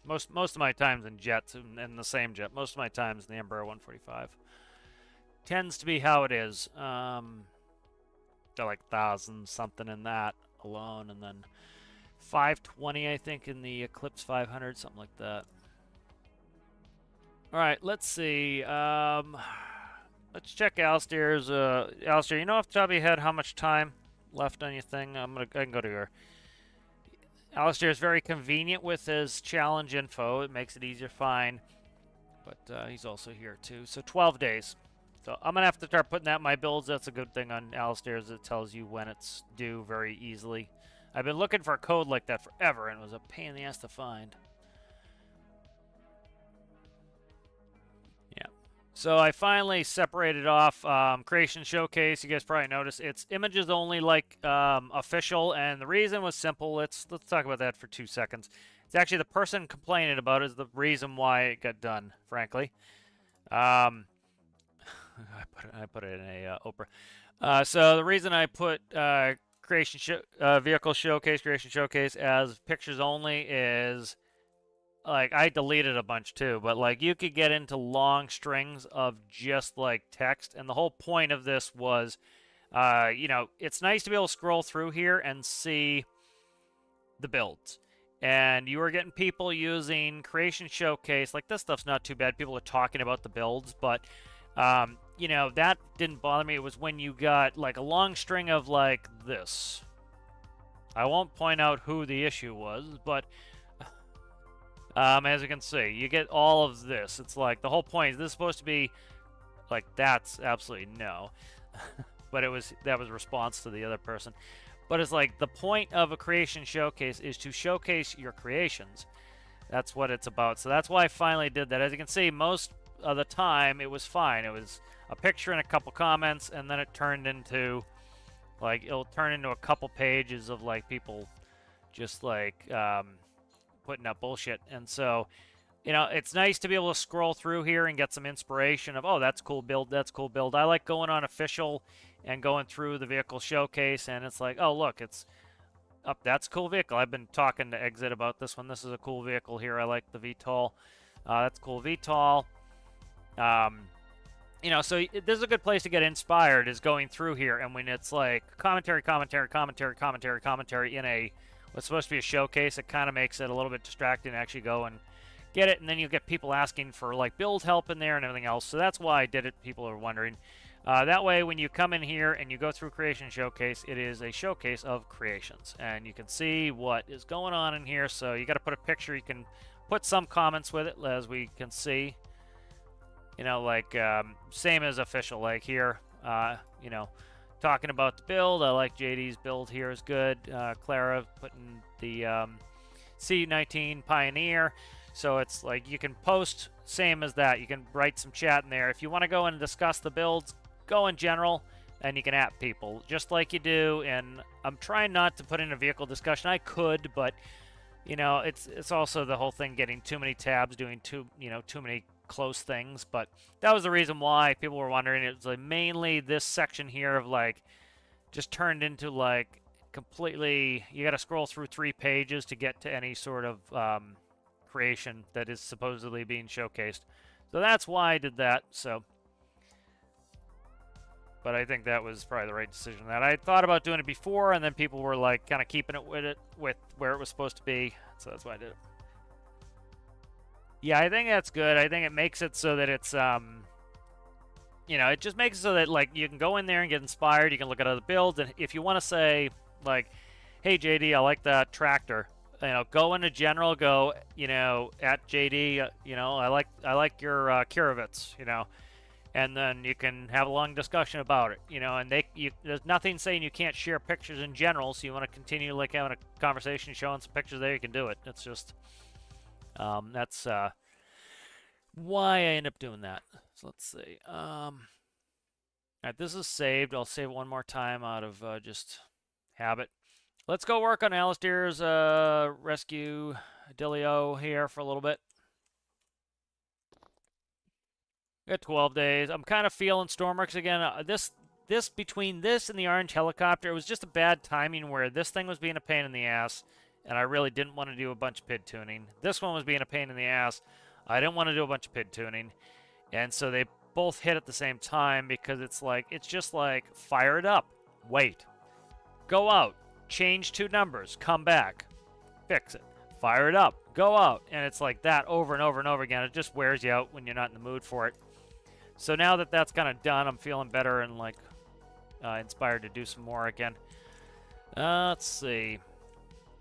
most of my times in jets, and the same jet, most of my times in the Embraer 145. Tends to be how it is. Got like 1,000 something in that alone, and then 520, I think, in the Eclipse 500, something like that. All right, let's see. Let's check Alistair's. Alistair, you know off the top of your head how much time left on your thing? I can go to your. Alistair is very convenient with his challenge info. It makes it easier to find. But he's also here too. So 12 days. So I'm going to have to start putting that in my builds. That's a good thing on Alistair's. It tells you when it's due very easily. I've been looking for a code like that forever, and it was a pain in the ass to find. Yeah. So I finally separated off Creation Showcase. You guys probably noticed it's images only, like official, and the reason was simple. Let's talk about that for 2 seconds. It's actually the person complaining about it is the reason why it got done, frankly. I put it in a Oprah. So the reason I put Vehicle Showcase, Creation Showcase as pictures only is, like, I deleted a bunch too, but like you could get into long strings of just like text, and the whole point of this was, you know, it's nice to be able to scroll through here and see the builds. And you were getting people using Creation Showcase. Like, this stuff's not too bad. People are talking about the builds, but you know, that didn't bother me. It was when you got like a long string of like this. I won't point out who the issue was, but as you can see, you get all of this. It's like the whole point is this is supposed to be like that's absolutely no. But that was response to the other person. But it's like the point of a creation showcase is to showcase your creations. That's what it's about. So that's why I finally did that. As you can see, most of the time it was fine. It was a picture and a couple comments, and then it turned into like it'll turn into a couple pages of like people just like putting up bullshit. And so, you know, it's nice to be able to scroll through here and get some inspiration of, oh, that's cool build, that's cool build. I like going on official and going through the vehicle showcase, and it's like, oh, look, it's up. That's a cool vehicle. I've been talking to Exit about this one. This is a cool vehicle here. I like the VTOL. That's cool VTOL. You know, so this is a good place to get inspired, is going through here. And when it's like commentary in a what's supposed to be a showcase, it kind of makes it a little bit distracting to actually go and get it. And then you'll get people asking for like build help in there and everything else. So that's why I did it. People are wondering. That way, when you come in here and you go through Creation Showcase, it is a showcase of creations. And you can see what is going on in here. So you got to put a picture. You can put some comments with it, as we can see. You know, like same as official, like here, you know, talking about the build. I like JD's build here is good. Clara putting the C19 Pioneer. So it's like you can post same as that. You can write some chat in there. If you want to go and discuss the builds, go in general, and you can at people just like you do. And I'm trying not to put in a vehicle discussion. I could, but you know, it's also the whole thing getting too many tabs, doing too many close things. But that was the reason why people were wondering. It was like mainly this section here of like just turned into like completely, you got to scroll through 3 pages to get to any sort of creation that is supposedly being showcased. So that's why I did that. So, but I think that was probably the right decision. That I thought about doing it before, and then people were like kind of keeping it with where it was supposed to be. So that's why I did it. Yeah, I think that's good. I think it makes it so that it's, you know, it just makes it so that, like, you can go in there and get inspired. You can look at other builds. And if you want to say, like, hey, JD, I like that tractor. You know, go into general, go, you know, at JD, you know, I like your Kirovitz, you know. And then you can have a long discussion about it, you know. And there's nothing saying you can't share pictures in general. So you want to continue, like, having a conversation, showing some pictures there, you can do it. It's just... that's why I end up doing that. So let's see. All right, this is saved. I'll save it one more time out of just habit. Let's go work on Alistair's rescue Delio here for a little bit. Got 12 days. I'm kind of feeling stormworks again. This between this and the orange helicopter, it was just a bad timing where this thing was being a pain in the ass. And I really didn't want to do a bunch of PID tuning. This one was being a pain in the ass. I didn't want to do a bunch of PID tuning. And so they both hit at the same time because it's just like, fire it up. Wait. Go out. Change 2 numbers. Come back. Fix it. Fire it up. Go out. And it's like that over and over and over again. It just wears you out when you're not in the mood for it. So now that that's kind of done, I'm feeling better and like inspired to do some more again. Let's see.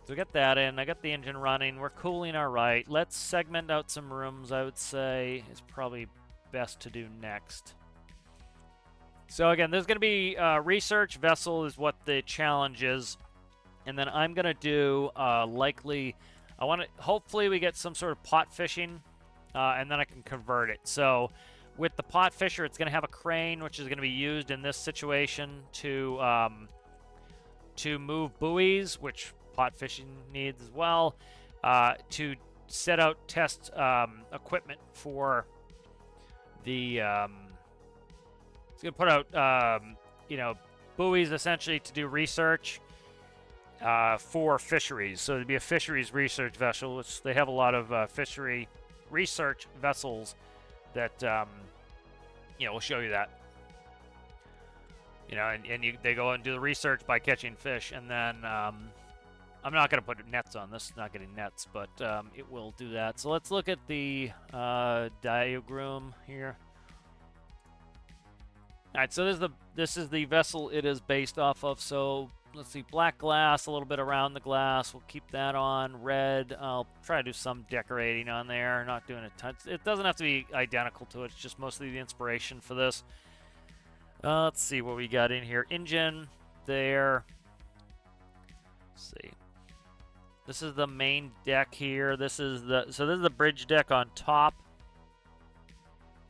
So we got that in. I got the engine running. We're cooling all right. Let's segment out some rooms, I would say, is probably best to do next. So again, there's going to be research vessel is what the challenge is. And then I'm going to do likely, hopefully we get some sort of pot fishing, and then I can convert it. So with the pot fisher, it's going to have a crane, which is going to be used in this situation to move buoys, which pot fishing needs as well, to set out test equipment for the it's going to put out you know, buoys essentially to do research for fisheries. So it'd be a fisheries research vessel, which they have a lot of fishery research vessels that you know, will show you that. You know, and they go and do the research by catching fish, and then I'm not going to put nets on this. It's not getting nets, but it will do that. So let's look at the diagram here. All right, so this is the vessel it is based off of. So let's see, black glass, a little bit around the glass. We'll keep that on. Red, I'll try to do some decorating on there. Not doing a ton. It doesn't have to be identical to it. It's just mostly the inspiration for this. Let's see what we got in here. Engine there. Let's see. This is the main deck here. This is the bridge deck on top.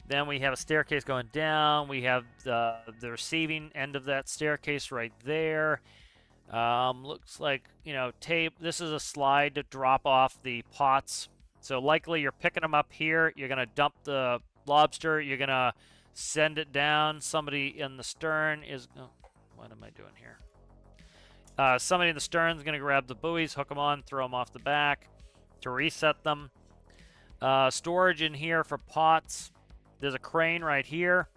Then we have a staircase going down. We have the receiving end of that staircase right there. Looks like, you know, tape. This is a slide to drop off the pots. So likely you're picking them up here. You're going to dump the lobster. You're going to send it down. Somebody in the stern is... Oh, what am I doing here? Somebody in the stern is going to grab the buoys, hook them on, throw them off the back to reset them. Storage in here for pots. There's a crane right here.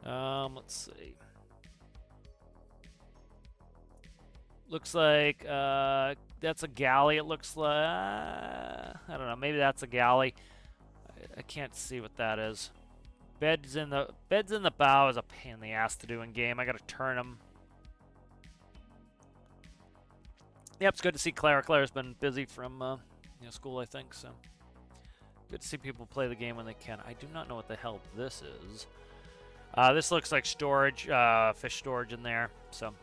Let's see. Looks like that's a galley. It looks like I don't know. Maybe that's a galley. I can't see what that is. Beds in the bow is a pain in the ass to do in game. I got to turn them. Yep, it's good to see Claire. Claire's been busy from school, I think. So good to see people play the game when they can. I do not know what the hell this is. This looks like storage, fish storage in there. So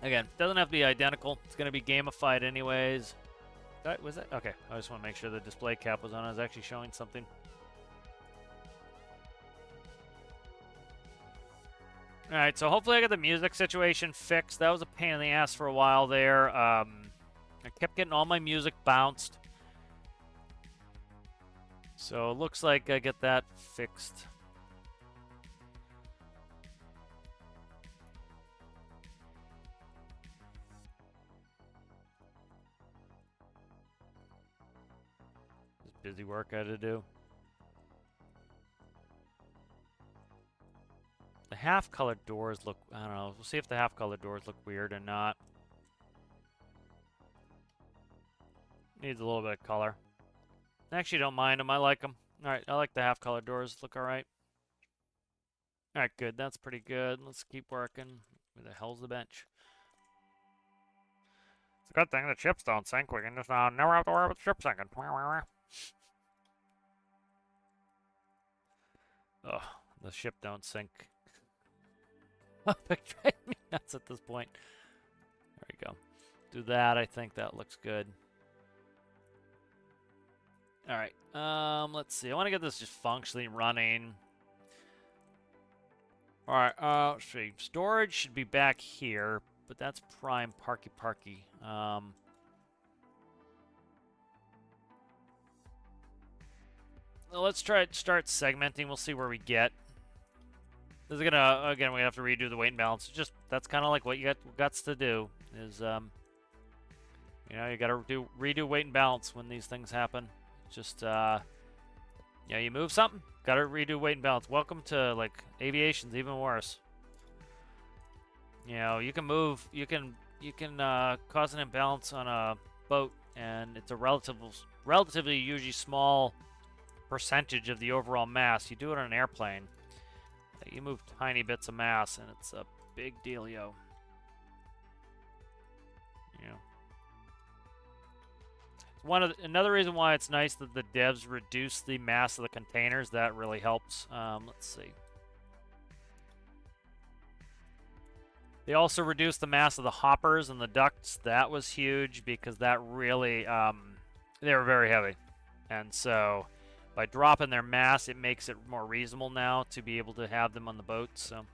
again, doesn't have to be identical. It's going to be gamified anyways. Was that okay? I just want to make sure the display cap was on. I was actually showing something. Alright, so hopefully I got the music situation fixed. That was a pain in the ass for a while there. I kept getting all my music bounced. So it looks like I get that fixed. Just busy work I had to do. The half-colored doors look... I don't know. We'll see if the half-colored doors look weird or not. Needs a little bit of color. I actually don't mind them. I like them. Alright, I like the half-colored doors. Look alright. Alright, good. That's pretty good. Let's keep working. Where the hell's the bench? It's a good thing the ships don't sink. We can just never have to worry about the ship sinking. Ugh, the ship don't sink. Drive me nuts at this point. There we go. Do that. I think that looks good. All right. Let's see. I want to get this just functionally running. All right. Let's see. Storage should be back here, but that's prime parky. Well, let's try to start segmenting. We'll see where we get. This is gonna, again, we have to redo the weight and balance. Just, that's kind of like what you got to do, is, you know, you gotta redo weight and balance when these things happen. Just, yeah, you move something, gotta redo weight and balance. Welcome to, like, aviation's even worse. You know, you can move, you can cause an imbalance on a boat, and it's a relatively usually small percentage of the overall mass. You do it on an airplane. You move tiny bits of mass, and it's a big dealio. You know, another reason why it's nice that the devs reduce the mass of the containers. That really helps. Let's see. They also reduced the mass of the hoppers and the ducts. That was huge because that really they were very heavy, and so. By dropping their mass, it makes it more reasonable now to be able to have them on the boat, so...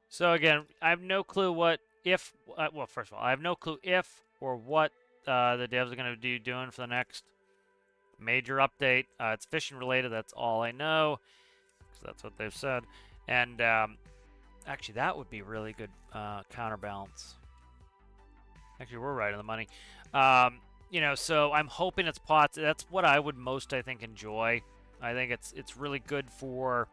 So again, I have no clue what if. Well, first of all, I have no clue if or what the devs are going to be doing for the next major update. It's fishing related. That's all I know, because that's what they've said. And actually, that would be really good counterbalance. Actually, we're right on the money. You know, so I'm hoping it's pots. That's what I would most, I think, enjoy. I think it's really good for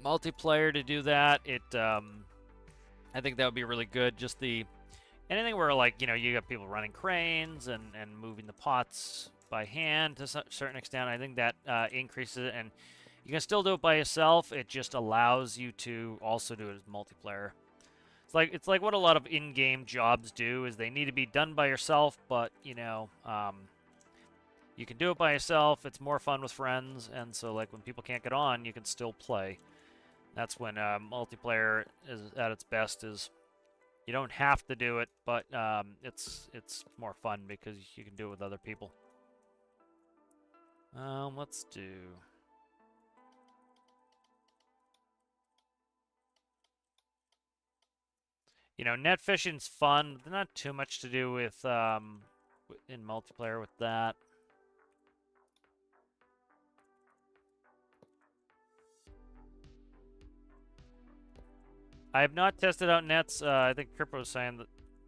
multiplayer to do that. I think that would be really good. Just anything where, like, you know, you got people running cranes and moving the pots by hand to a certain extent. I think that increases it, and you can still do it by yourself. It just allows you to also do it as multiplayer. It's like what a lot of in-game jobs do is they need to be done by yourself, but you know, you can do it by yourself. It's more fun with friends, and so like when people can't get on, you can still play. That's when multiplayer is at its best. Is you don't have to do it, but it's more fun because you can do it with other people. Let's do. You know, net fishing's fun. But not too much to do with in multiplayer with that. I have not tested out nets. I think Cripper was saying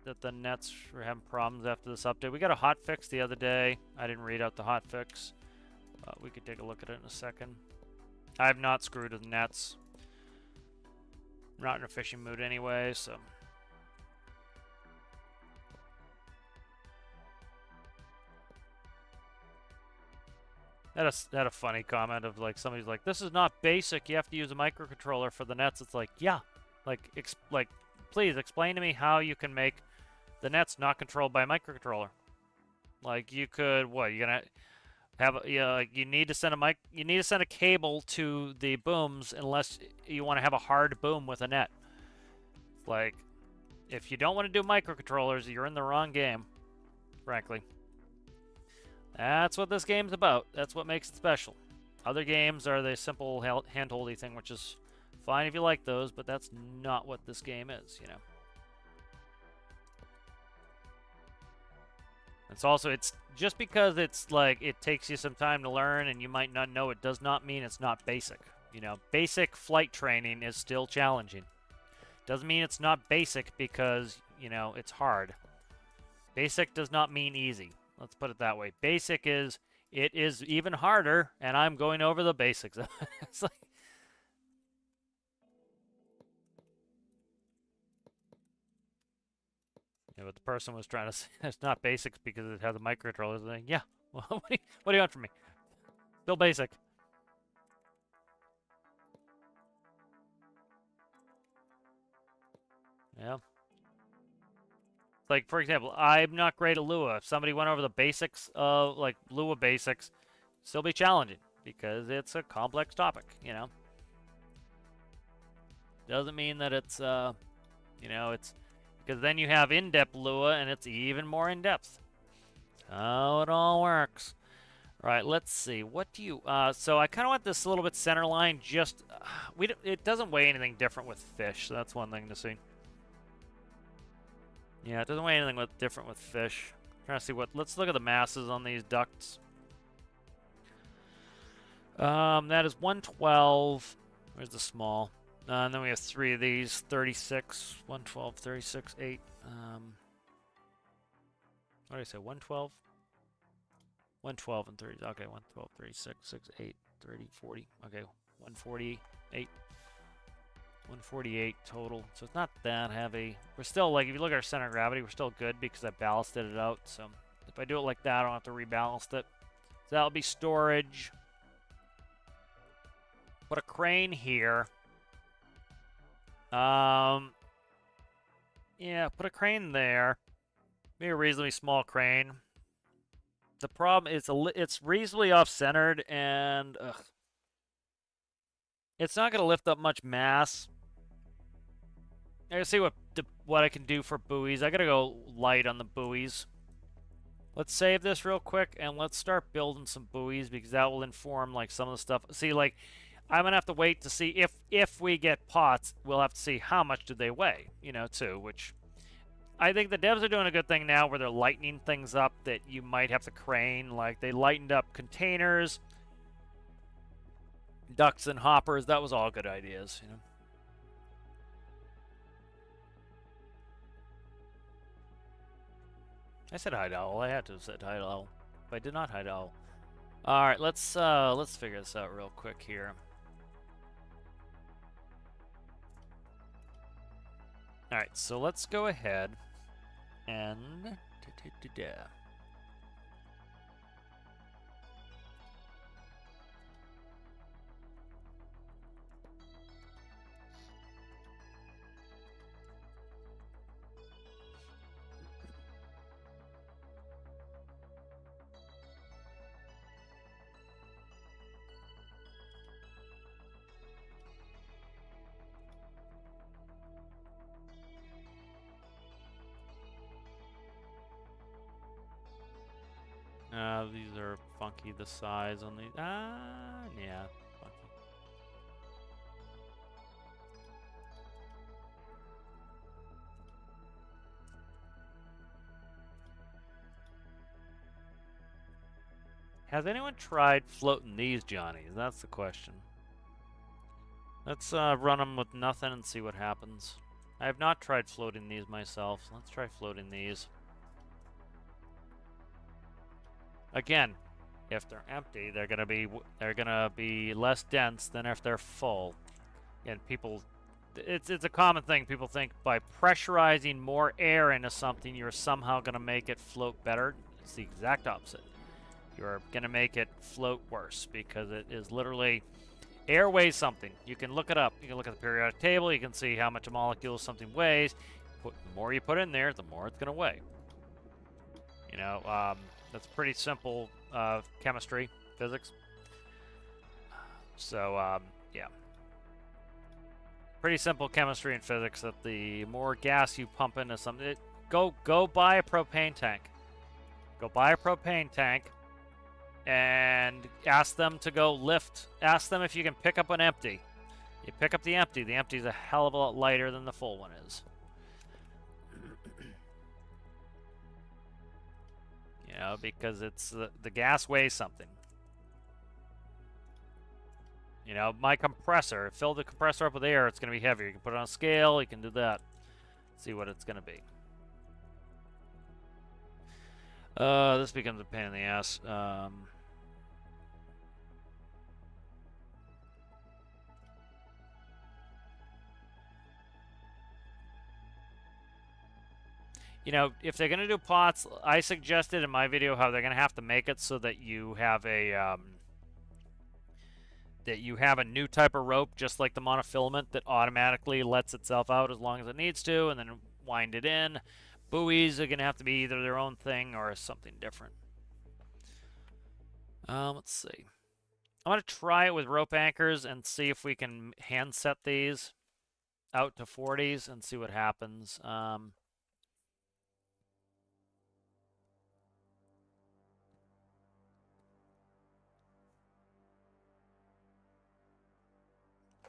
that the nets were having problems after this update. We got a hot fix the other day. I didn't read out the hot fix. We could take a look at it in a second. I have not screwed with nets. I'm not in a fishing mood anyway, so. Had a funny comment of like somebody's like, "This is not basic. You have to use a microcontroller for the nets." It's like, yeah, like please explain to me how you can make the nets not controlled by a microcontroller. Like you could, what you're gonna have? Like you need to send a cable to the booms unless you want to have a hard boom with a net. Like, if you don't want to do microcontrollers, you're in the wrong game, frankly. That's what this game's about. That's what makes it special. Other games are the simple hand-holdy thing, which is fine if you like those, but that's not what this game is, you know. It's just because it's like it takes you some time to learn and you might not know it does not mean it's not basic. You know, basic flight training is still challenging. Doesn't mean it's not basic because, you know, it's hard. Basic does not mean easy. Let's put it that way. Basic is, it is even harder, and I'm going over the basics. It's like... Yeah, but the person was trying to say it's not basics because it has a microcontroller. Like, yeah, well, what do you want from me? Still basic. Yeah. Like, for example, I'm not great at Lua. If somebody went over the basics of, like, Lua basics, still be challenging because it's a complex topic, you know? Doesn't mean that it's, you know, it's... Because then you have in-depth Lua, and it's even more in-depth. How it all works. All right, let's see. What do you... so I kind of want this a little bit center line, just... it doesn't weigh anything different with fish, so that's one thing to see. Yeah, it doesn't weigh anything different with fish. I'm trying to see what... Let's look at the masses on these ducks. That is 112. Where's the small? And then we have 3 of these. 36, 112, 36, 8. What did I say? 112? 112 and 30. Okay, 112, 36, 6, 8, 30, 40. Okay, 148. 148 total, so it's not that heavy. We're still, like, if you look at our center of gravity, we're still good because I ballasted it out. So if I do it like that, I don't have to reballast it. So that'll be storage. Put a crane here. Yeah, put a crane there. Maybe a reasonably small crane. The problem is it's reasonably off-centered, and it's not going to lift up much mass. I gotta see what I can do for buoys. I gotta go light on the buoys. Let's save this real quick and let's start building some buoys because that will inform like some of the stuff. See, like I'm gonna have to wait to see if we get pots. We'll have to see how much do they weigh, you know, too. Which I think the devs are doing a good thing now where they're lightening things up that you might have to crane. Like they lightened up containers, ducks and hoppers. That was all good ideas, you know. I said hi to Owl. I had to have said hi to Owl. If I did not hi to Owl. Alright, let's figure this out real quick here. Alright, so let's go ahead and these are funky, the size on these. Yeah, funky. Has anyone tried floating these Johnnies? That's the question. Let's run them with nothing and see what happens. I have not tried floating these myself. So let's try floating these. Again, if they're empty, they're gonna be less dense than if they're full. And people, it's a common thing. People think by pressurizing more air into something, you're somehow gonna make it float better. It's the exact opposite. You're gonna make it float worse because it is literally air weighs something. You can look it up. You can look at the periodic table. You can see how much a molecule something weighs. The more you put in there, the more it's gonna weigh. You know. That's pretty simple chemistry, physics. So, yeah. Pretty simple chemistry and physics that the more gas you pump into something... Go buy a propane tank. Go buy a propane tank and ask them to go lift. Ask them if you can pick up an empty. You pick up the empty. The empty is a hell of a lot lighter than the full one is. You know, because it's the gas weighs something. You know, my compressor, fill the compressor up with air, it's going to be heavier. You can put it on a scale, you can do that. See what it's going to be. This becomes a pain in the ass. You know, if they're going to do pots, I suggested in my video how they're going to have to make it so that you have a new type of rope, just like the monofilament, that automatically lets itself out as long as it needs to, and then wind it in. Buoys are going to have to be either their own thing or something different. Let's see. I'm going to try it with rope anchors and see if we can hand set these out to 40s and see what happens.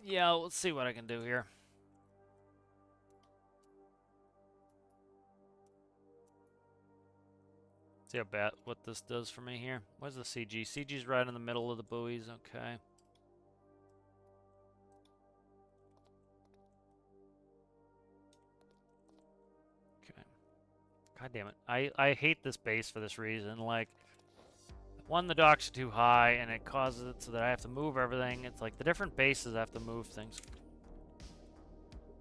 Yeah, let's see what I can do here. See how bad what this does for me here. Where's the CG? CG's right in the middle of the buoys. Okay. Okay. God damn it. I hate this base for this reason. Like, one, the docks are too high, and it causes it so that I have to move everything. It's like the different bases I have to move things.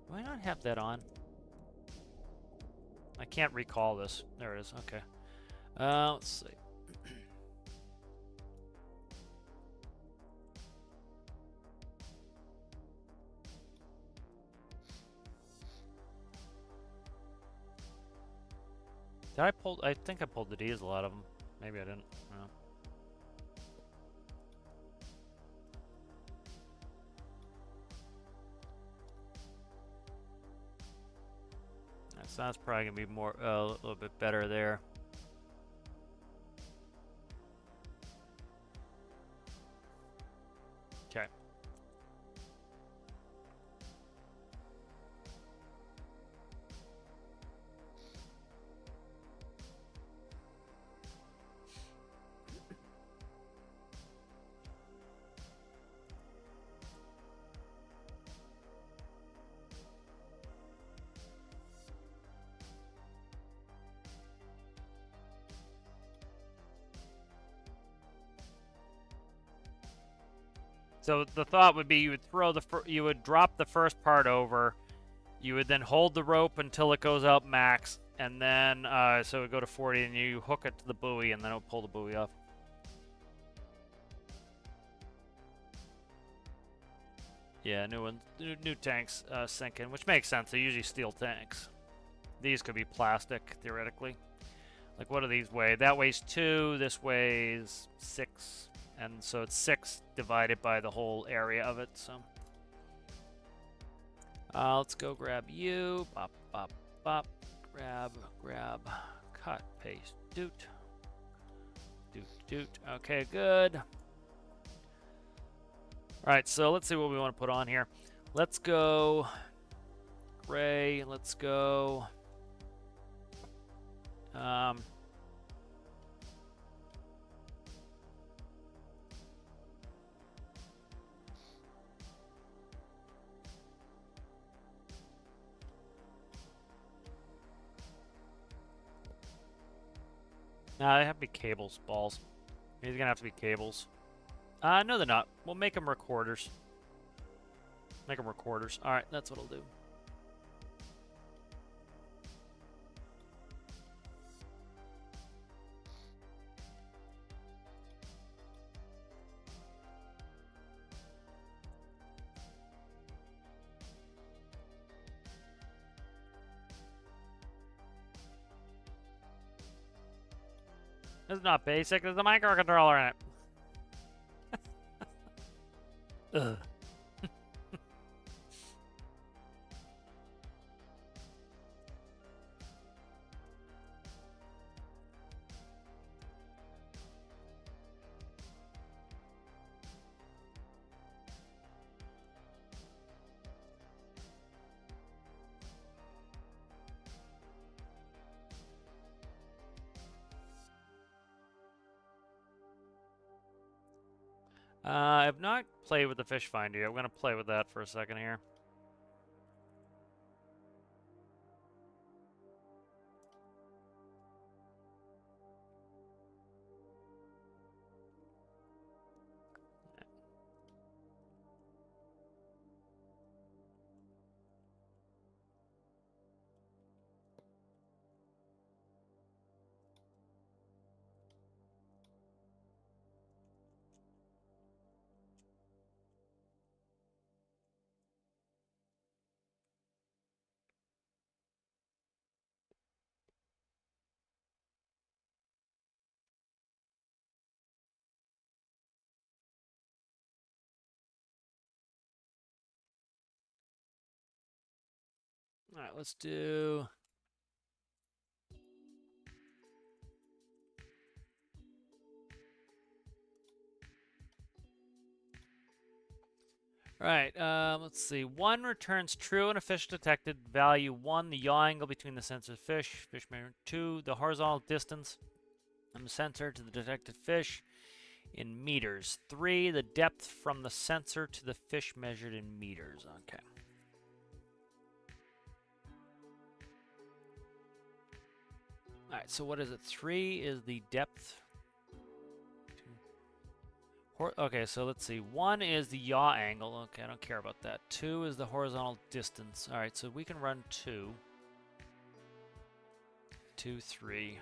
Do I not have that on? I can't recall this. There it is. Okay. Let's see. Did I pull? I think I pulled the diesel out of them. Maybe I didn't. No. So that's probably gonna be more a little bit better there. Okay. So the thought would be you would you would drop the first part over. You would then hold the rope until it goes out max, and then so it would go to 40, and you hook it to the buoy, and then it would pull the buoy off. Yeah, new ones, new tanks sinking, which makes sense. They're usually steel tanks. These could be plastic theoretically. Like, what do these weigh? That weighs 2. This weighs 6, and so it's 6 divided by the whole area of it. So let's go grab you. Bop, bop, bop. Grab. Cut, paste, doot. Okay, good. All right, so let's see what we want to put on here. Let's go gray. Let's go. Nah, they have to be cables, balls. These are gonna have to be cables. No, they're not. We'll make them recorders. Make them recorders. All right, that's what I'll do. This is not basic. There's a microcontroller in it. Ugh. I've not played with the fish finder yet. I'm going to play with that for a second here. All right, let's do... All right, let's see. 1 returns true and a fish detected. Value 1, the yaw angle between the sensor's fish measure. 2, the horizontal distance from the sensor to the detected fish in meters. 3, the depth from the sensor to the fish measured in meters. Okay. All right, so what is it? 3 is the depth. Okay, so let's see. 1 is the yaw angle. Okay, I don't care about that. 2 is the horizontal distance. All right, so we can run 2. 2, 3.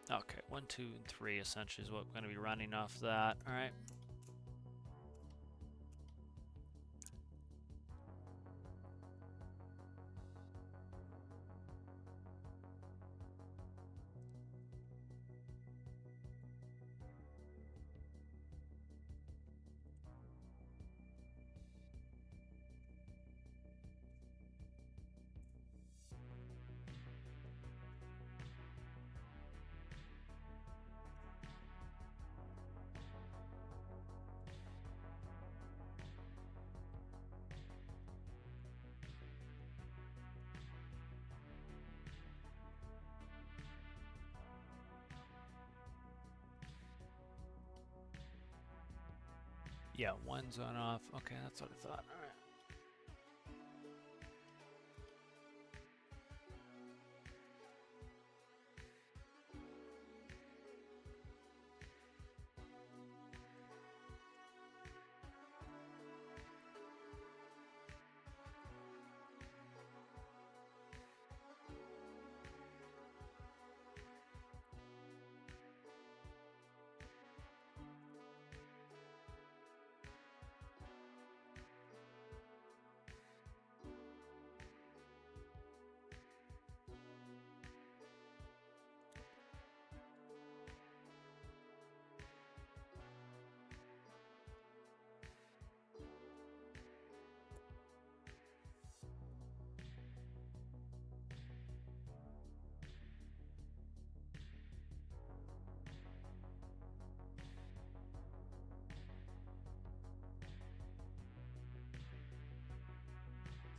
Okay, 1, 2, and 3 essentially is what we're going to be running off that. All right. Yeah, 1's on off. Okay, that's what I thought. All right.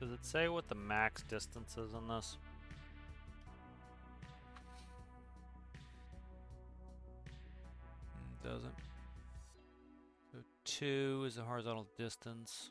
Does it say what the max distance is on this? It doesn't. So 2 is the horizontal distance.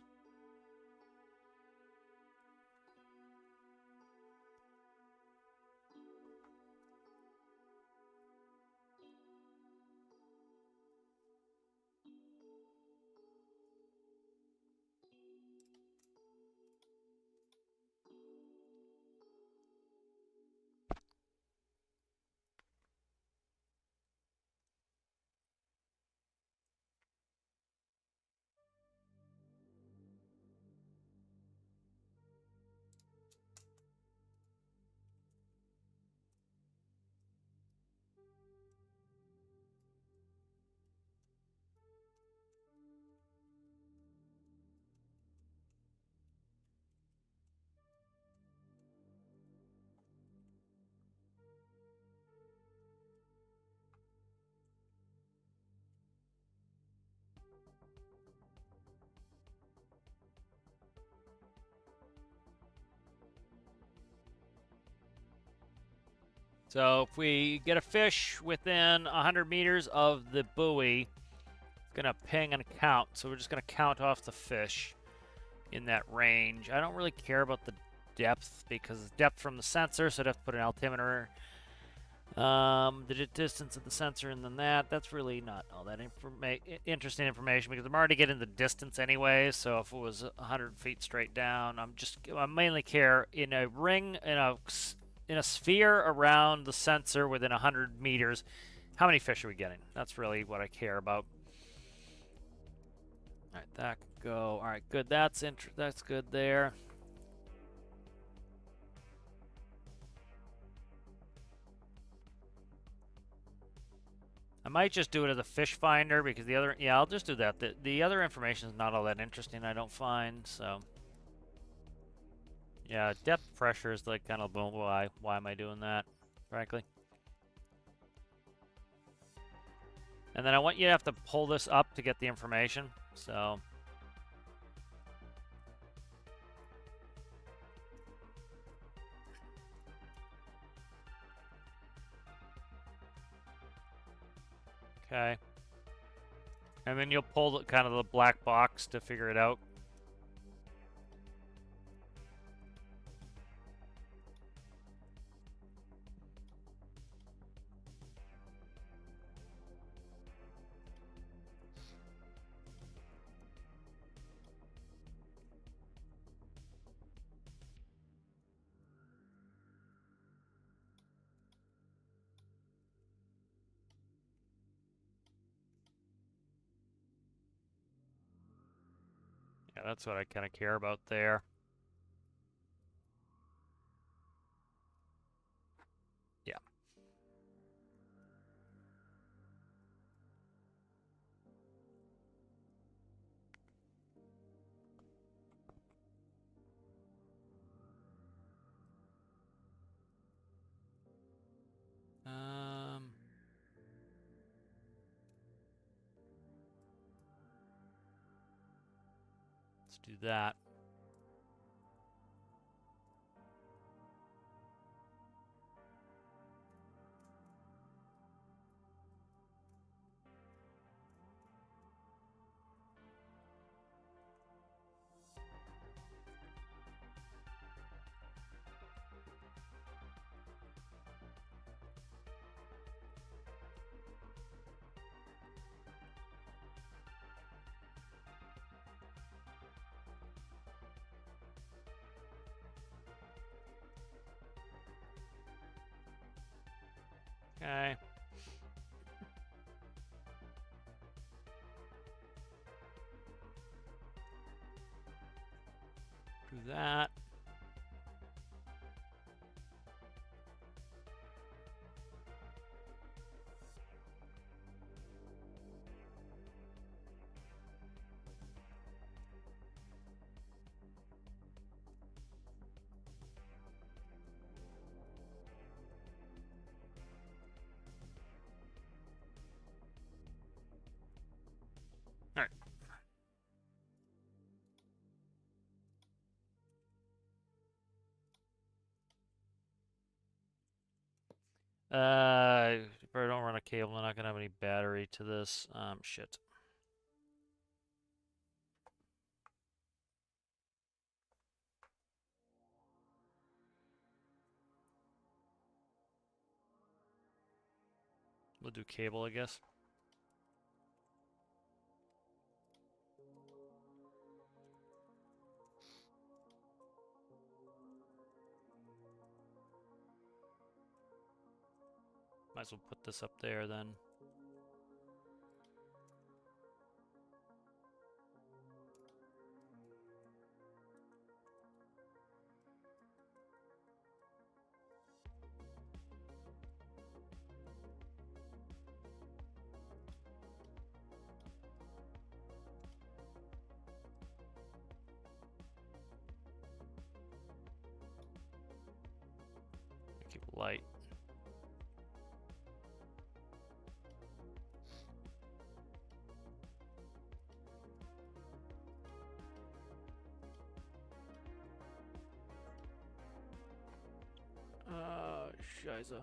So if we get a fish within 100 meters of the buoy, it's going to ping and count. So we're just going to count off the fish in that range. I don't really care about the depth because it's depth from the sensor, so I'd have to put an altimeter. The distance of the sensor and then that's really not all that interesting information because I'm already getting the distance anyway. So if it was 100 feet straight down, I mainly care in a ring, in a sphere around the sensor within 100 meters, how many fish are we getting? That's really what I care about. All right, that can go. All right, good. That's good there. I might just do it as a fish finder because the other, yeah, I'll just do that. The other information is not all that interesting, I don't find, so. Yeah, depth pressure is like kind of why am I doing that, frankly. And then I want you to have to pull this up to get the information, so. Okay. And then you'll pull kind of the black box to figure it out. Yeah, that's what I kind of care about there. Yeah. Let's do that. Okay. Do that. All right. If I don't run a cable, I'm not gonna have any battery to this. Shit. We'll do cable, I guess. Might as well put this up there then. Keep it light. Shiza.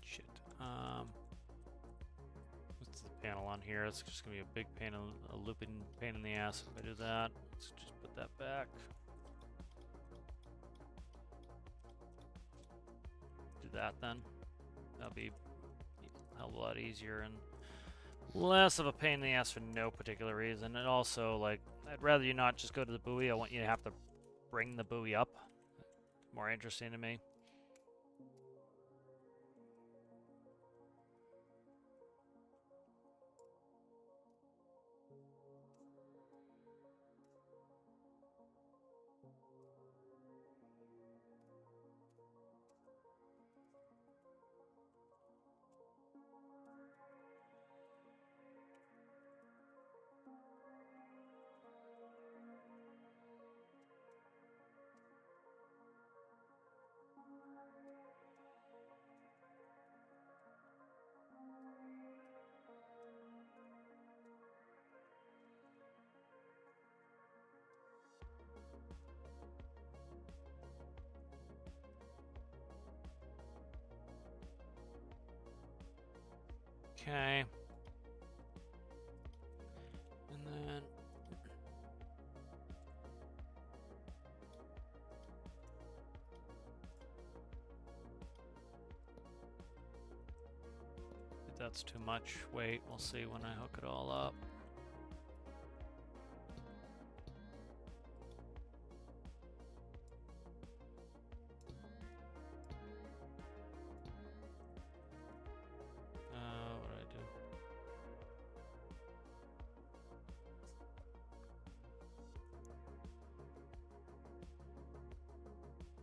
Shit. What's the panel on here? It's just gonna be a big pain, a looping pain in the ass if I do that. Let's just put that back. Do that then. That'll be a hell of a lot easier and less of a pain in the ass for no particular reason. And also, like, I'd rather you not just go to the buoy. I want you to have to bring the buoy up. More interesting to me. Okay. And then if that's too much. Wait, we'll see when I hook it all up. What do I do?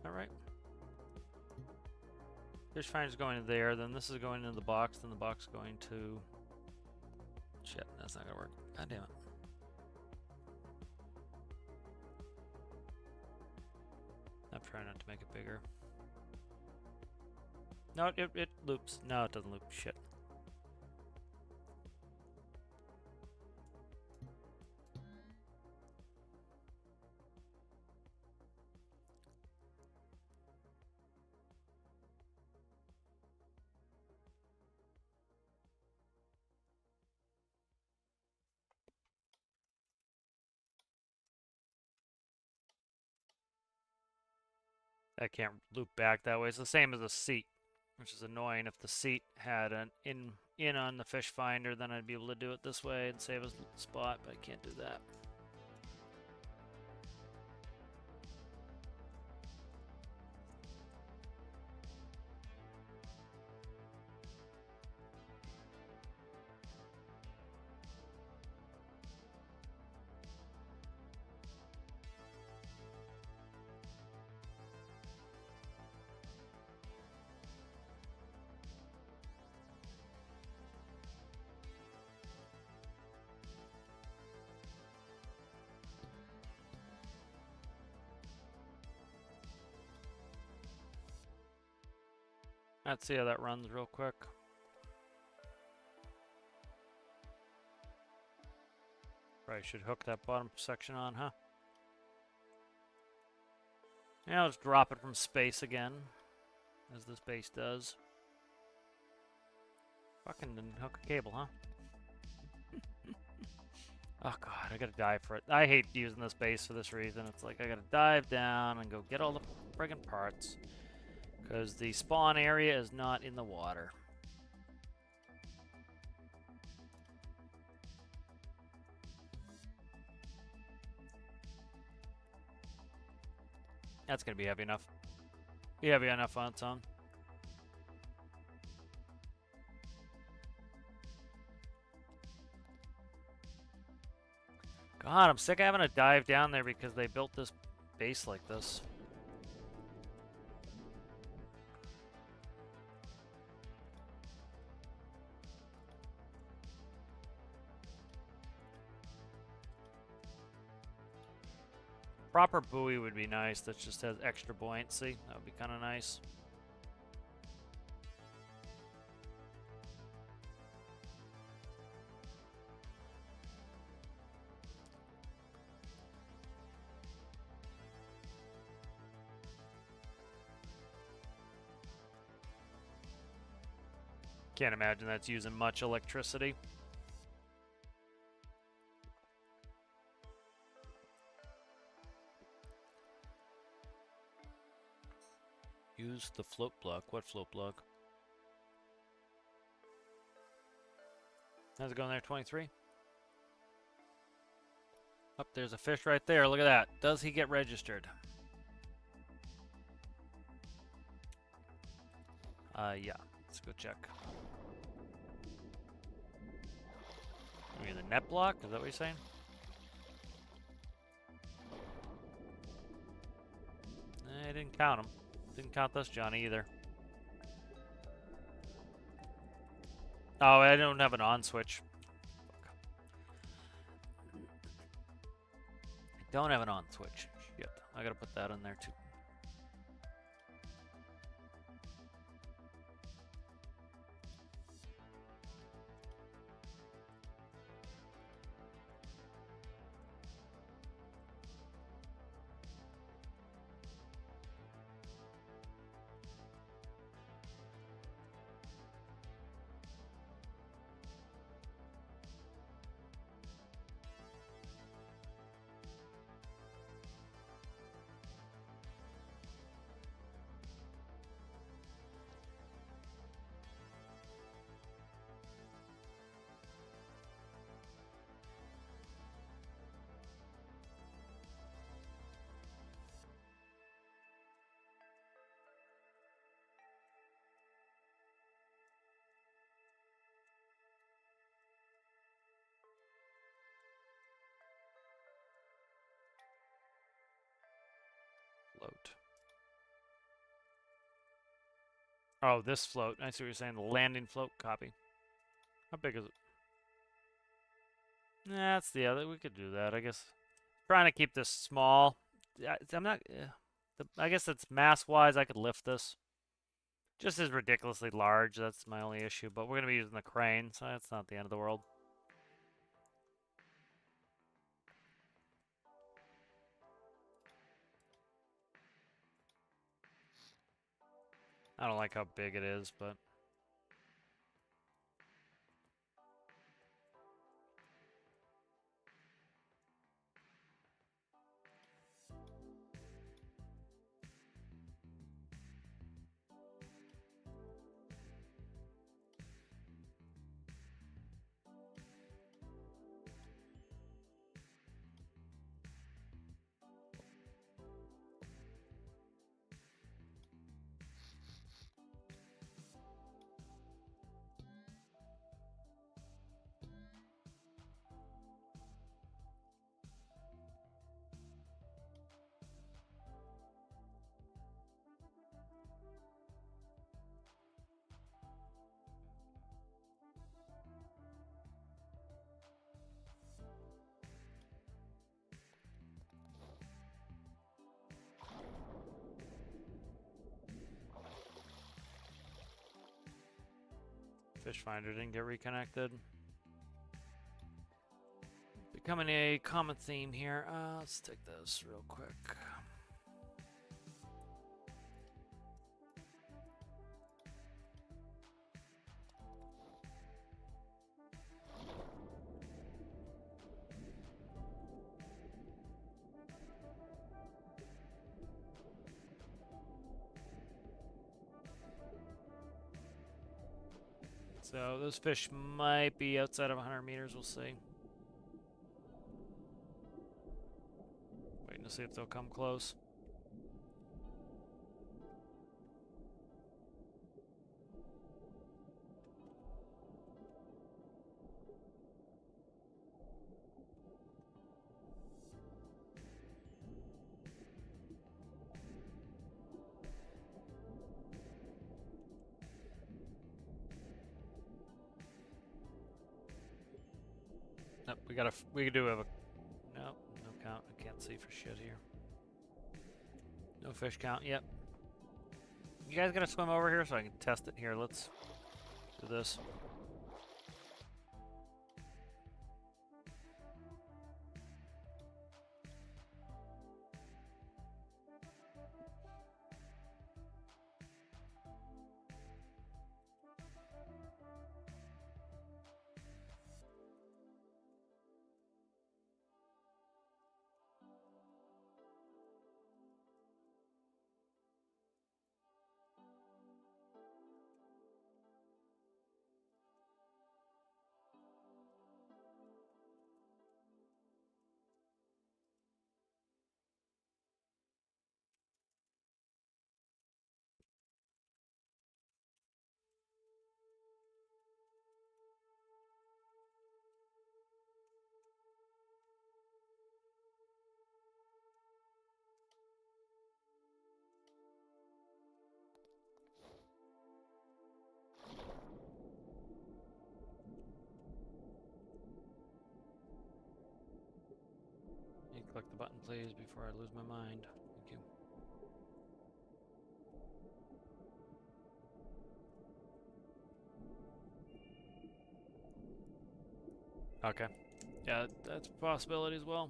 All right. Fish finder's going there, then this is going into the box, then the box going to... Shit, that's not gonna work. God damn it. I'm trying not to make it bigger. No, it loops. No, it doesn't loop. Shit. I can't loop back that way. It's the same as a seat, which is annoying. If the seat had an in on the fish finder, then I'd be able to do it this way and save a spot, but I can't do that. Let's see how that runs real quick. Probably should hook that bottom section on, huh? Yeah, let's drop it from space again, as this base does. Fucking didn't hook a cable, huh? Oh god, I gotta dive for it. I hate using this base for this reason. It's like I gotta dive down and go get all the friggin' parts. Because the spawn area is not in the water. That's gonna be heavy enough. Be heavy enough on its own. God, I'm sick of having to dive down there because they built this base like this. Proper buoy would be nice that just has extra buoyancy. That would be kind of nice. Can't imagine that's using much electricity. Use the float block. What float block? How's it going there, 23? Up there's a fish right there. Look at that. Does he get registered? Yeah. Let's go check. I mean, the net block? Is that what you're saying? I didn't count him. Didn't count this Johnny either. Oh, I don't have an on switch. I don't have an on switch. Shit. I gotta put that in there too. Float. Oh, this float. I see what you're saying. The landing float copy. How big is it? Nah, that's the other. We could do that, I guess. Trying to keep this small. I'm not. I guess it's mass-wise. I could lift this. Just as ridiculously large. That's my only issue. But we're gonna be using the crane, so that's not the end of the world. I don't like how big it is, but. Fish finder didn't get reconnected. Becoming a common theme here. Let's take this real quick. So those fish might be outside of 100 meters, we'll see. Waiting to see if they'll come close. Nope, we do have a, no count. I can't see for shit here. No fish count, yep. You guys gonna swim over here so I can test it here? Let's do this. Click the button, please, before I lose my mind. Thank you. Okay. Yeah, that's a possibility as well.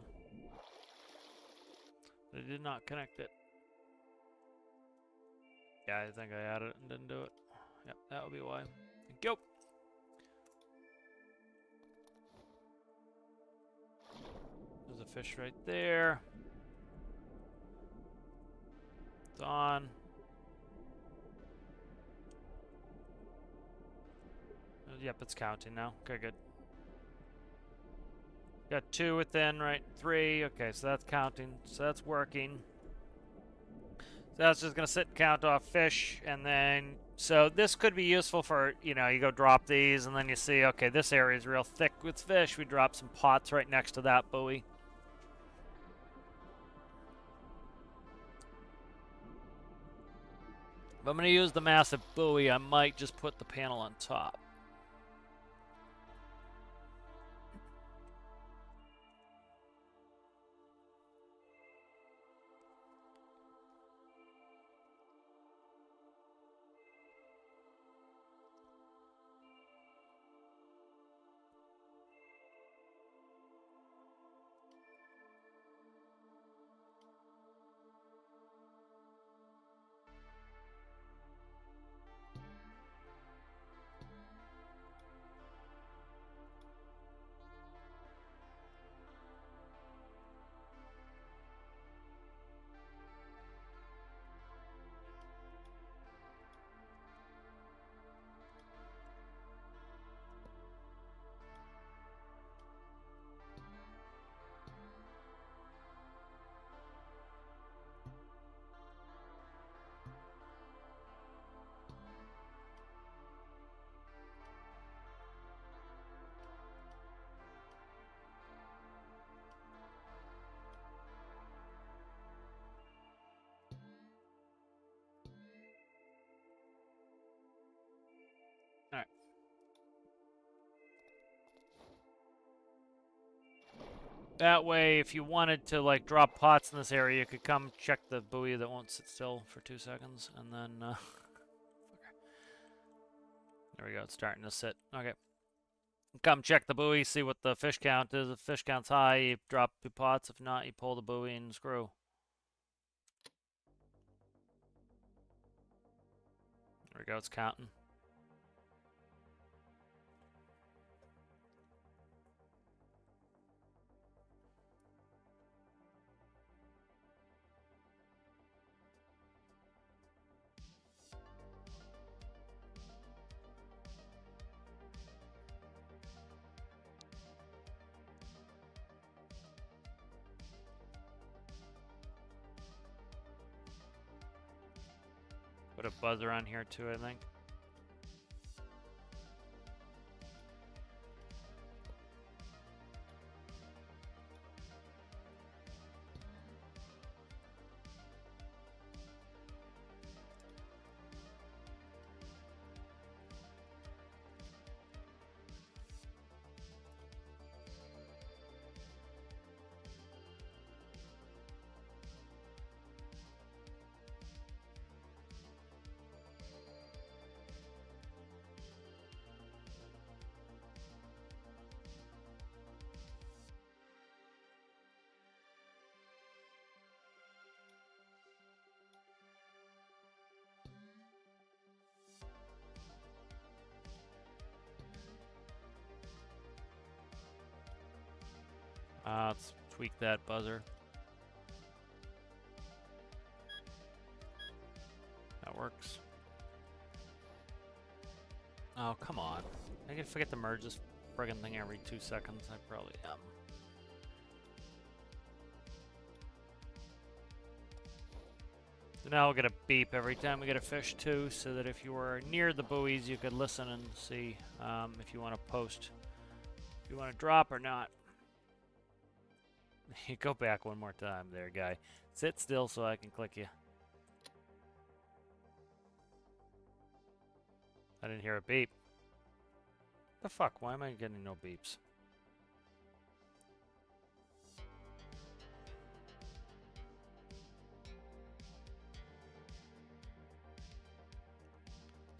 They did not connect it. Yeah, I think I added it and didn't do it. Yep, that would be why. Thank you. There's a fish right there. It's on. Yep, it's counting now. Okay, good. Got 2 within, right? 3. Okay, so that's counting. So that's working. So that's just going to sit and count off fish. And then, so this could be useful for, you know, you go drop these and then you see, okay, this area is real thick with fish. We drop some pots right next to that buoy. If I'm going to use the massive buoy, I might just put the panel on top. Alright. That way, if you wanted to, like, drop pots in this area, you could come check the buoy that won't sit still for 2 seconds, and then, There we go. It's starting to sit. Okay. Come check the buoy, see what the fish count is. If fish count's high, you drop your pots. If not, you pull the buoy and screw. There we go. It's counting. Put a buzzer on here too, I think. Let's tweak that buzzer. That works. Oh, come on. I can forget to merge this friggin' thing every 2 seconds. I probably am. So now we'll get a beep every time we get a fish too, so that if you were near the buoys, you could listen and see if you want to post, if you want to drop or not. You go back one more time there, guy. Sit still so I can click you. I didn't hear a beep. The fuck? Why am I getting no beeps?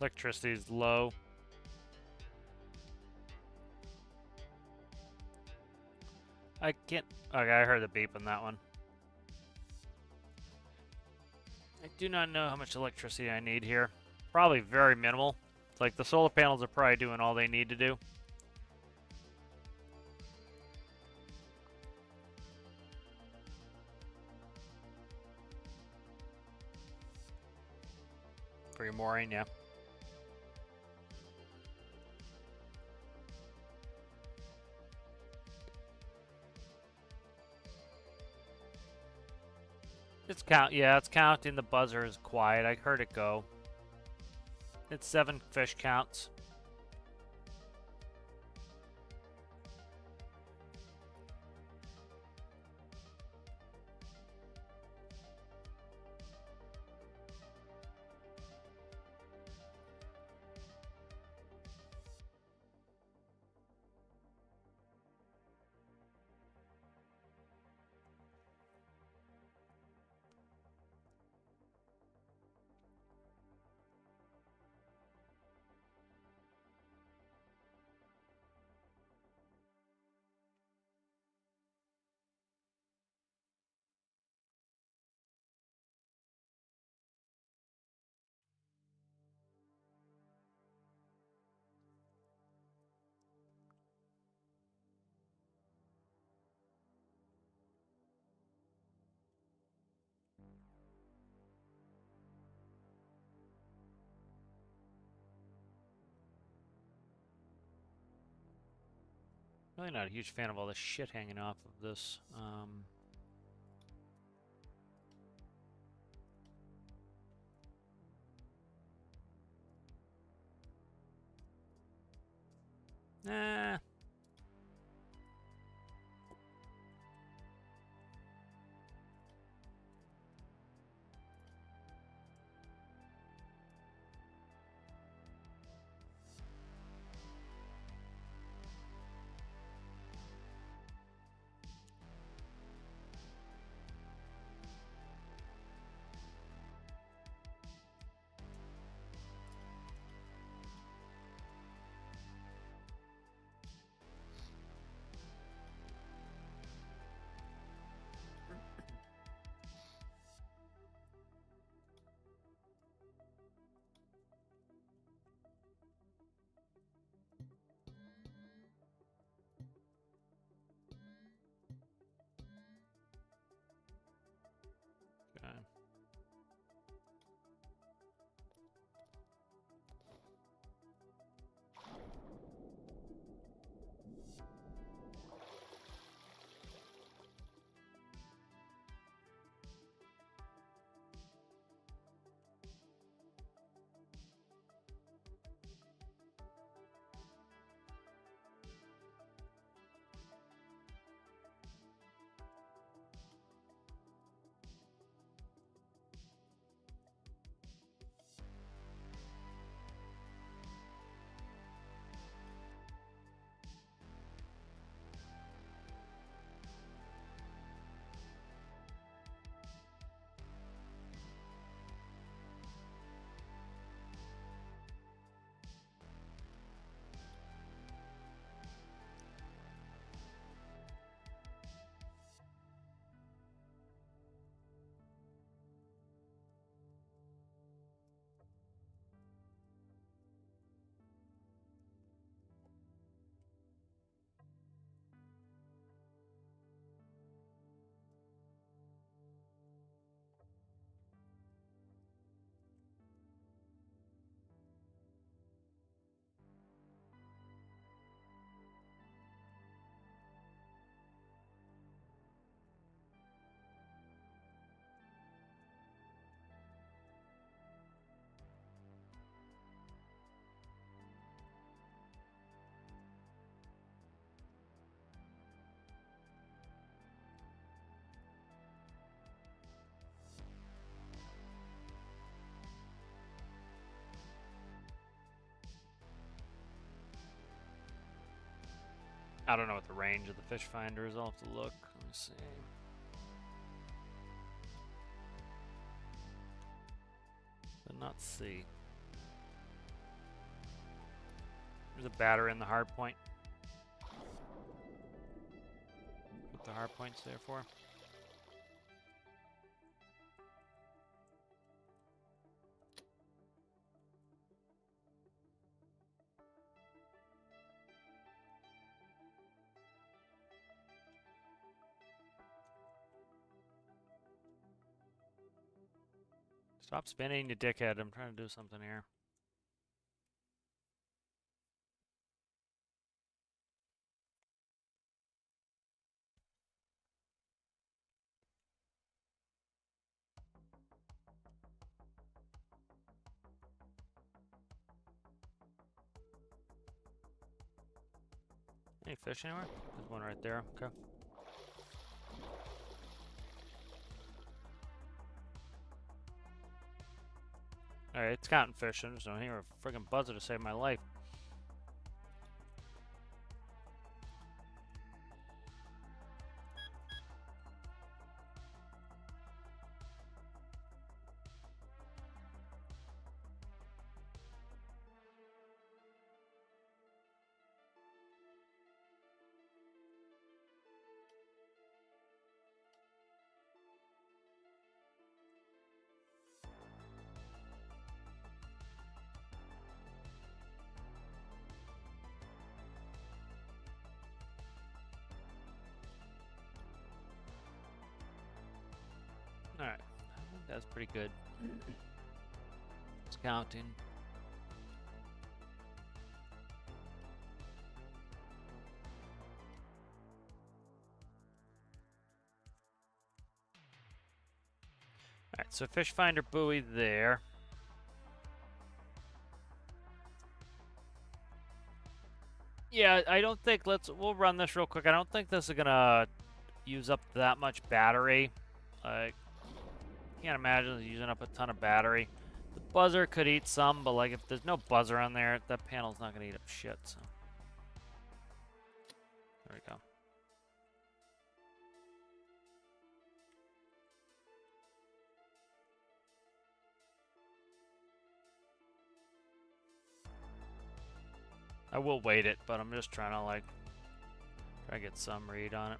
Electricity's low. I can't... Okay, I heard the beep on that one. I do not know how much electricity I need here. Probably very minimal. It's like the solar panels are probably doing all they need to do. For your mooring, yeah. It's it's counting. The buzzer is quiet. I heard it go. It's 7 fish counts. Really not a huge fan of all this shit hanging off of this. Nah. I don't know what the range of the fish finder is. I'll have to look. Let me see. But not C. There's a battery in the hard point. What the hard point's there for? Stop spinning, you dickhead. I'm trying to do something here. Any fish anywhere? There's one right there. Okay. Alright, it's counting fish. I'm just don't hear a friggin' buzzer to save my life. Alright, I think that's pretty good. It's counting. Alright, so fish finder buoy there. Yeah, I don't think, we'll run this real quick. I don't think this is gonna use up that much battery. Like, can't imagine it's using up a ton of battery. The buzzer could eat some, but like if there's no buzzer on there, that panel's not gonna eat up shit, so. There we go. I will wait it, but I'm just trying to like, try to get some read on it.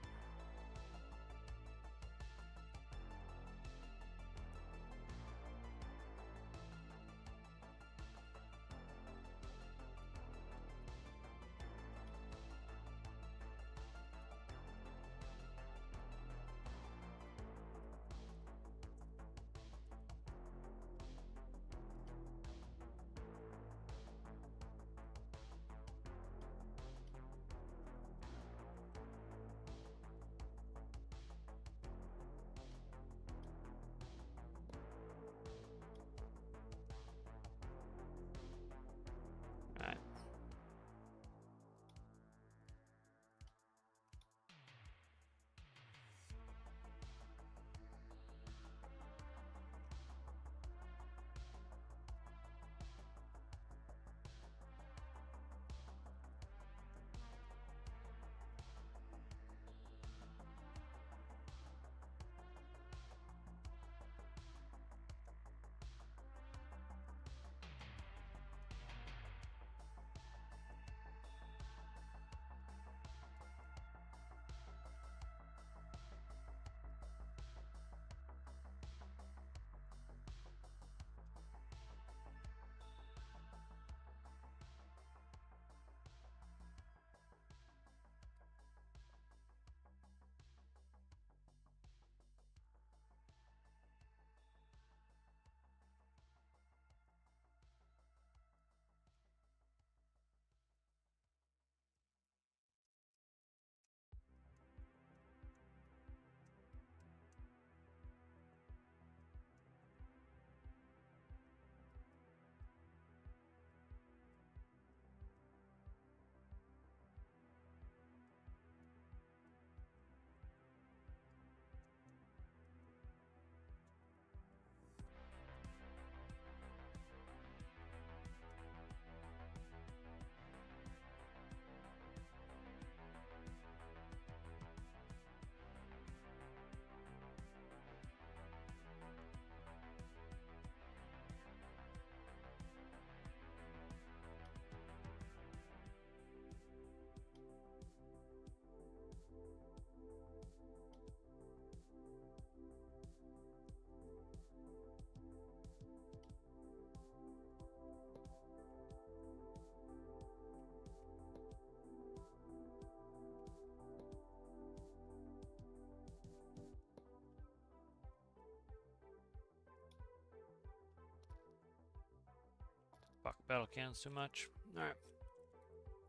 Fuck, battle cannons too much. Alright.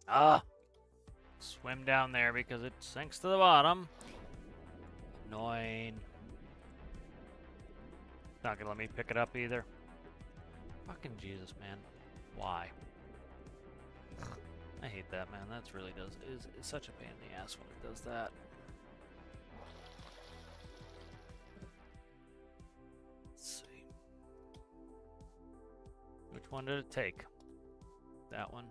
Ah! Swim down there because it sinks to the bottom. Annoying. Not gonna let me pick it up either. Fucking Jesus, man. Why? I hate that, man. That's really is such a pain in the ass when it does that. Let's see. Which one did it take? That one.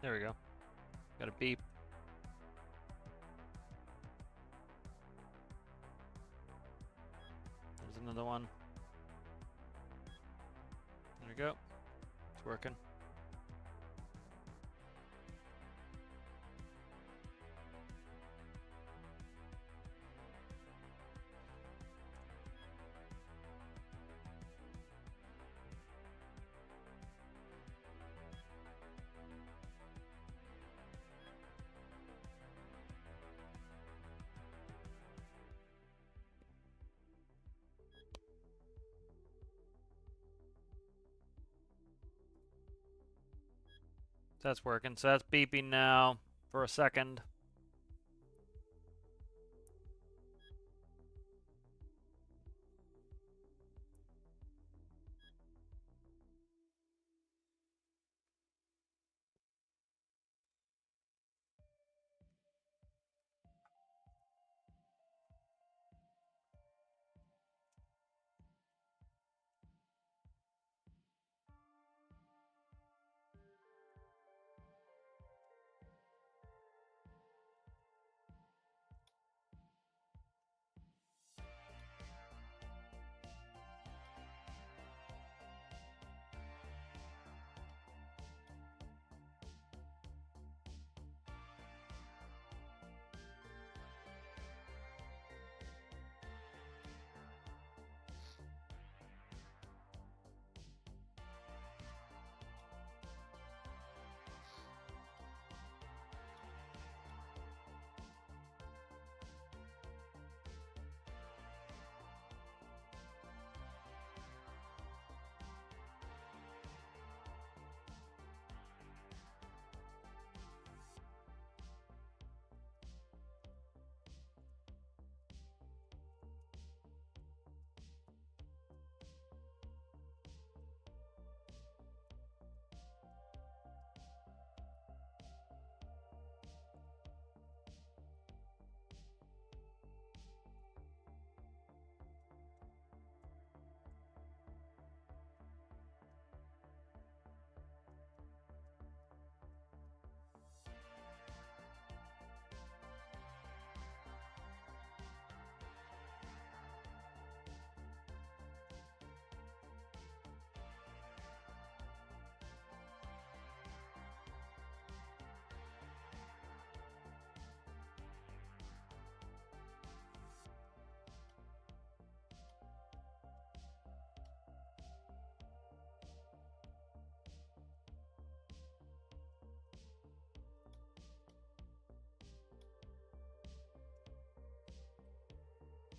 There we go. Got a beep. There's another one. There we go. It's working. That's working. So that's beeping now for a second.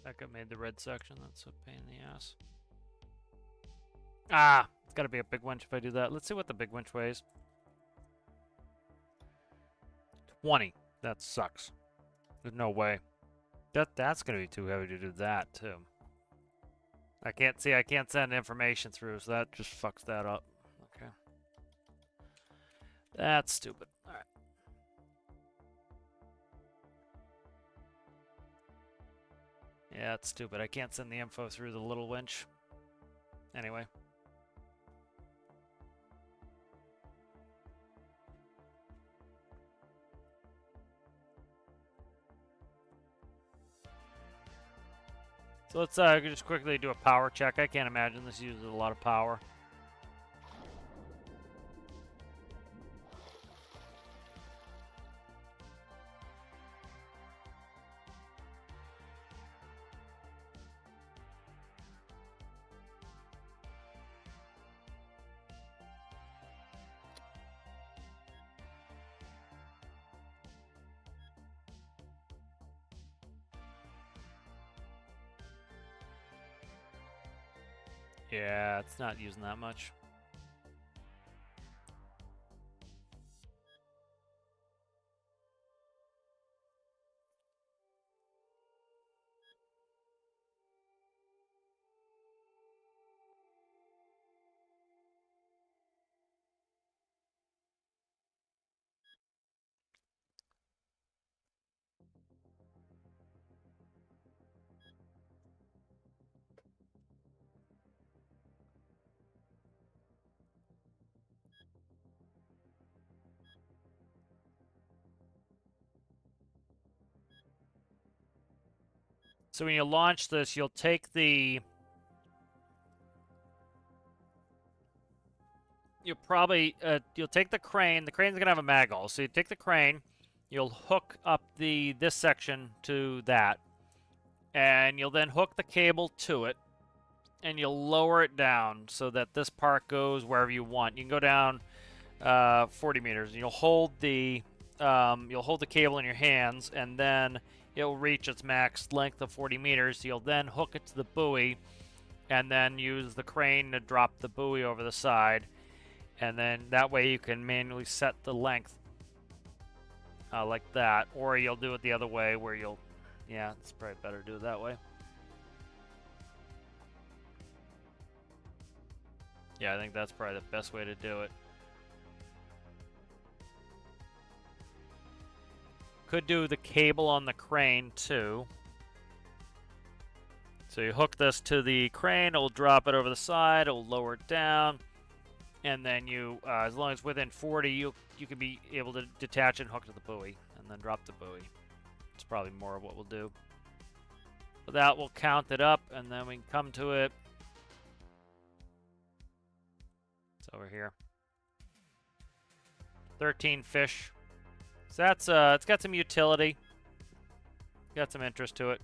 That got made the red section. That's a pain in the ass. Ah! It's gotta be a big winch if I do that. Let's see what the big winch weighs. 20. That sucks. There's no way. That's gonna be too heavy to do that, too. I can't see. I can't send information through, so that just fucks that up. Okay. That's stupid. All right. Yeah, it's stupid. I can't send the info through the little winch. Anyway. So let's just quickly do a power check. I can't imagine this uses a lot of power. Yeah, it's not using that much. So when you launch this, you'll take the... You'll probably... you'll take the crane. The crane's going to have a maggle. So you take the crane. You'll hook up this section to that. And you'll then hook the cable to it. And you'll lower it down so that this part goes wherever you want. You can go down 40 meters. And you'll hold the cable in your hands, and then it'll reach its max length of 40 meters. You'll then hook it to the buoy, and then use the crane to drop the buoy over the side. And then that way you can manually set the length like that. Or you'll do it the other way where you'll... Yeah, it's probably better to do it that way. Yeah, I think that's probably the best way to do it. Could do the cable on the crane too. So you hook this to the crane, it'll drop it over the side, it'll lower it down, and then you, as long as within 40, you can be able to detach and hook to the buoy, and then drop the buoy. It's probably more of what we'll do. But that will count it up, and then we can come to it. It's over here. 13 fish. So that's it's got some utility. Got some interest to it.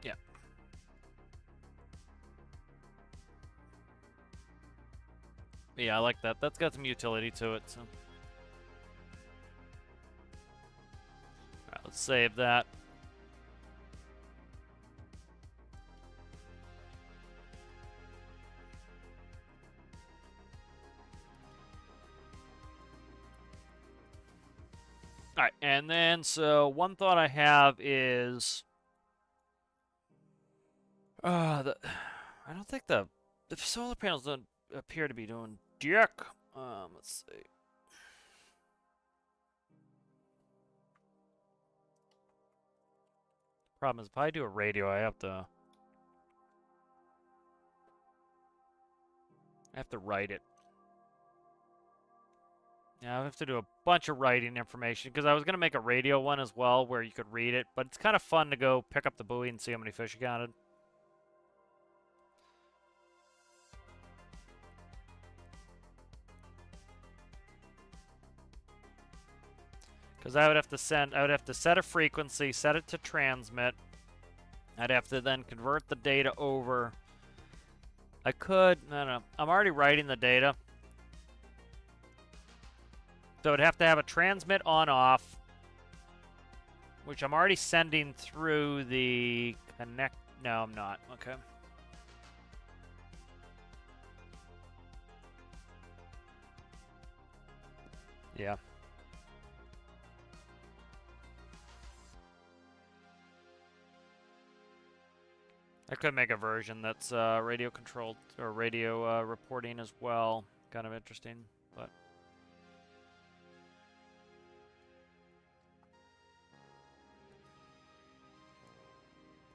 Yeah. Yeah, I like that. That's got some utility to it, so. Alright, let's save that. Alright, and then, so one thought I have is... I don't think the solar panels don't appear to be doing jack. Let's see. Problem is, if I do a radio, I have to write it. Yeah, I have to do a bunch of writing information, because I was going to make a radio one as well where you could read it, but it's kind of fun to go pick up the buoy and see how many fish you counted. Because I would have to set a frequency, set it to transmit. I'd have to then convert the data over. I don't know. I'm already writing the data. So I'd have to have a transmit on-off, which I'm already sending through the connect. No, I'm not. Okay. Yeah. I could make a version that's radio controlled or radio reporting as well. Kind of interesting, but.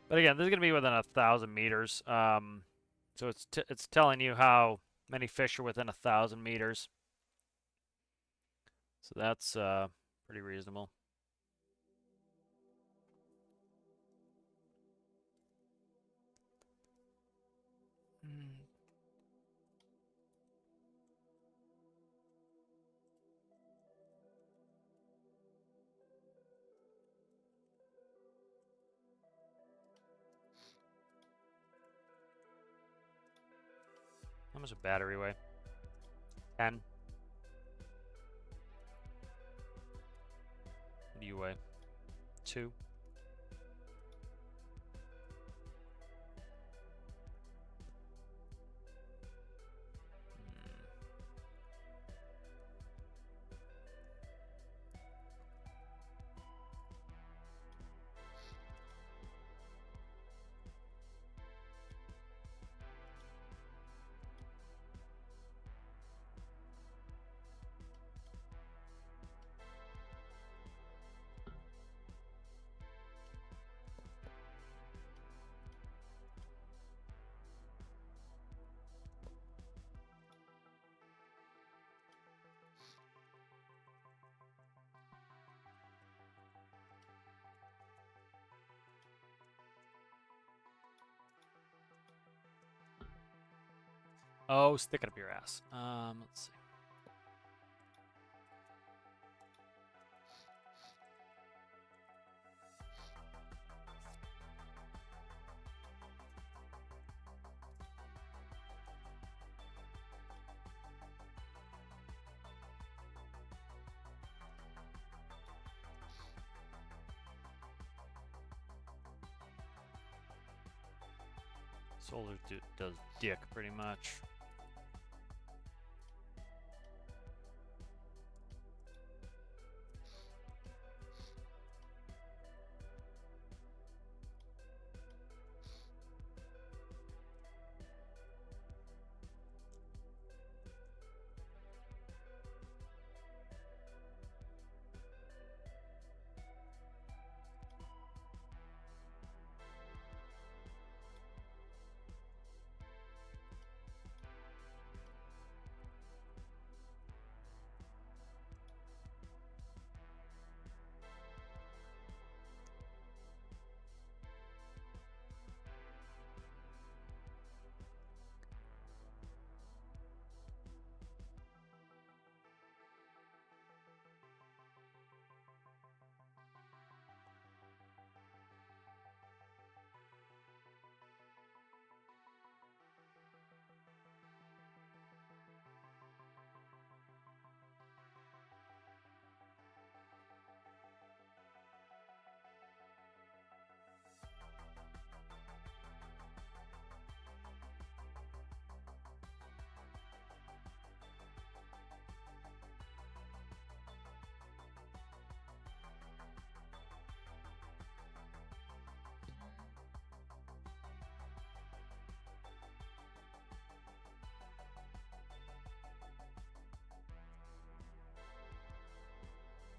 But again, this is gonna be within 1,000 meters. So it's telling you how many fish are within 1,000 meters. So that's pretty reasonable. How much a battery weigh? 10. What do you weigh? 2. Oh, stick it up your ass. Let's see. Solar does dick pretty much.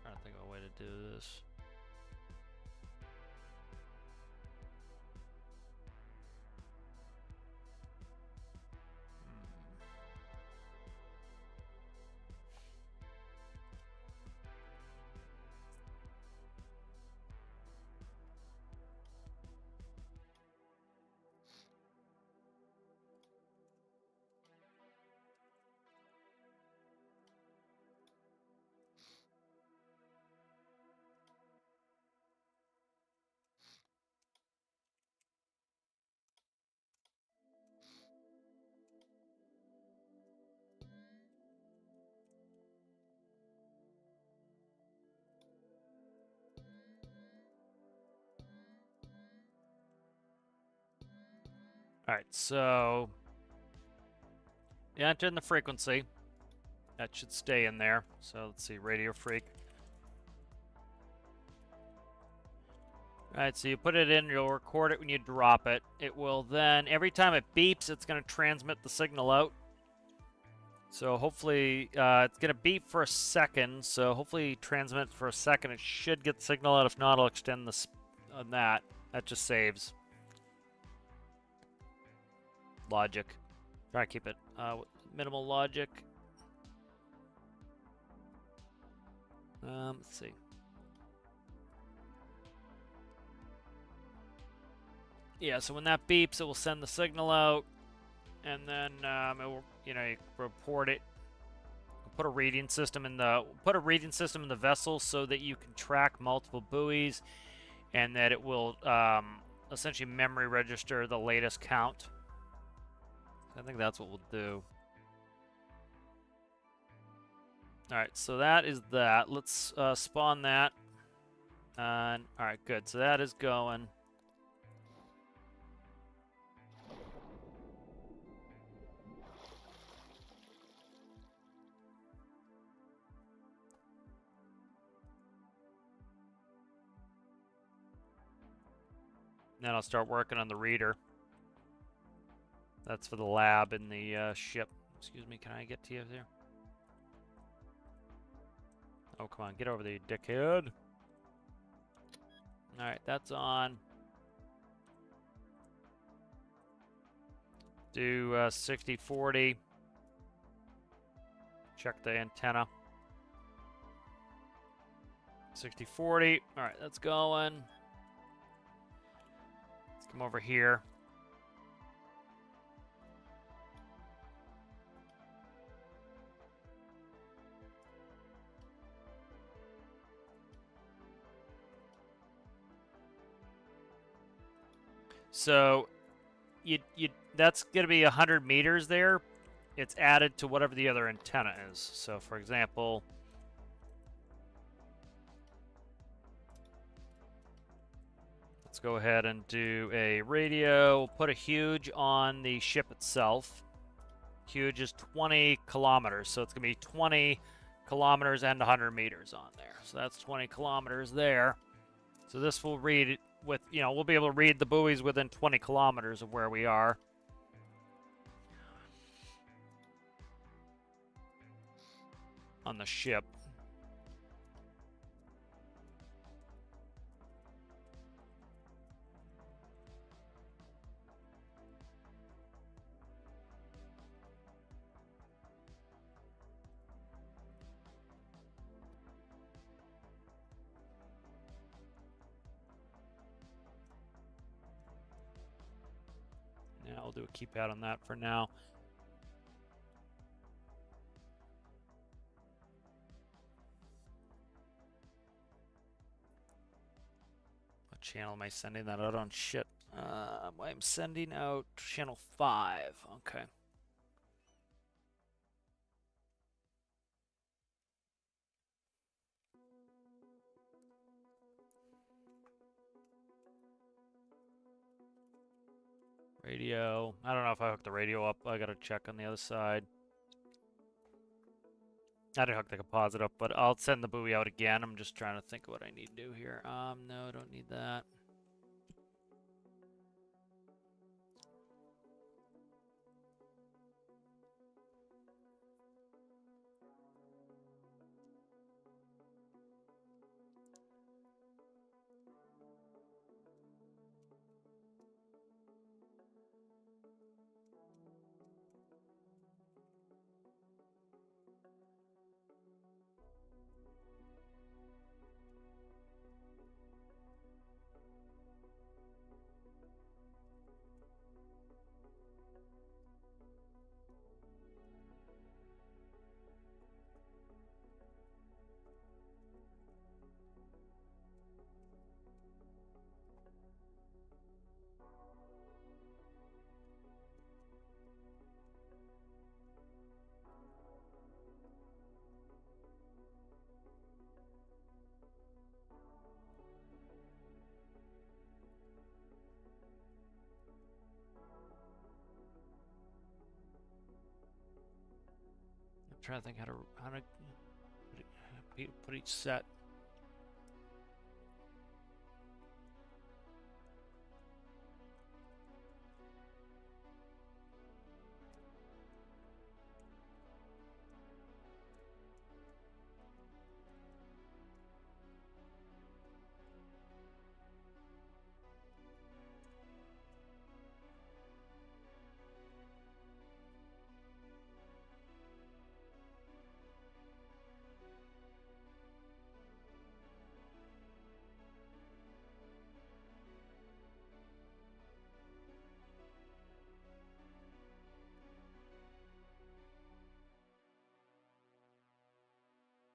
Trying to think of a way to do this. Alright, so you enter in the frequency. That should stay in there. So let's see, Radio Freak. Alright, so you put it in, you'll record it when you drop it. It will then, every time it beeps, it's going to transmit the signal out. So hopefully, it's going to beep for a second, so hopefully transmit for a second. It should get the signal out. If not, I'll extend this on that. That just saves. Logic. Try to keep it minimal logic. Let's see. Yeah, so when that beeps, it will send the signal out, and then it will, you report it. Put a reading system in the vessel so that you can track multiple buoys, and that it will essentially memory register the latest count. I think that's what we'll do. All right, so that is that. Let's spawn that. All right, good. So that is going. Then I'll start working on the reader. That's for the lab in the ship. Excuse me, can I get to you there? Oh, come on, get over there, you dickhead. Alright, that's on. Do 60-40. Check the antenna. 60-40. Alright, that's going. Let's come over here. So, that's going to be 100 meters there. It's added to whatever the other antenna is. So, for example, let's go ahead and do a radio. We'll put a huge on the ship itself. Huge is 20 kilometers, so it's going to be 20 kilometers and 100 meters on there. So that's 20 kilometers there. So this will read with, we'll be able to read the buoys within 20 kilometers of where we are. On the ship. Yeah, I'll do a keypad on that for now. What channel am I sending that out on? Shit. I'm sending out channel 5. Okay. Radio. I don't know if I hooked the radio up. I gotta check on the other side. I didn't hook the composite up, but I'll send the buoy out again. I'm just trying to think of what I need to do here. No, I don't need that. I'm trying to think how to put each set.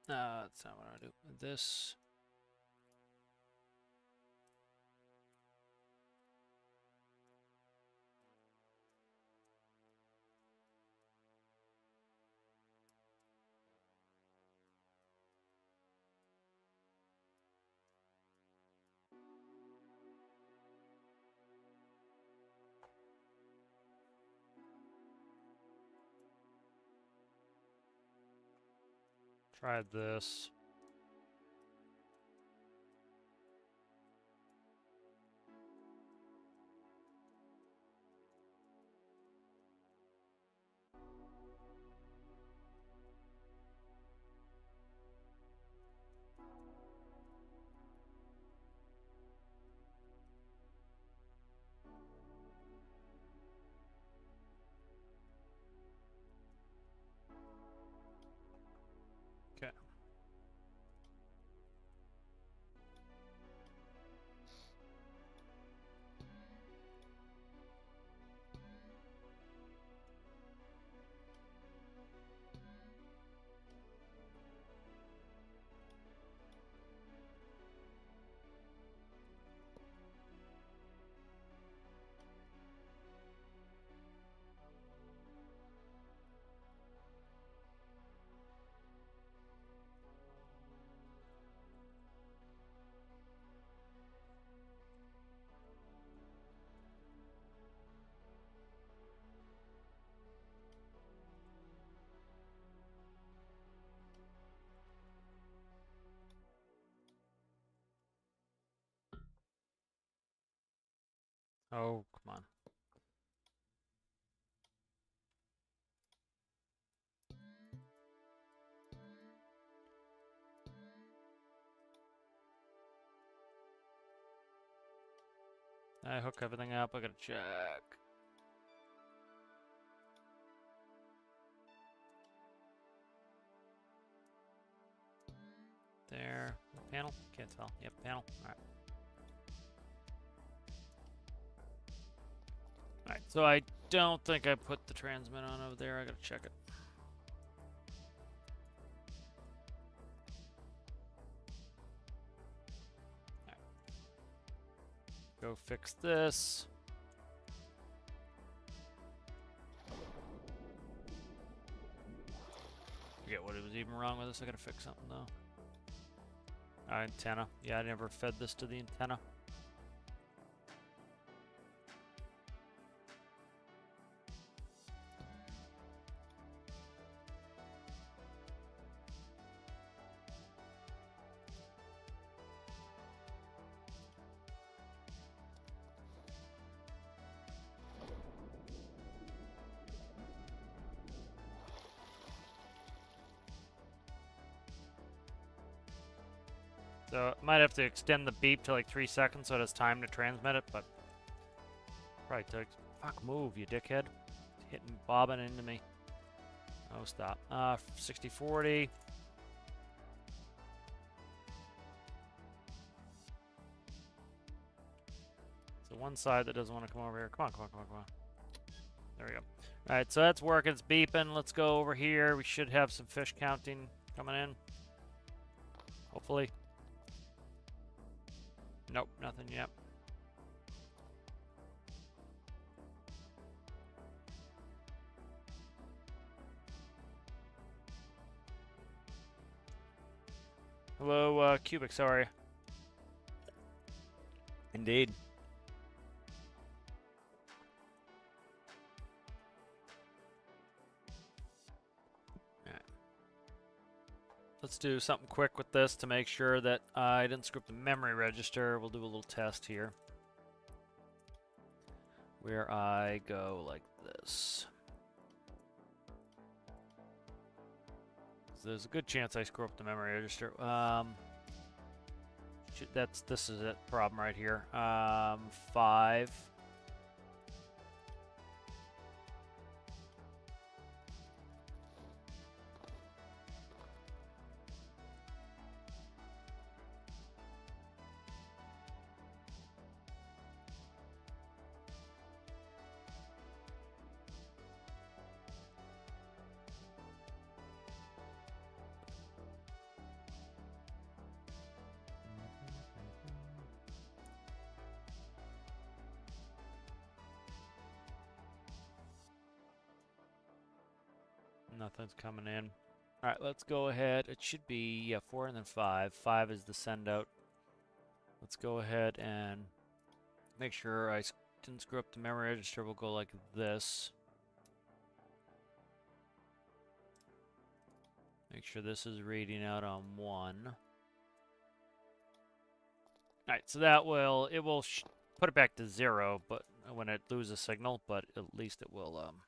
That's not what I do. This. Try this. Okay. Oh, come on. I hook everything up. I gotta check. There. Panel? Can't tell. Yep, panel. Alright. Alright, so I don't think I put the transmit on over there. I gotta check it. Alright. Go fix this. Forget what it was even wrong with this. I gotta fix something though. Antenna. Yeah, I never fed this to the antenna. So, might have to extend the beep to like 3 seconds so it has time to transmit it, but probably takes. Fuck, move, you dickhead. Hitting, bobbing into me. Oh, stop. 60-40. So one side that doesn't want to come over here. Come on, come on, come on, come on. There we go. Alright, so that's working. It's beeping. Let's go over here. We should have some fish counting coming in. Hopefully. Nope, nothing yet. Hello, Cubics, how are you? Indeed. Alright. Let's do something quick with this to make sure that I didn't screw up the memory register. We'll do a little test here. Where I go like this. There's a good chance I screw up the memory register. This is it. Problem right here. 5. Nothing's coming in. All right, let's go ahead. It should be, yeah, 4 and then 5. 5 is the send out. Let's go ahead and make sure I didn't screw up the memory register. We'll go like this. Make sure this is reading out on 1. Alright, so that will, it will put it back to 0, but when it loses signal, but at least it will, hmm,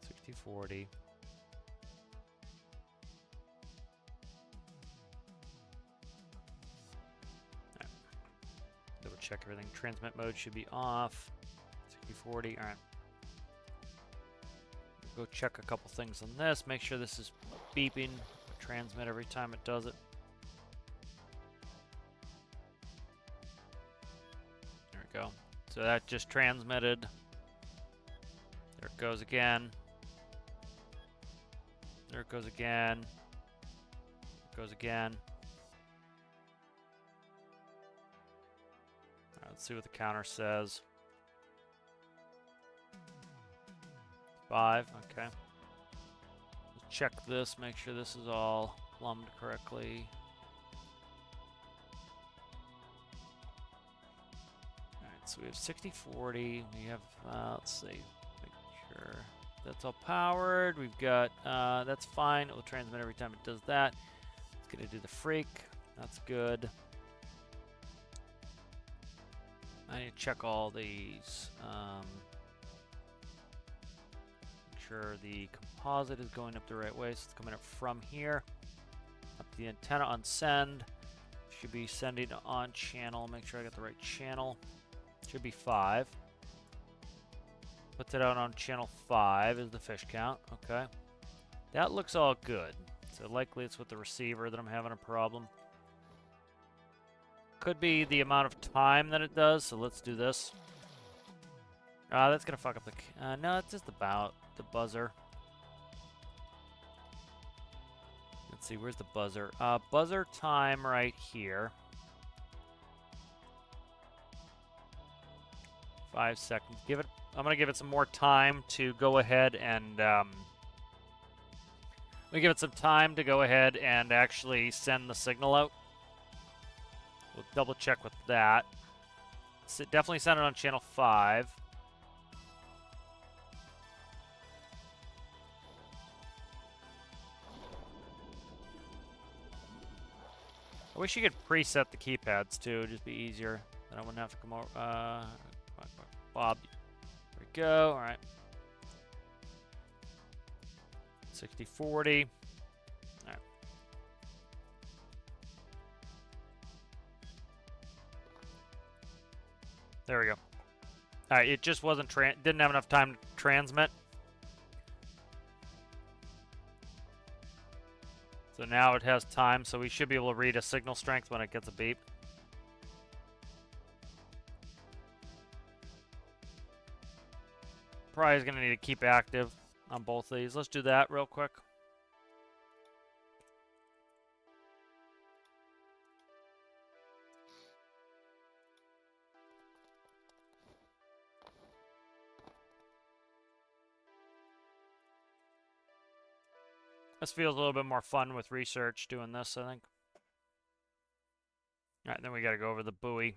6040. Double check everything. Transmit mode should be off. 6040. All right. Go check a couple things on this. Make sure this is beeping. Transmit every time it does it. There we go. So that just transmitted. There it goes again. There it goes again. It goes again. All right, let's see what the counter says. 5, okay. Let's check this, make sure this is all plumbed correctly. Alright, so we have 6040. We have, let's see, make sure that's all powered. We've got, that's fine. It will transmit every time it does that. It's going to do the freak. That's good. I need to check all these. Sure the composite is going up the right way, so it's coming up from here up the antenna on send. Should be sending on channel. Make sure I got the right channel. Should be 5. Puts it out on channel 5 is the fish count. Okay, that looks all good. So likely it's with the receiver that I'm having a problem. Could be the amount of time that it does. So let's do this. That's gonna fuck up the. No, it's just about the buzzer. Let's see, where's the buzzer? Buzzer time right here. 5 seconds. Give it. I'm gonna give it some more time to go ahead and. We give it some time to go ahead and actually send the signal out. We'll double check with that. So definitely send it on channel 5. I wish you could preset the keypads too, it'd just be easier. Then I wouldn't have to come over. Bob. There we go. All right. 6040. All right. There we go. All right. It just wasn't didn't have enough time to transmit. So now it has time, so we should be able to read a signal strength when it gets a beep. Probably is going to need to keep active on both of these. Let's do that real quick. This feels a little bit more fun with research doing this, I think. All right, then we got to go over the buoy.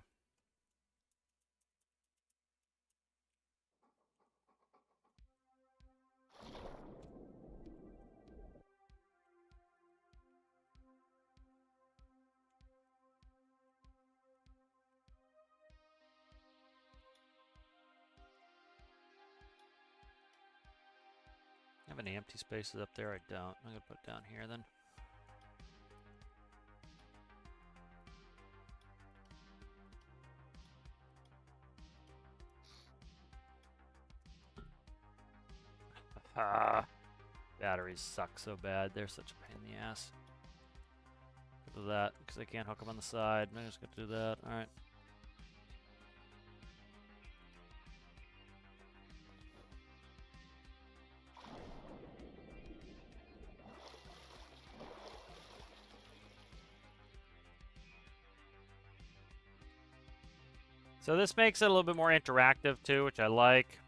Have any empty spaces up there? I don't. I'm going to put it down here then. Batteries suck so bad. They're such a pain in the ass. Do that, because I can't hook them on the side. I'm just going to do that. Alright. So this makes it a little bit more interactive too, which I like.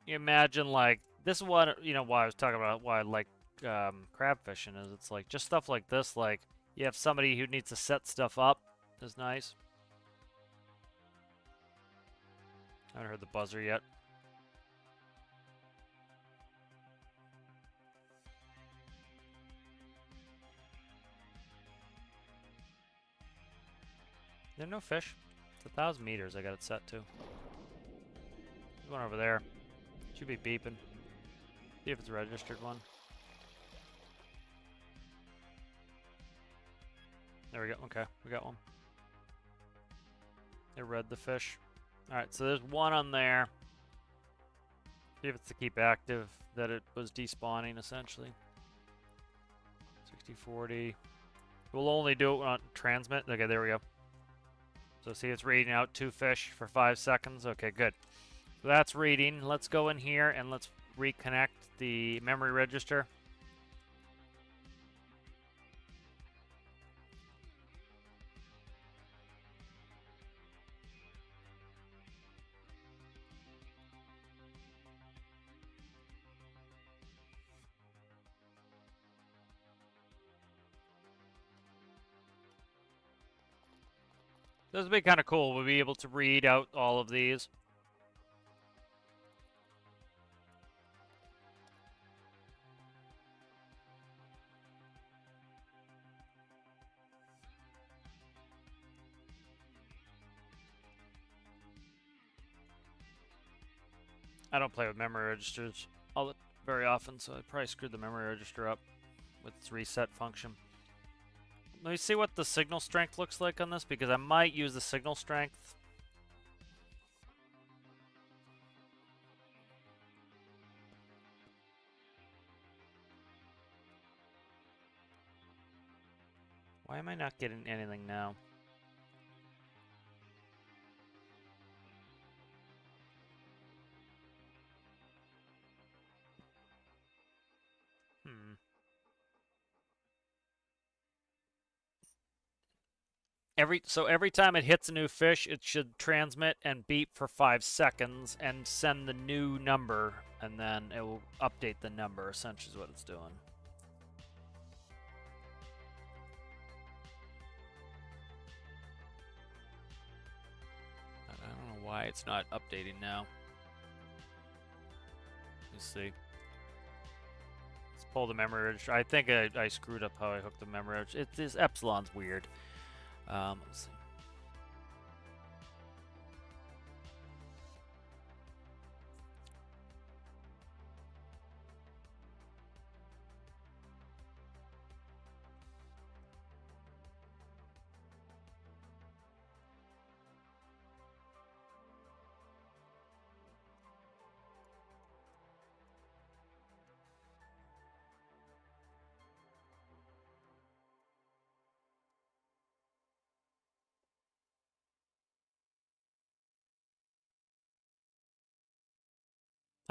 You imagine, like, this is what, you know, why I was talking about why I like crab fishing is it's like just stuff like this, like you have somebody who needs to set stuff up is nice. I haven't heard the buzzer yet. There are no fish. It's 1,000 meters I got it set to. There's one over there. Should be beeping. See if it's a registered one. There we go. Okay, we got one. It read the fish. Alright, so there's one on there. See if it's to keep active that it was despawning essentially. 60-40. We'll only do it on transmit. Okay, there we go. So see, it's reading out 2 fish for 5 seconds. Okay, good. So that's reading. Let's go in here and let's reconnect the memory register. This would be kind of cool. We'll be able to read out all of these. I don't play with memory registers very often, so I probably screwed the memory register up with its reset function. Let me see what the signal strength looks like on this, because I might use the signal strength. Why am I not getting anything now? Every time it hits a new fish, it should transmit and beep for 5 seconds and send the new number, and then it will update the number, essentially is what it's doing. I don't know why it's not updating now. Let's see. Let's pull the memory register. I think I screwed up how I hooked the memory register. This Epsilon's weird. Let's see.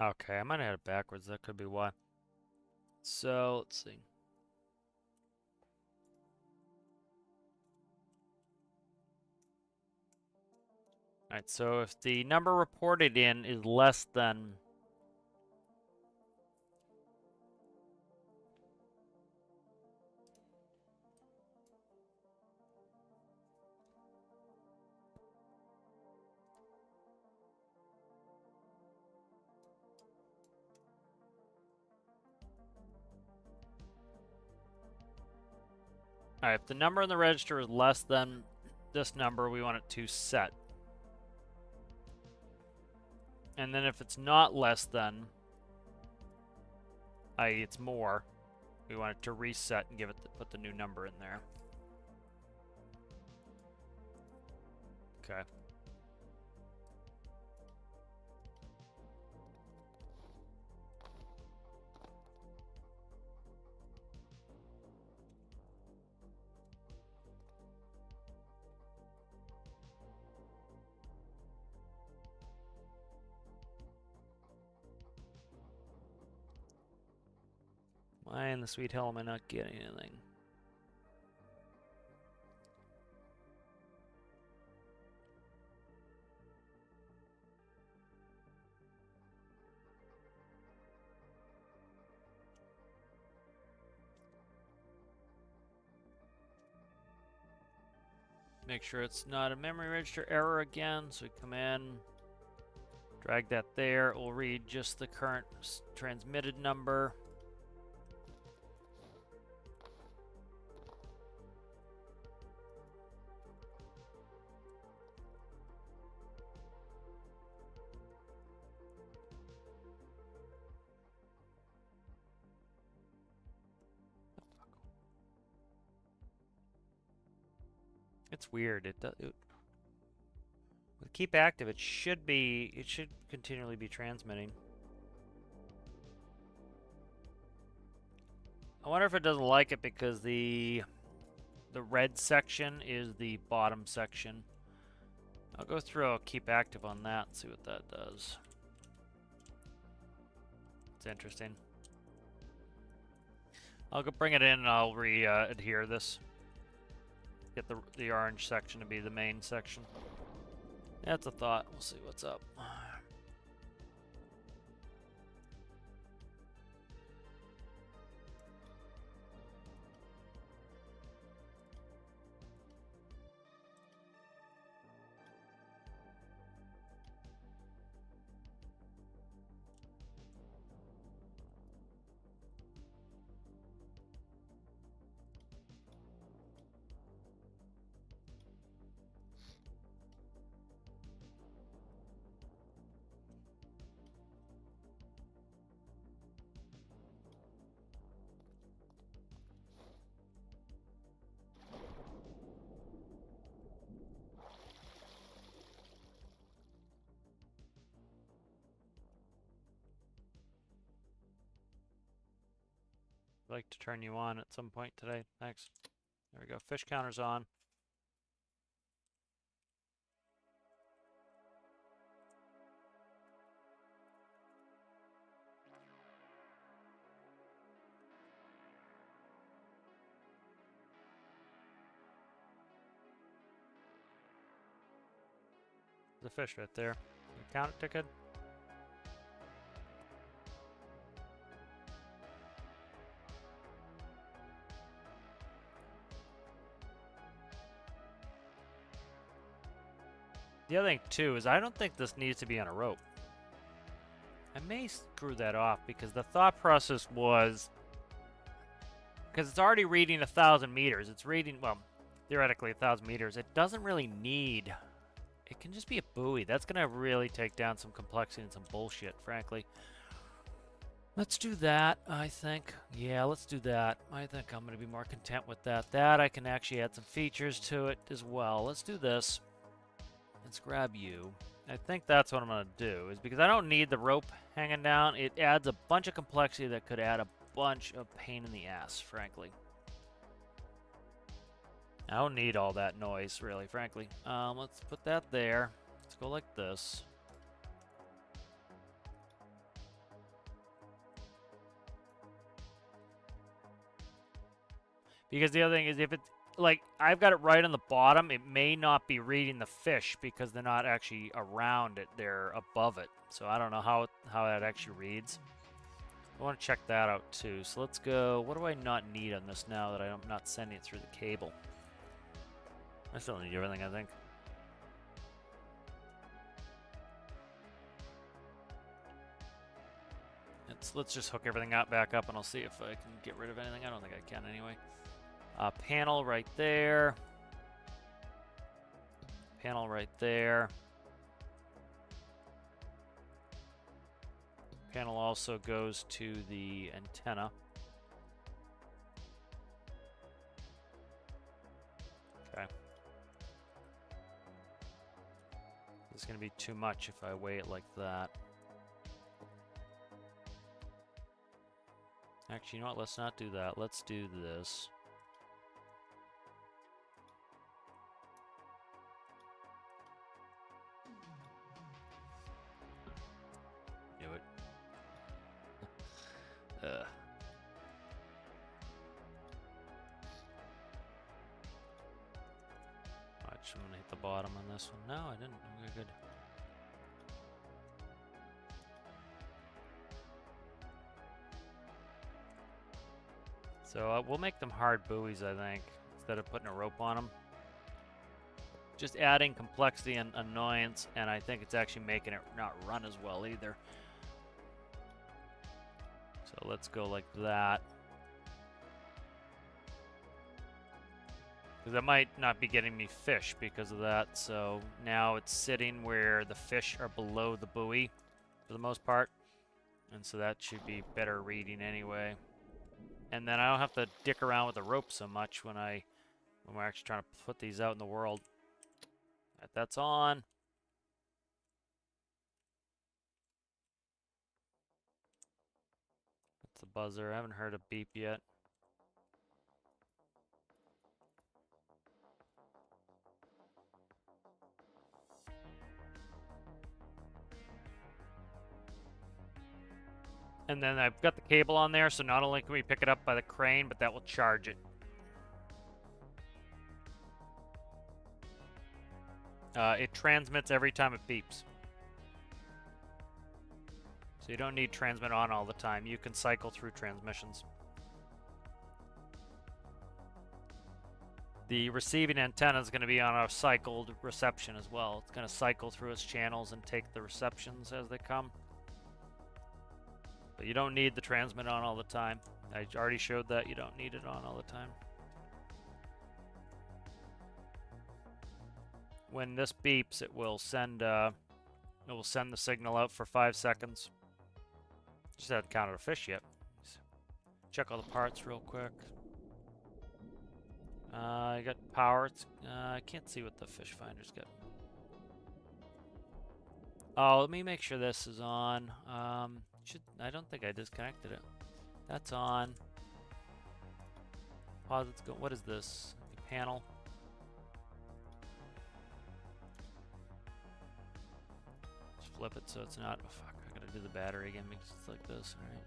Okay, I might have had it backwards. That could be why. So, let's see. Alright, so if the number reported in is less than... Alright, if the number in the register is less than this number, we want it to set. And then if it's not less than, i.e. it's more, we want it to reset and put the new number in there. Okay. Why in the sweet hell am I not getting anything? Make sure it's not a memory register error again. So we come in, drag that there. It will read just the current transmitted number. It's weird. It does. With keep active, it should continually be transmitting. I wonder if it doesn't like it because the red section is the bottom section. I'll go through a keep active on that and see what that does. It's interesting. I'll go bring it in and I'll adhere this. Get the orange section to be the main section. That's a thought. We'll see what's up. I'd like to turn you on at some point today. Thanks. There we go. Fish counter's on. The fish right there. You count it, ticket? The other thing, too, is I don't think this needs to be on a rope. I may screw that off because the thought process was... Because it's already reading 1,000 meters. It's reading, well, theoretically 1,000 meters. It doesn't really need... It can just be a buoy. That's going to really take down some complexity and some bullshit, frankly. Let's do that, I think. Yeah, let's do that. I think I'm going to be more content with that. That, I can actually add some features to it as well. Let's do this. Let's grab you. I think that's what I'm going to do, is because I don't need the rope hanging down. It adds a bunch of complexity that could add a bunch of pain in the ass, frankly. I don't need all that noise, really, frankly. Let's put that there. Let's go like this. Because the other thing is, if it's like I've got it right on the bottom, it may not be reading the fish because they're not actually around it; they're above it. So I don't know how that actually reads. I want to check that out too. So let's go. What do I not need on this now that I'm not sending it through the cable? I still need everything, I think. Let's just hook everything out back up, and I'll see if I can get rid of anything. I don't think I can anyway. Panel right there. Panel right there. Panel also goes to the antenna. Okay. This is going to be too much if I weigh it like that. Actually, you know what? Let's not do that. Let's do this. Do it. bottom on this one. No, I didn't. We're good. So we'll make them hard buoys, I think, instead of putting a rope on them. Just adding complexity and annoyance, and I think it's actually making it not run as well either. So let's go like that. Because I might not be getting me fish because of that. So now it's sitting where the fish are below the buoy for the most part. And so that should be better reading anyway. And then I don't have to dick around with the rope so much when we're actually trying to put these out in the world. That's on. That's the buzzer. I haven't heard a beep yet. And then I've got the cable on there, so not only can we pick it up by the crane, but that will charge it. It transmits every time it beeps. So you don't need transmit on all the time. You can cycle through transmissions. The receiving antenna is going to be on a cycled reception as well. It's going to cycle through its channels and take the receptions as they come. But you don't need the transmit on all the time. I already showed that you don't need it on all the time. When this beeps, it will send the signal out for 5 seconds. Just haven't counted a fish yet. Check all the parts real quick. I got power. I can't see what the fish finder's got. Oh, let me make sure this is on. I don't think I disconnected it. That's on. Pause. Let's go. What is this? The panel. Just flip it so it's not. Oh, fuck! I gotta do the battery again because it's like this. All right.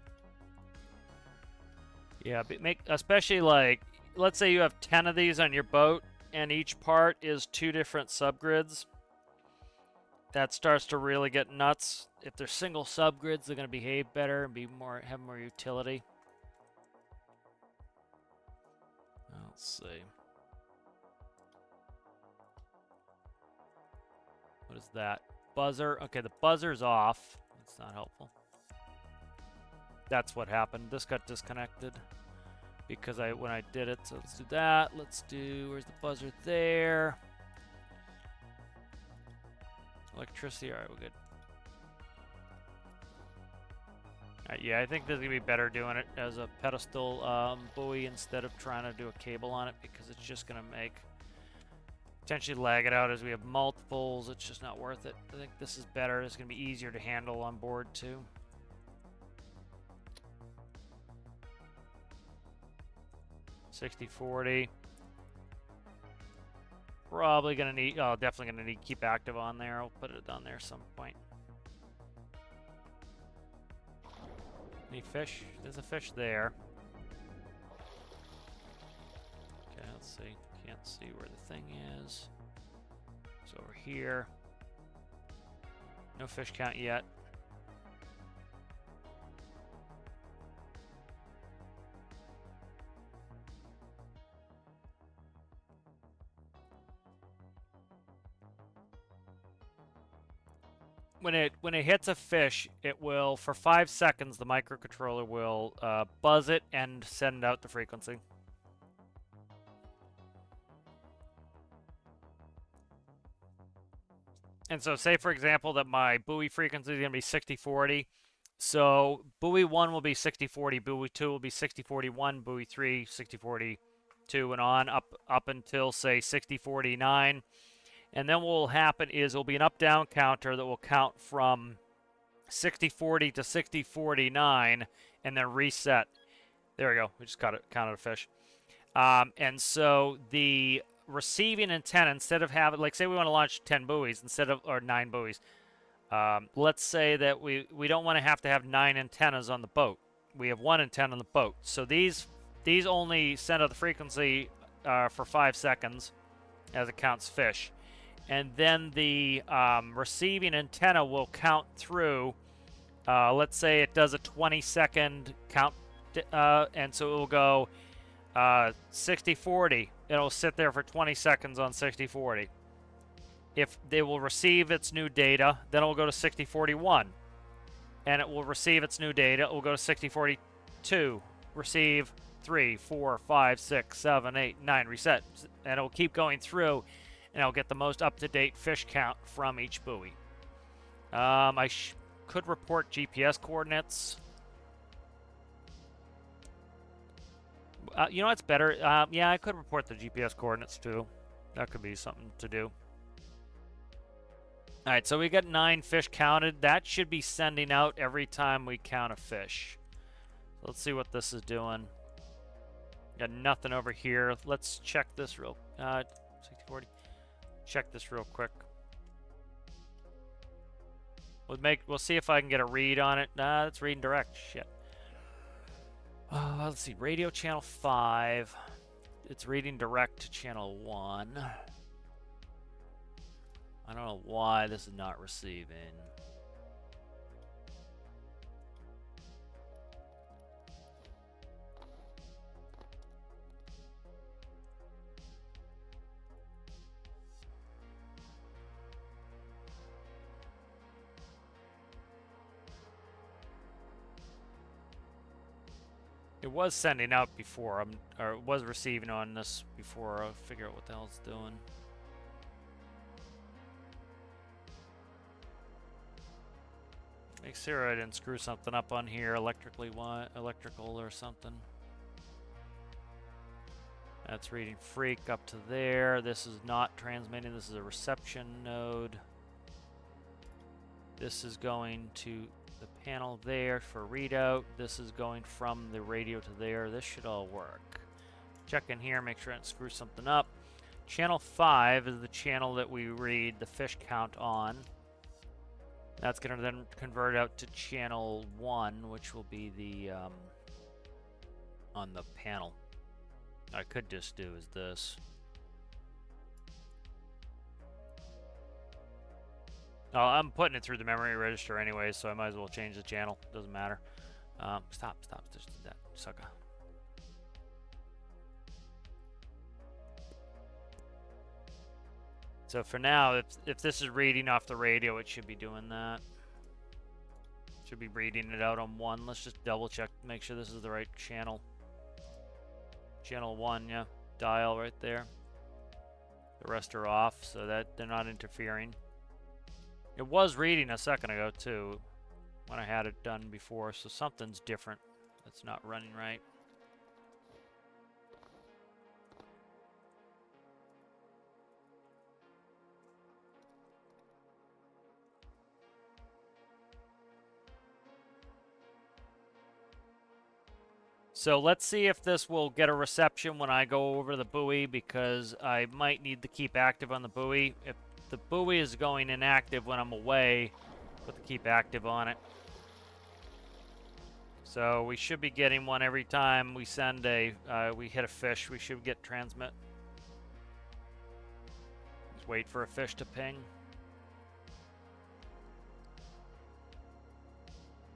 Yeah, but especially like, let's say you have 10 of these on your boat, and each part is 2 different subgrids. That starts to really get nuts. If they're single subgrids, they're going to behave better and have more utility. Let's see. What is that? Buzzer. Okay, the buzzer's off. That's not helpful. That's what happened. This got disconnected because when I did it. So let's do that. Where's the buzzer there? Electricity. All right, we're good. All right, yeah, I think this is gonna be better doing it as a pedestal buoy instead of trying to do a cable on it, because it's just gonna potentially lag it out as we have multiples. It's just not worth it. I think this is better. It's gonna be easier to handle on board too. $60-40. Probably gonna need, definitely gonna need keep active on there. I'll put it on there at some point. Any fish? There's a fish there. Okay, let's see. Can't see where the thing is. It's over here. No fish count yet. When it hits a fish, it will, for 5 seconds, the microcontroller will buzz it and send out the frequency. And so say, for example, that my buoy frequency is going to be 60-40. So buoy 1 will be 60-40, buoy 2 will be 60-41, buoy 3 60-42, and on up until, say, 60-49. And then what will happen is there will be an up-down counter that will count from 60-40 to 60-49 and then reset. There we go. We just counted a fish. And so the receiving antenna, instead of having, like, say we want to launch 10 buoys or 9 buoys. Let's say that we don't want to have 9 antennas on the boat. We have 1 antenna on the boat. So these only send out the frequency for 5 seconds as it counts fish. and then the receiving antenna will count through. Let's say it does a 20-second count, and so it will go 60-40. It'll sit there for 20 seconds on 60-40. If they will receive its new data, then it will go to 60-41. And it will receive its new data. It will go to 60-42. Receive 3, 4, 5, 6, 7, 8, 9. Reset. And it will keep going through, and it'll get the most up-to-date fish count from each buoy. I could report GPS coordinates. You know what's better? Yeah, I could report the GPS coordinates too. That could be something to do. All right, so we got 9 fish counted. That should be sending out every time we count a fish. Let's see what this is doing. Got nothing over here. Let's check this real 60-40. Check this real quick. We'll see if I can get a read on it. Nah, that's reading direct. Shit. Let's see. Radio channel 5. It's reading direct to channel 1. I don't know why this is not receiving. It was sending out before, or it was receiving on this before. I'll figure out what the hell it's doing. Make sure I didn't screw something up on here, electrical or something. That's reading freak up to there. This is not transmitting. This is a reception node. This is going to the panel there for readout. This is going from the radio to there. This should all work. Check in here, make sure I didn't screw something up. Channel 5 is the channel that we read the fish count on. That's going to then convert out to channel 1, which will be the on the panel. I could just do is this. Oh, I'm putting it through the memory register anyway, so I might as well change the channel. Doesn't matter. Stop, just do that, sucker. So for now, if this is reading off the radio, it should be doing that. Should be reading it out on 1. Let's just double check, make sure this is the right channel. Channel 1, yeah. Dial right there. The rest are off, so that they're not interfering. It was reading a second ago, too, when I had it done before, so something's different. That's not running right. So let's see if this will get a reception when I go over the buoy, because I might need to keep active on the buoy. If the buoy is going inactive when I'm away, put the keep active on it. So we should be getting one every time we send we hit a fish. We should get transmit. Just wait for a fish to ping.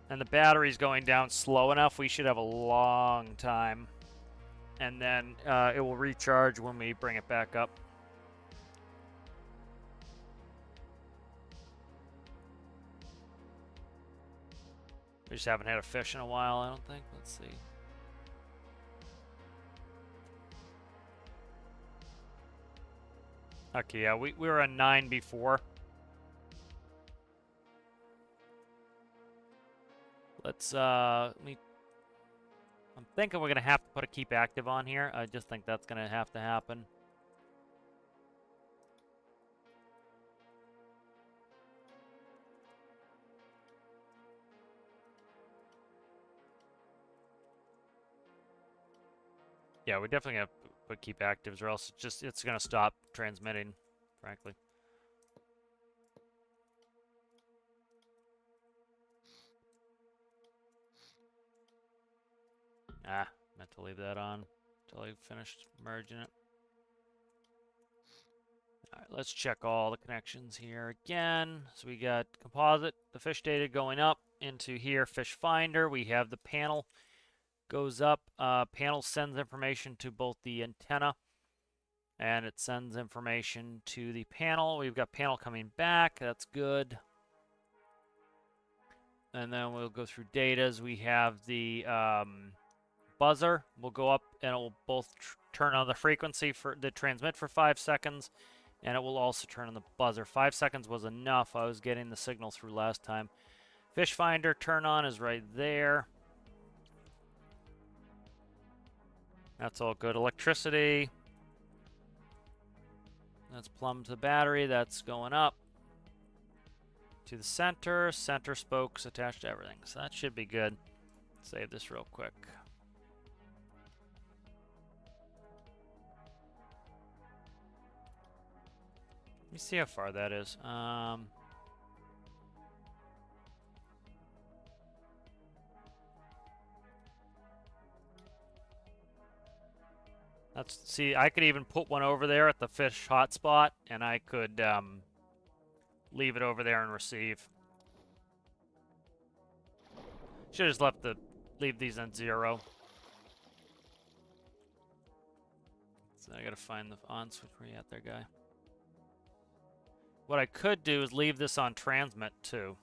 And the battery's going down slow enough, we should have a long time. And then it will recharge when we bring it back up. We just haven't had a fish in a while, I don't think. Let's see. Okay, yeah, we were on 9 before. Let's, I'm thinking we're going to have to put a keep active on here. I just think that's going to have to happen. Yeah, we definitely have to put keep actives, or else it's going to stop transmitting, frankly. Ah, meant to leave that on until I finished merging it. Alright, let's check all the connections here again. So we got composite, the fish data going up into here, fish finder. We have the panel goes up. Panel sends information to both the antenna and it sends information to the panel. We've got panel coming back. That's good. And then we'll go through datas. We have the buzzer. Will go up and it will both turn on the frequency for the transmit for 5 seconds. And it will also turn on the buzzer. 5 seconds was enough. I was getting the signal through last time. Fish finder turn on is right there. That's all good. Electricity. That's plumbed to the battery. That's going up to the center. Center spokes attached to everything. So that should be good. Save this real quick. Let me see how far that is. See, I could even put one over there at the fish hotspot, and I could leave it over there and receive. Should have just leave these on 0. So I gotta find the on switch. Where you at there, guy? What I could do is leave this on transmit too.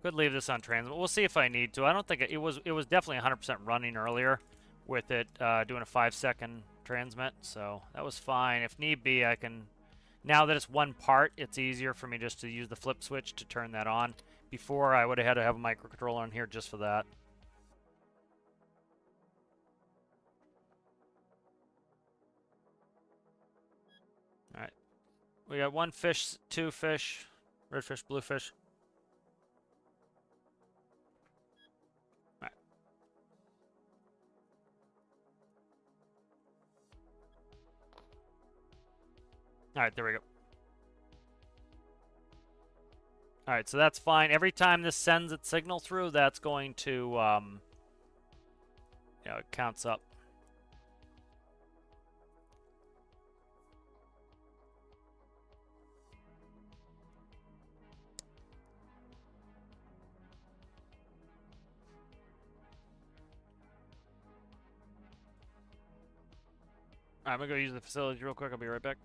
Could leave this on transmit. We'll see if I need to. I don't think it was definitely 100% running earlier with it doing a 5-second transmit, so that was fine. If need be, I can. Now that it's one part, it's easier for me just to use the flip switch to turn that on. Before, I would have had to have a microcontroller on here just for that. All right, we got 1 fish, 2 fish, red fish, blue fish. All right. All right, there we go. All right, so that's fine. Every time this sends its signal through, that's going to, it counts up. All right, I'm gonna go use the facility real quick. I'll be right back.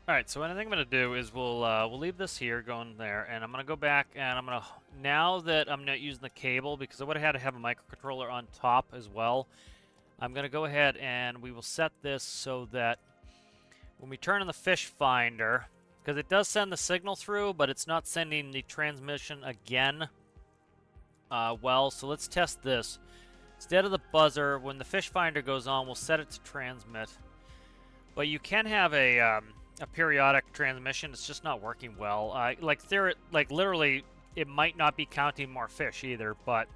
All right, so what I think I'm gonna do is we'll leave this here, going there, and I'm gonna go back and I'm gonna, now that I'm not using the cable because I would have had to have a microcontroller on top as well, I'm gonna go ahead and we will set this so that when we turn on the fish finder, because it does send the signal through, but it's not sending the transmission again. Well, so let's test this. Instead of the buzzer, when the fish finder goes on, we'll set it to transmit. But you can have a periodic transmission. It's just not working well. Like literally, it might not be counting more fish either. But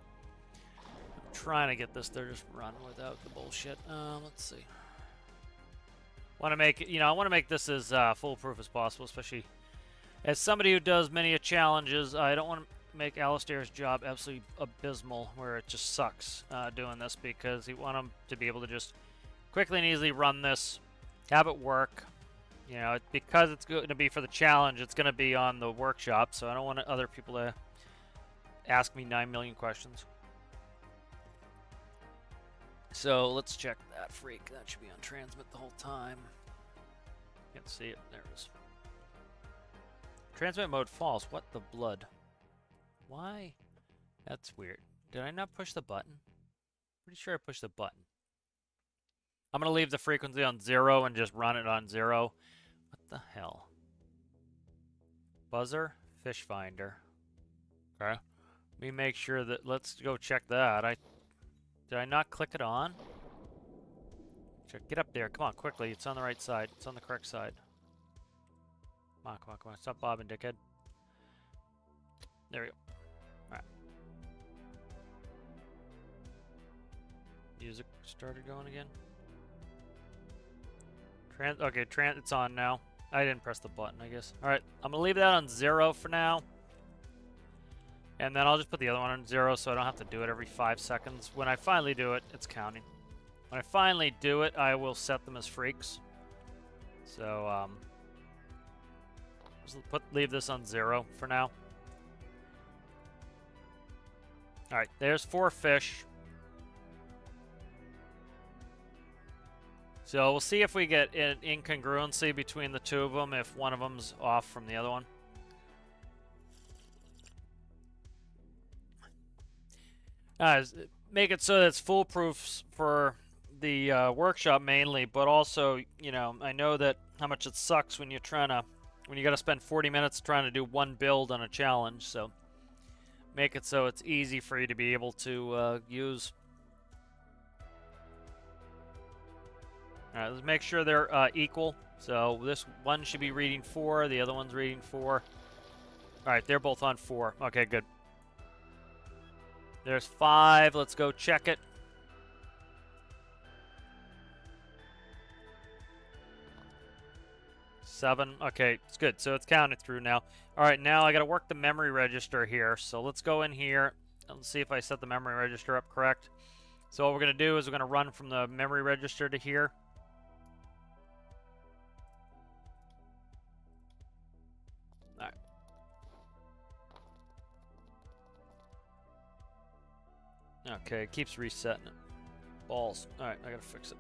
I'm trying to get this to just run without the bullshit. Let's see. Want to make it, I want to make this as foolproof as possible, especially as somebody who does many challenges. I don't want to make Alistair's job absolutely abysmal, where it just sucks doing this, because you want him to be able to just quickly and easily run this, have it work. Because it's going to be for the challenge, it's going to be on the workshop, so I don't want other people to ask me 9 million questions. So let's check that freak. That should be on transmit the whole time. Can't see it. There it is. Transmit mode false. What the blood? Why? That's weird. Did I not push the button? Pretty sure I pushed the button. I'm going to leave the frequency on 0 and just run it on 0. What the hell? Buzzer, fish finder. Okay. Let me make sure that, let's go check that. Did I not click it on? Get up there. Come on, quickly. It's on the right side. It's on the correct side. Come on, come on, come on. Stop bobbing, dickhead. There we go. Alright. Music started going again. Okay, it's on now. I didn't press the button, I guess. Alright, I'm going to leave that on 0 for now. And then I'll just put the other one on 0 so I don't have to do it every 5 seconds. When I finally do it, it's counting. When I finally do it, I will set them as freaks. So, just leave this on 0 for now. Alright, there's 4 fish. So we'll see if we get an incongruency between the two of them, if one of them's off from the other one. Make it so that it's foolproof for the workshop mainly, but also, I know that how much it sucks when you gotta spend 40 minutes trying to do one build on a challenge, so make it so it's easy for you to be able to use. Alright, let's make sure they're equal. So this one should be reading 4, the other one's reading 4. Alright, they're both on 4. Okay, good. There's 5. Let's go check it. Seven. Okay, it's good. So it's counted through now. Alright, now I gotta work the memory register here. So let's go in here and see if I set the memory register up correct. So what we're gonna do is we're gonna run from the memory register to here. Alright. Okay, it keeps resetting it. Balls. Alright, I gotta fix it.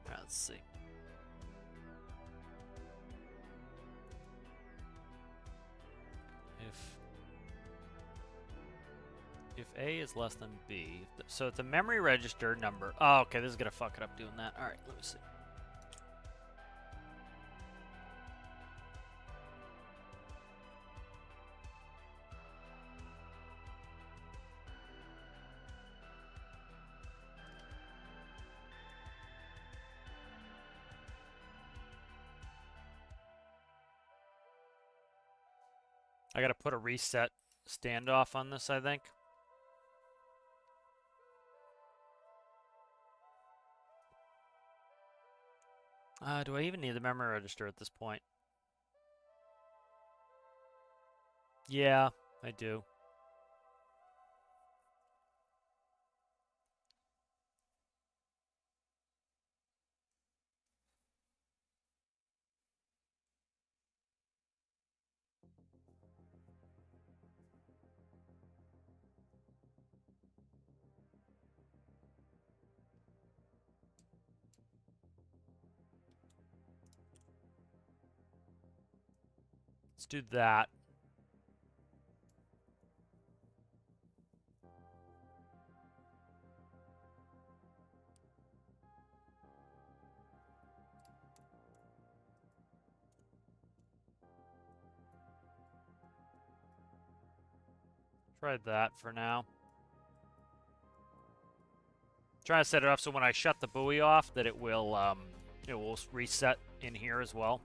Alright, let's see. If A is less than B, so it's a memory register number. Oh, okay, this is gonna fuck it up doing that. Alright, let me see. I gotta put a reset standoff on this, I think. Do I even need the memory register at this point? Yeah, I do. Let's do that. Try that for now. Trying to set it up so when I shut the buoy off that it will reset in here as well.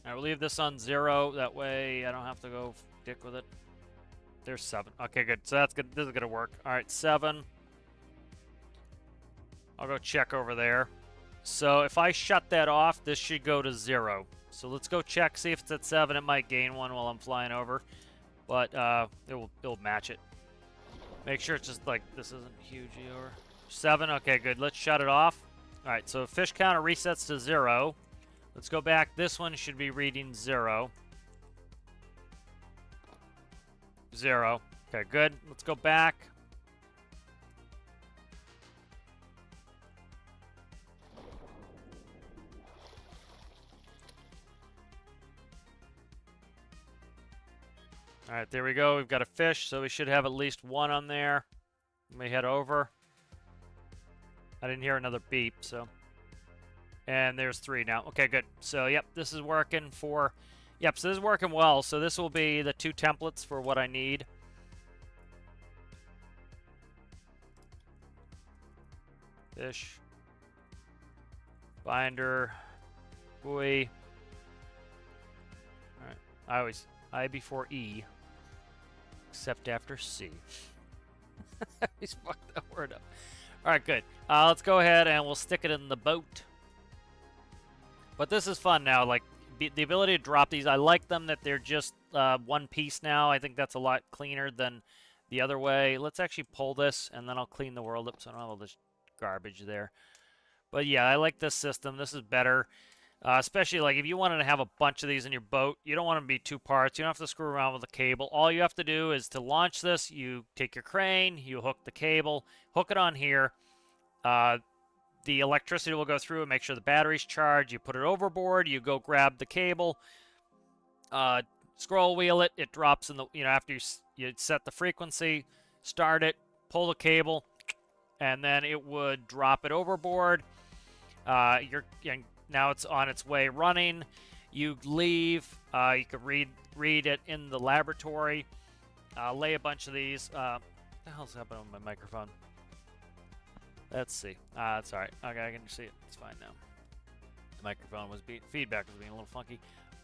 I will leave this on 0. That way I don't have to go dick with it. There's 7. Okay, good. So that's good. This is gonna work. All right, 7. I'll go check over there. So if I shut that off, this should go to 0. So let's go check, see if it's at 7. It might gain 1 while I'm flying over, but it'll match it. Make sure it's just like this isn't huge or 7. Okay, good. Let's shut it off. All right. So fish counter resets to 0. Let's go back. This one should be reading 0. 0. Okay, good. Let's go back. All right, there we go. We've got a fish, so we should have at least 1 on there. Let me head over. I didn't hear another beep, so... And there's 3 now. Okay, good. So, yep, this is working for... Yep, so this is working well. So this will be the 2 templates for what I need. Fish. Binder. Buoy. Alright. I always... I before E. Except after C. I always fuck that word up. Alright, good. Let's go ahead and we'll stick it in the boat. But this is fun now, like, the ability to drop these, I like them that they're just one piece now. I think that's a lot cleaner than the other way. Let's actually pull this, and then I'll clean the world up so I don't have all this garbage there. But yeah, I like this system. This is better, especially like if you wanted to have a bunch of these in your boat. You don't want them to be 2 parts. You don't have to screw around with the cable. All you have to do is to launch this, you take your crane, you hook the cable, hook it on here. The electricity will go through and make sure the battery's charged. You put it overboard. You go grab the cable. Scroll wheel it. It drops in the, after you set the frequency, start it, pull the cable, and then it would drop it overboard. Now it's on its way running. You leave. You could read it in the laboratory. Lay a bunch of these. What the hell's happening with my microphone? Let's see. It's all right. Okay, I can see it. It's fine now. The microphone was feedback was being a little funky.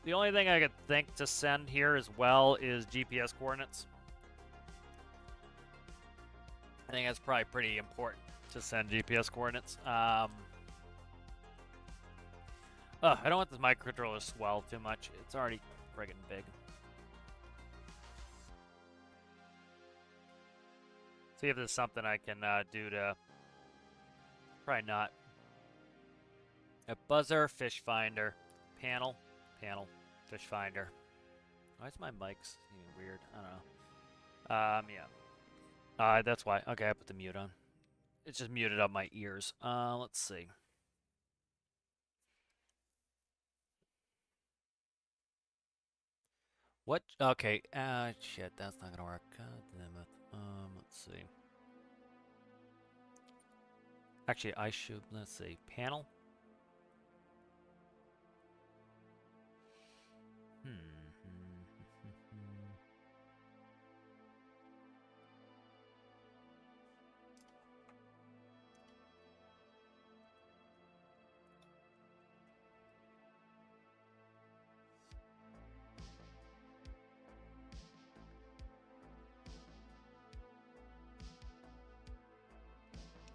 The only thing I could think to send here as well is GPS coordinates. I think that's probably pretty important to send GPS coordinates. I don't want this microcontroller to swell too much. It's already friggin' big. See if there's something I can do to... Probably not. A buzzer, fish finder, panel, fish finder. Why is my mic's even weird? I don't know. Yeah. That's why. Okay, I put the mute on. It's just muted on my ears. Let's see. What? Okay. Shit, that's not gonna work. God damn it. Let's see. Actually, I should, let's see, panel.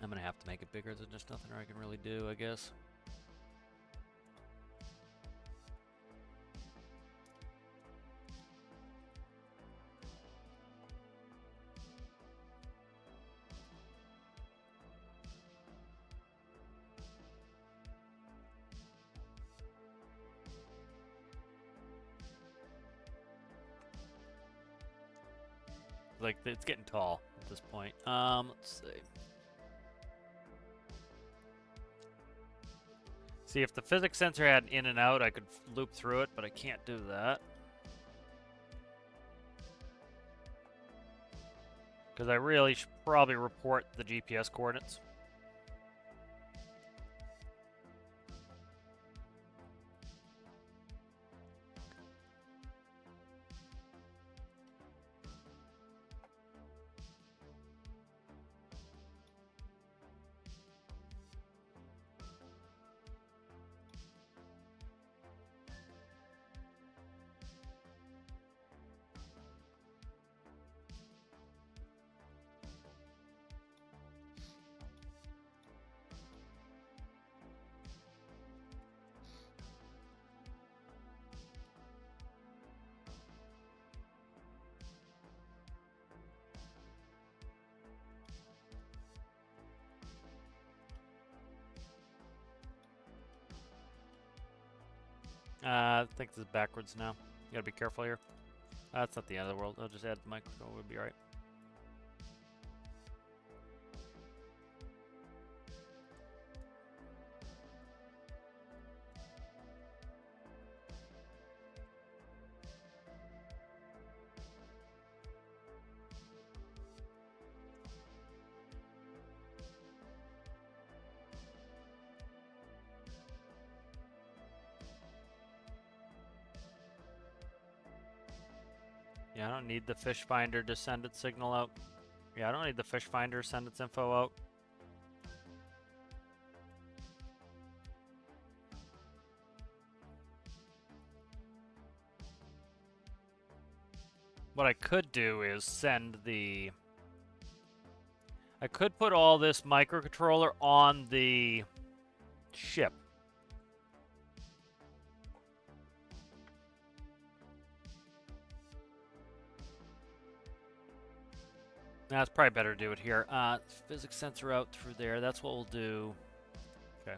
I'm gonna have to make it bigger. There's just nothing I can really do, I guess. Like, it's getting tall at this point. Let's see. See, if the physics sensor had an in and out, I could loop through it, but I can't do that. Because I really should probably report the GPS coordinates. I think this is backwards now. You gotta be careful here. That's not the end of the world. I'll just add the microphone. We'll be alright. Yeah, I don't need the fish finder to send its signal out. Yeah, I don't need the fish finder to send its info out. What I could do is send the... I could put all this microcontroller on the ship. Nah, it's probably better to do it here. Physics sensor out through there. That's what we'll do. Okay.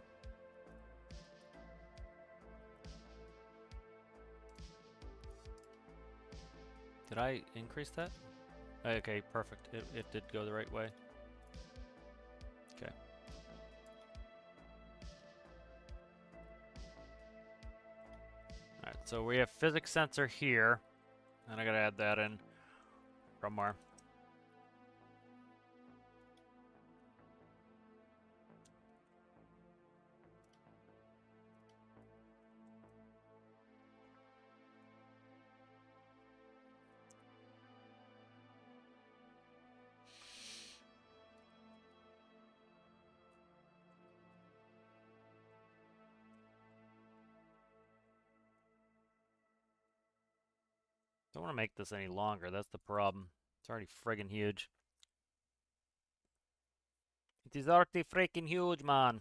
Did I increase that? Okay, perfect. It did go the right way. Okay. Alright, so we have physics sensor here. And I gotta add that in somewhere. Don't want to make this any longer. That's the problem. It's already friggin' huge. It is already freaking huge, man.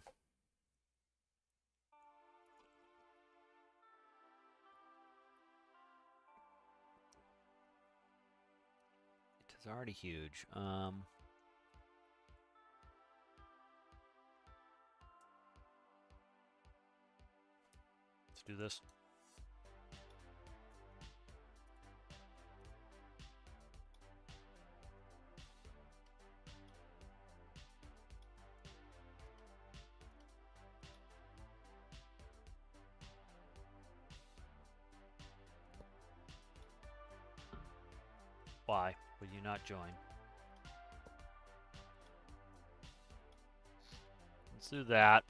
It is already huge. Let's do this. Why would you not join? Let's do that.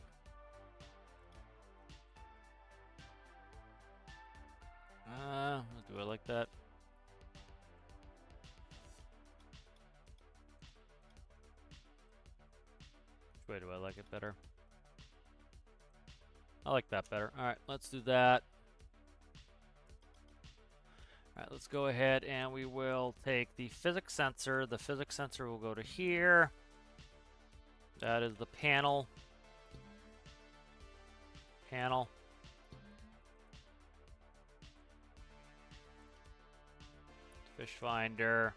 Do I like that? Which way do I like it better? I like that better. Alright, let's do that. Alright, let's go ahead and we will take the physics sensor. The physics sensor will go to here. That is the panel. Panel. Fish finder.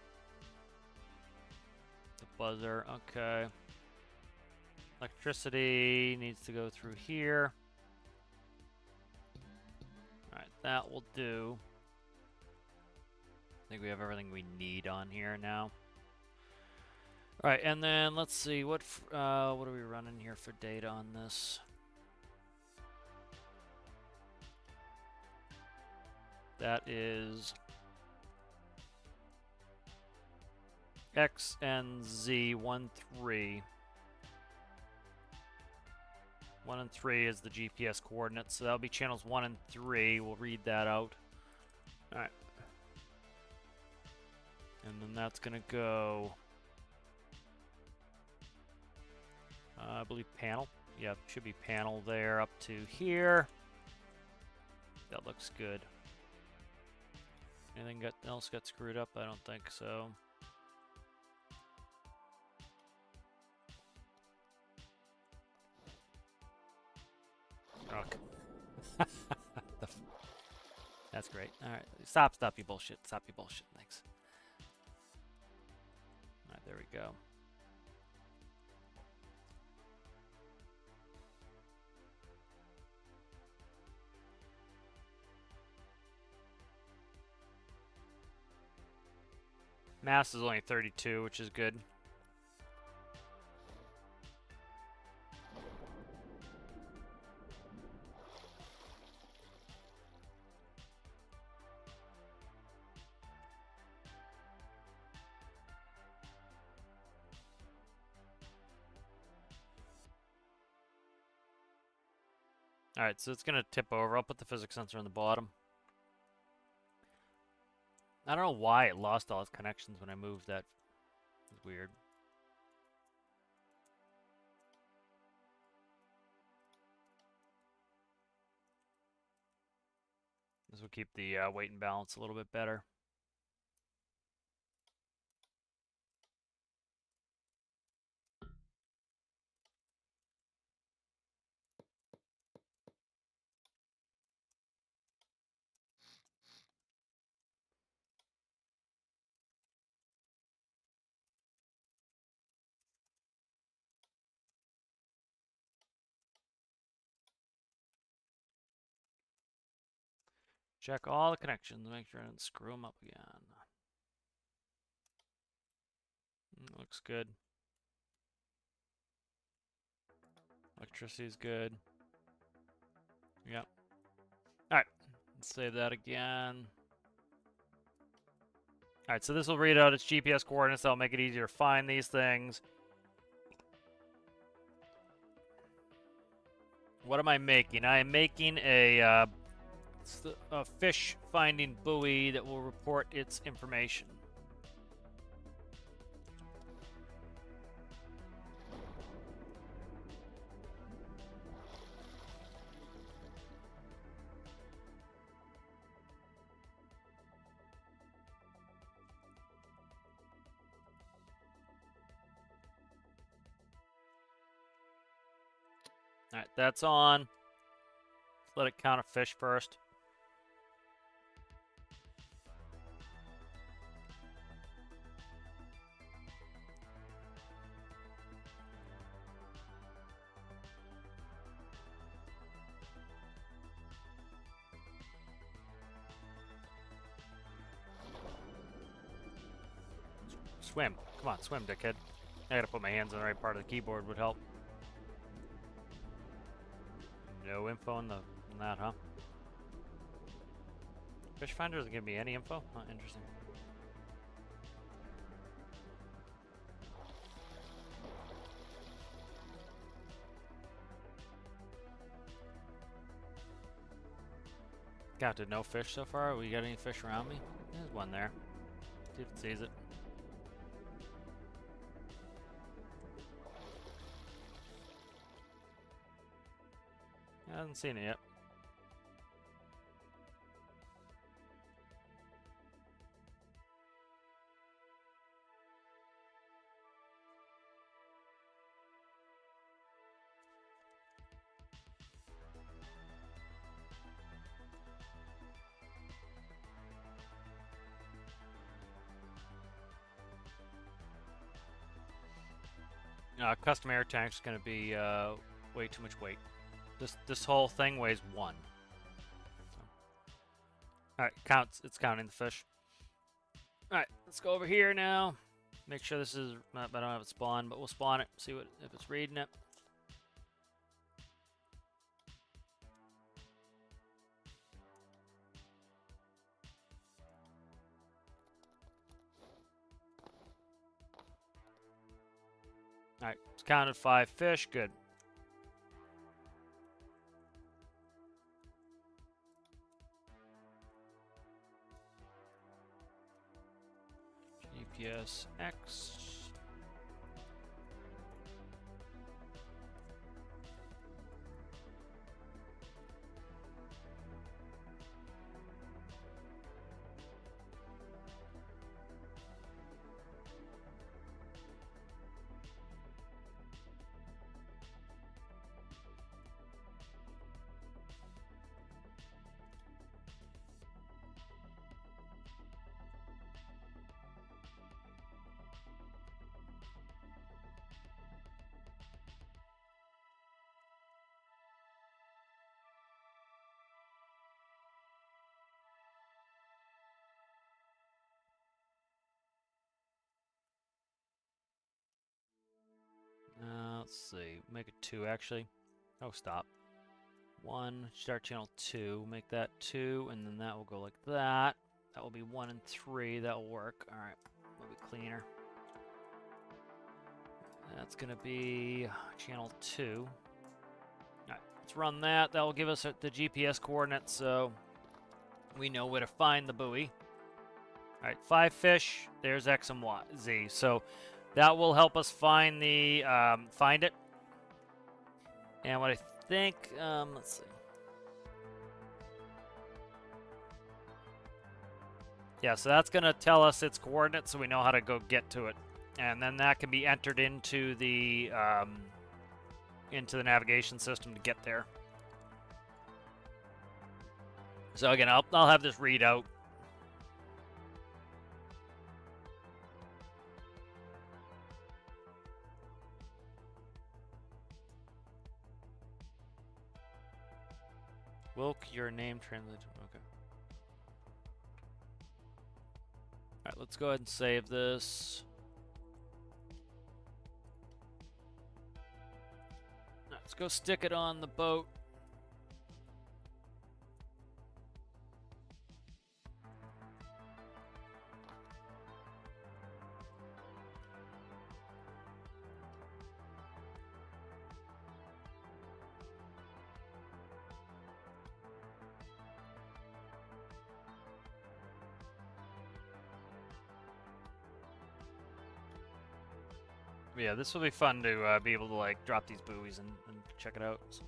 The buzzer. Okay. Electricity needs to go through here. Alright, that will do. I think we have everything we need on here now. Alright, and then let's see, what are we running here for data on this? That is X and Z 1, 3. 1 and 3 is the GPS coordinates, so that'll be channels 1 and 3. We'll read that out. Alright. And then that's gonna go, I believe panel. Yeah, should be panel there up to here. That looks good. Anything else got screwed up? I don't think so. Okay. That's great. All right, stop your bullshit. Stop your bullshit. Thanks. All right, there we go. Mass is only 32, which is good. Alright, so it's going to tip over. I'll put the physics sensor on the bottom. I don't know why it lost all its connections when I moved that. It's weird. This will keep the weight and balance a little bit better. Check all the connections, make sure I don't screw them up again. Looks good. Electricity is good. Yep. Alright, let's save that again. Alright, so this will read out its GPS coordinates. That'll make it easier to find these things. What am I making? I am making a fish finding buoy that will report its information. All right, that's on. Let's let it count a fish first. Swim. Come on, swim, dickhead. I gotta put my hands on the right part of the keyboard would help. No info in that, huh? Fish Finder doesn't give me any info? Oh, interesting. Counted no fish so far. We got any fish around me? There's one there. See if it sees it. I haven't seen it yet. Custom air tank is going to be way too much weight. This whole thing weighs 1. So. All right, it's counting the fish. All right, let's go over here now. Make sure this is. I don't have it spawned, but we'll spawn it. See if it's reading it. All right, it's counted 5 fish. Good. GPS X. Let's see. Make it 2 actually. Oh, stop. 1. Start channel 2. Make that 2, and then that will go like that. That will be 1 and 3. That will work. All right. Will be cleaner. That's gonna be channel 2. All right. Let's run that. That will give us the GPS coordinates, so we know where to find the buoy. All right. 5 fish. There's X and Y, Z. So that will help us find the find it. And what I think, let's see. Yeah, so that's going to tell us its coordinates, so we know how to go get to it, and then that can be entered into the navigation system to get there. So again, I'll have this read out. Wilk, your name translated. Okay. All right, let's go ahead and save this. Let's go stick it on the boat. Yeah, this will be fun to be able to like drop these buoys and check it out. Let's see.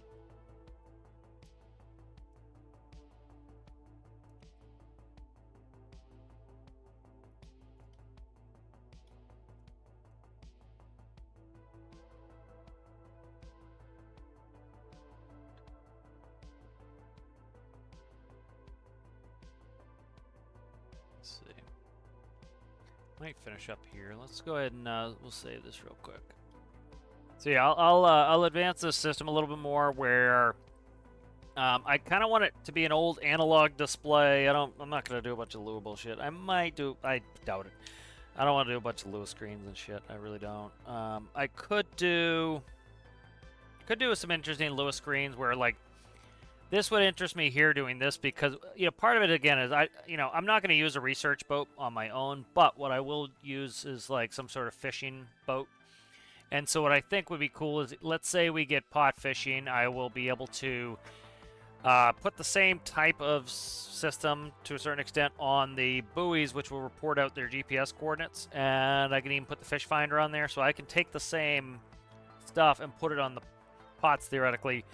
Might finish up here. Let's go ahead and we'll save this real quick. So yeah, I'll advance this system a little bit more where I kind of want it to be an old analog display. I'm not gonna do a bunch of Lua bullshit. I doubt it. I don't want to do a bunch of Lua screens and shit. I really don't. I could do some interesting Lua screens where like this would interest me here doing this because, you know, part of it again is I'm not going to use a research boat on my own, but what I will use is like some sort of fishing boat. And so what I think would be cool is, let's say we get pot fishing, I will be able to put the same type of system to a certain extent on the buoys, which will report out their GPS coordinates, and I can even put the fish finder on there, so I can take the same stuff and put it on the pots theoretically.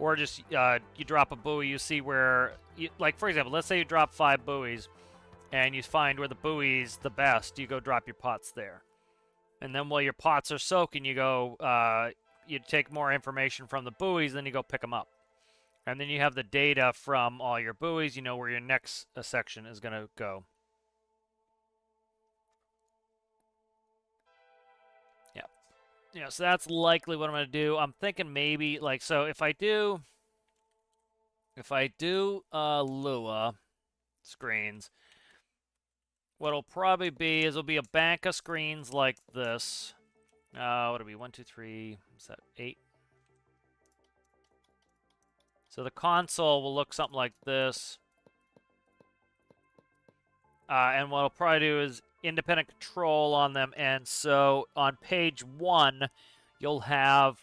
Or just you drop a buoy, you see where, like for example, let's say you drop 5 buoys, and you find where the buoy's the best. You go drop your pots there, and then while your pots are soaking, you go, you take more information from the buoys, then you go pick them up, and then you have the data from all your buoys. You know where your next section is going to go. Yeah, so that's likely what I'm going to do. I'm thinking maybe, like, so if I do Lua screens, what'll probably be is it'll be a bank of screens like this. What'll be 1, 2, 3, what's that, 8? So the console will look something like this. And what I'll probably do is independent control on them, and so on page 1 you'll have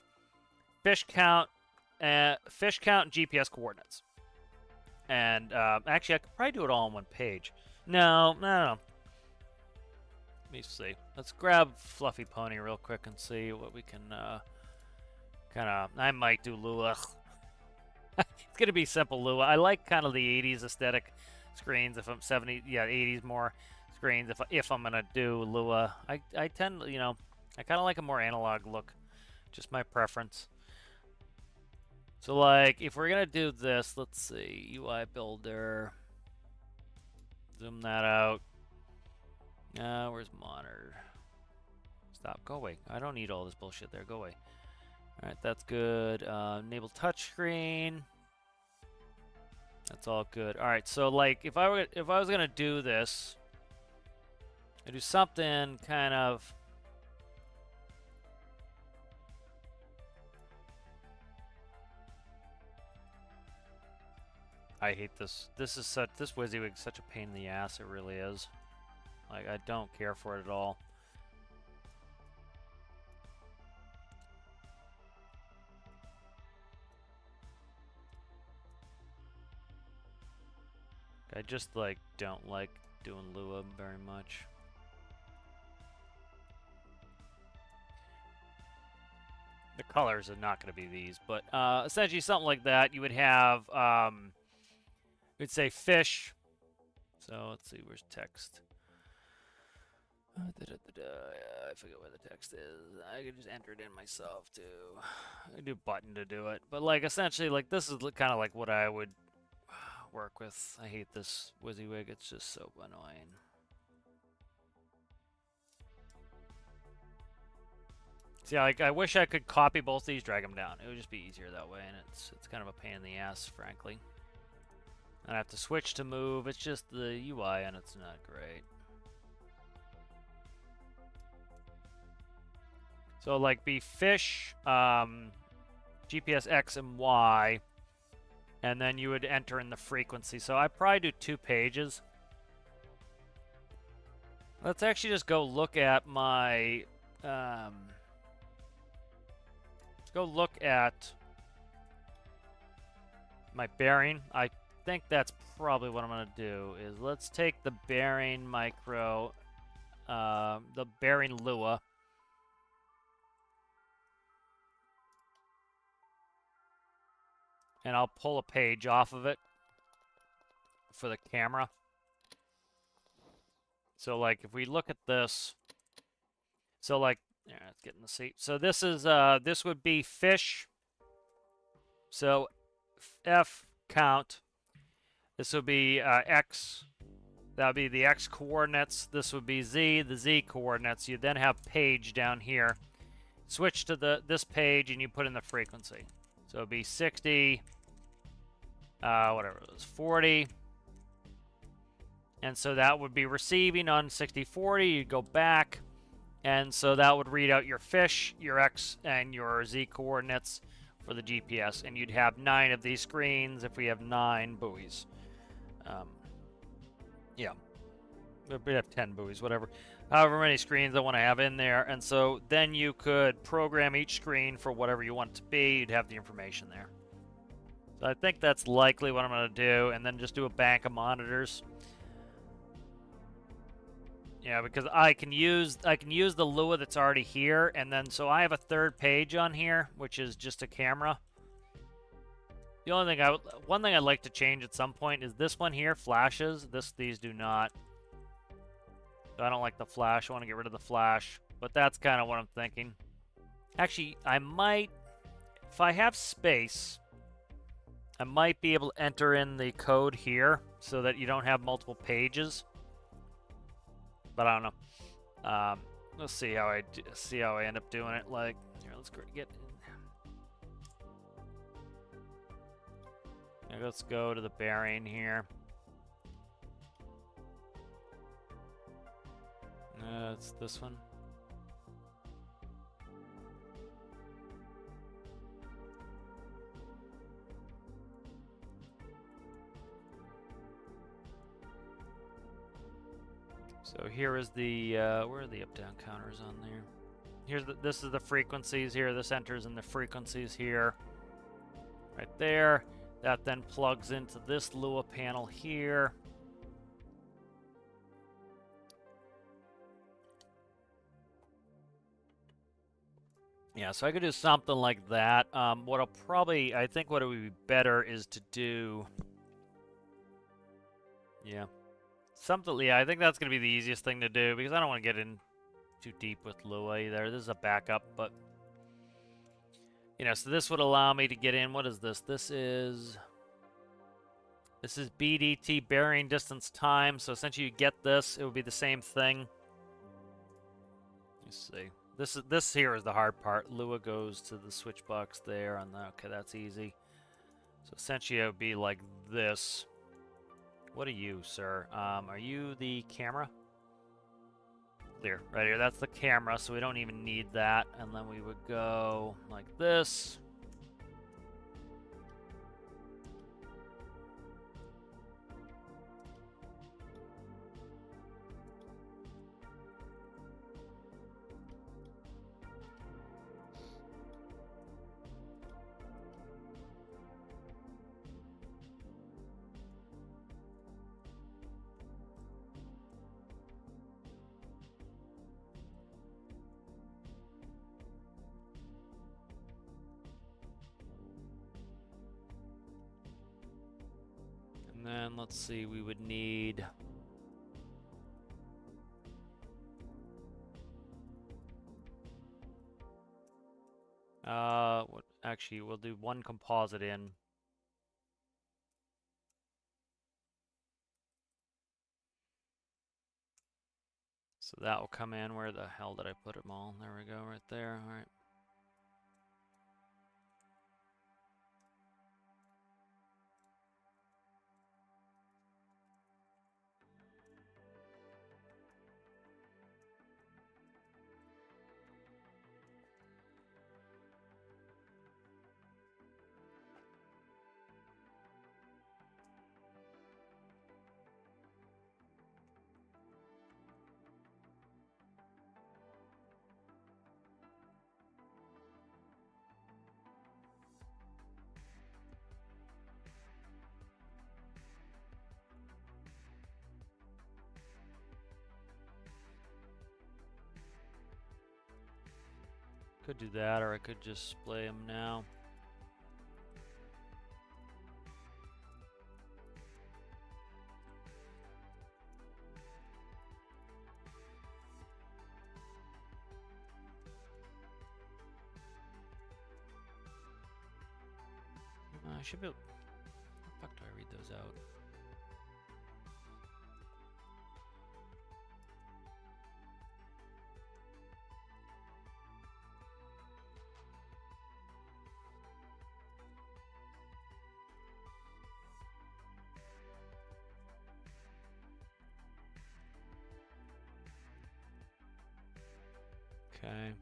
fish count, and GPS coordinates. And actually, I could probably do it all on one page. No. Let me see. Let's grab Fluffy Pony real quick and see what we can kind of. I might do Lua. It's gonna be simple Lua. I like kind of the 80s aesthetic screens. If I'm 70, yeah, 80s more screens. If I'm gonna do Lua, I tend, I kind of like a more analog look. Just my preference. So like, if we're gonna do this, let's see, UI Builder. Zoom that out. Where's monitor? Stop. Go away. I don't need all this bullshit there. Go away. All right, that's good. Enable touchscreen. That's all good. All right, so like, if I was gonna do this, I do something kind of. I hate this. This WYSIWYG's such a pain in the ass. It really is. Like, I don't care for it at all. I just like don't like doing Lua very much. The colors are not going to be these, but essentially something like that. You would have, we'd say fish. So let's see, where's text? I forget where the text is. I could just enter it in myself too. I do button to do it, but like essentially, like this is kind of like what I would work with. I hate this WYSIWYG. It's just so annoying. See, like I wish I could copy both these, drag them down. It would just be easier that way, and it's kind of a pain in the ass, frankly. And I have to switch to move. It's just the UI, and it's not great. So like be fish, GPS X and Y, and then you would enter in the frequency. So I probably do 2 pages. Let's actually just go look at my, let's go look at my bearing. I think that's probably what I'm gonna do, is let's take the bearing micro, the bearing Lua. And I'll pull a page off of it for the camera. So like if we look at this, so like, yeah, let's get in the seat. So this is this would be fish. So F count. This would be X. That would be the X coordinates. This would be Z, the Z coordinates. You then have page down here. Switch to this page and you put in the frequency. So it'd be 60, whatever it was, 40. And so that would be receiving on 6040. You'd go back. And so that would read out your fish, your X, and your Z coordinates for the GPS. And you'd have 9 of these screens if we have 9 buoys. Yeah. We'd have 10 buoys, whatever. However many screens I want to have in there. And so then you could program each screen for whatever you want it to be. You'd have the information there. So I think that's likely what I'm going to do. And then just do a bank of monitors. Yeah, because I can use the Lua that's already here, and then so I have a 3rd page on here, which is just a camera. The only thing one thing I'd like to change at some point is this one here flashes. These do not. So I don't like the flash. I want to get rid of the flash, but that's kind of what I'm thinking. Actually, I might, if I have space, I might be able to enter in the code here so that you don't have multiple pages. But I don't know. Let's see how I end up doing it. Like, here, let's get. Now let's go to the bearing here. It's this one. So here is the, where are the up-down counters on there? this is the frequencies here. This enters in the frequencies here, right there. That then plugs into this Lua panel here. Yeah, so I could do something like that. I think what it would be better is to do, yeah, something. Yeah, I think that's gonna be the easiest thing to do because I don't want to get in too deep with Lua either. This is a backup, but so this would allow me to get in. What is this? This is BDT, bearing distance time. So essentially, you get this. It would be the same thing. Let's see. This here is the hard part. Lua goes to the switch box there, and okay, that's easy. So essentially, it would be like this. What are you, sir? Are you the camera? There, right here. That's the camera, so we don't even need that. And then we would go like this. And then let's see, we would need what actually we'll do one composite in. So that will come in. Where the hell did I put them all? There we go, right there. All right. Could do that, or I could just display them now. I should be. How the fuck do I read those out? Okay.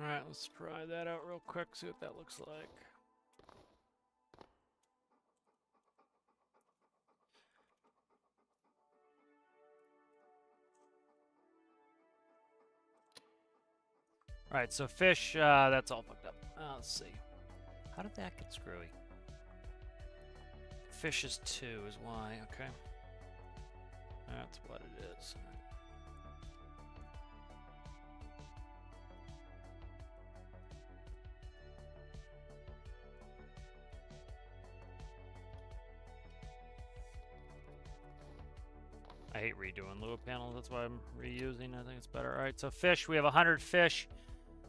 Alright, let's try that out real quick, see what that looks like. Alright, so fish, that's all fucked up. Let's see. How did that get screwy? Fish is 2 is why, okay. That's what it is. I hate redoing Lua panels, that's why I'm reusing. I think it's better. Alright, so fish, we have 100 fish.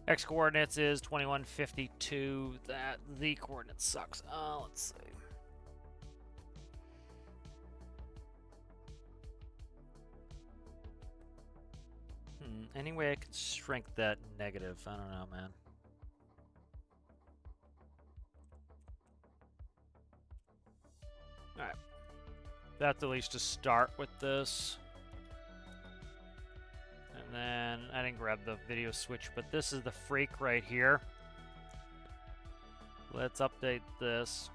X coordinates is 2152. That the coordinate sucks. Let's see. Any way I can shrink that negative? I don't know, man. Alright. That's at least to start with this. And then, I didn't grab the video switch, but this is the freak right here. Let's update this.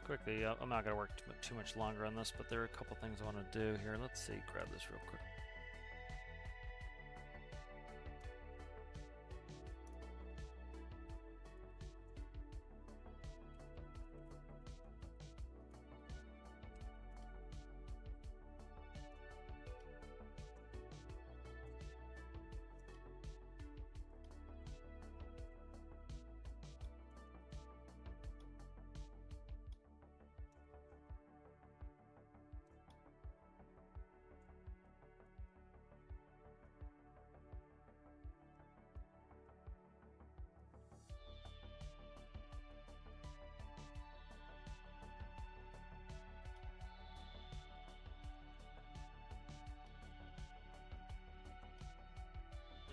Quickly, I'm not going to work too much longer on this, but there are a couple things I want to do here. Let's see, grab this real quick.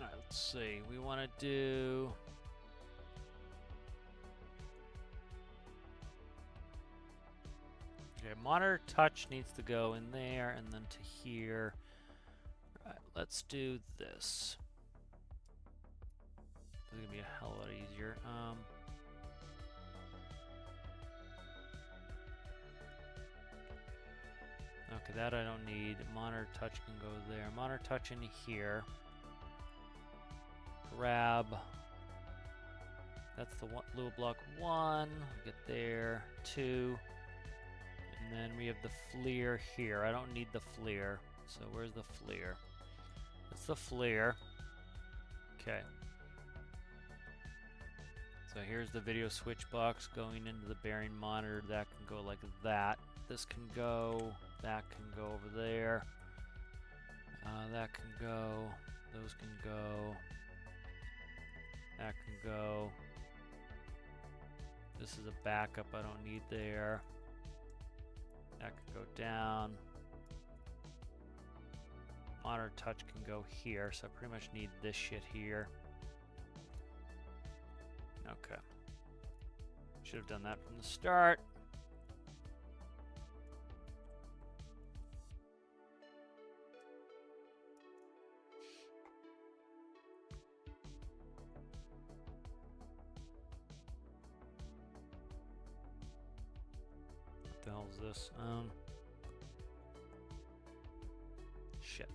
Alright, let's see. We want to do... Okay, monitor touch needs to go in there and then to here. Alright, let's do this. This is going to be a hell of a lot easier. Okay, that I don't need. Monitor touch can go there. Monitor touch in here. Grab. That's the Lua block 1. Get there. 2. And then we have the FLIR here. I don't need the FLIR. So where's the FLIR? It's the FLIR. Okay. So here's the video switch box going into the bearing monitor. That can go like that. This can go. That can go over there. That can go. Those can go. That can go. This is a backup I don't need there. That can go down. Monitor touch can go here, so I pretty much need this shit here. Okay. Should have done that from the start. What the hell is this? Shit.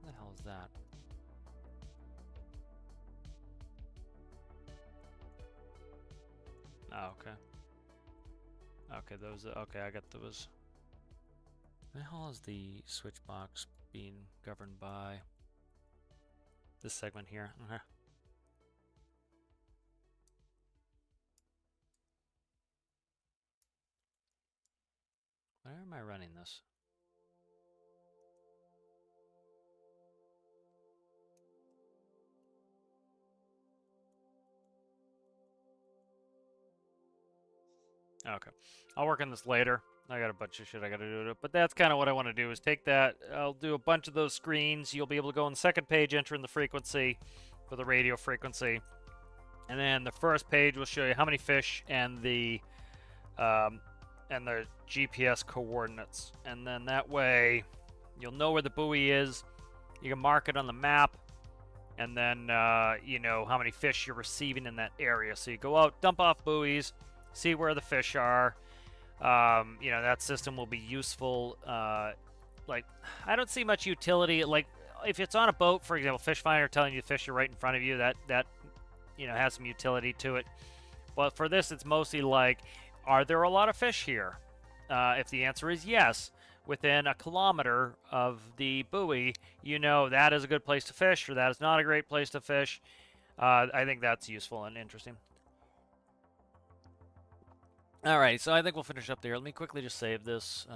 What the hell is that? Oh, okay. Okay, those. Okay, I got those. What the hell is the switch box being governed by? This segment here. Okay. Where am I running this? Okay. I'll work on this later. I got a bunch of shit I gotta do. But that's kind of what I want to do, is take that. I'll do a bunch of those screens. You'll be able to go on the second page, enter in the frequency for the radio frequency. And then the first page will show you how many fish and the GPS coordinates. And then that way, you'll know where the buoy is. You can mark it on the map, and then you know how many fish you're receiving in that area. So you go out, dump off buoys, see where the fish are. You know, that system will be useful. Like, I don't see much utility. Like, if it's on a boat, for example, fish finder telling you the fish are right in front of you, that you know, has some utility to it. But for this, it's mostly like, are there a lot of fish here? If the answer is yes, within a kilometer of the buoy, you know that is a good place to fish, or that is not a great place to fish. I think that's useful and interesting. All right, so I think we'll finish up there. Let me quickly just save this.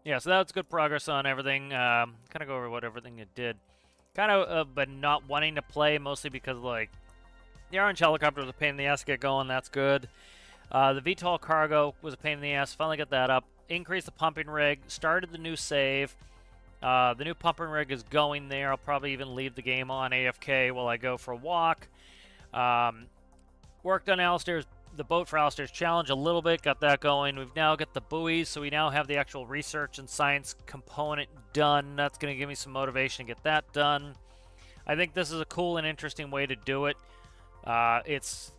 Yeah, so that's good progress on everything. Kind of go over what everything it did. Kind of, but not wanting to play, mostly because, like, the orange helicopter was a pain in the ass to get going. That's good. The VTOL cargo was a pain in the ass. Finally got that up. Increased the pumping rig. Started the new save. The new pumping rig is going there. I'll probably even leave the game on AFK while I go for a walk. Worked on Alistair's, the boat for Alistair's challenge a little bit. Got that going. We've now got the buoys, so we now have the actual research and science component done. That's going to give me some motivation to get that done. I think this is a cool and interesting way to do it. It's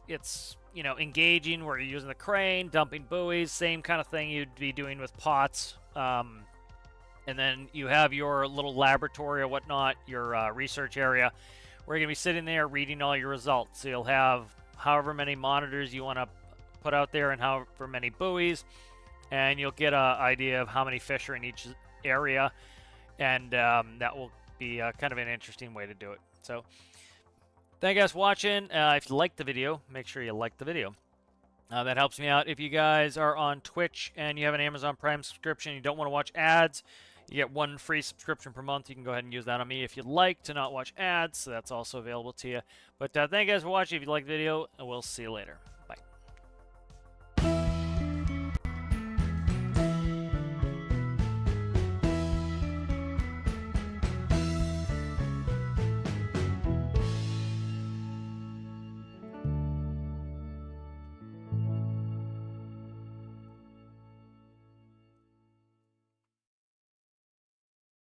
you know, engaging where you're using the crane, dumping buoys, same kind of thing you'd be doing with pots. And then you have your little laboratory or whatnot, your research area, where you're going to be sitting there reading all your results. So you'll have however many monitors you want to put out there and however many buoys, and you'll get an idea of how many fish are in each area, and that will be kind of an interesting way to do it. So thank you guys for watching. If you liked the video, make sure you like the video. That helps me out. If you guys are on Twitch and you have an Amazon Prime subscription, you don't want to watch ads, you get 1 free subscription per month. You can go ahead and use that on me if you'd like to not watch ads. So that's also available to you. But thank you guys for watching. If you liked the video, and we'll see you later.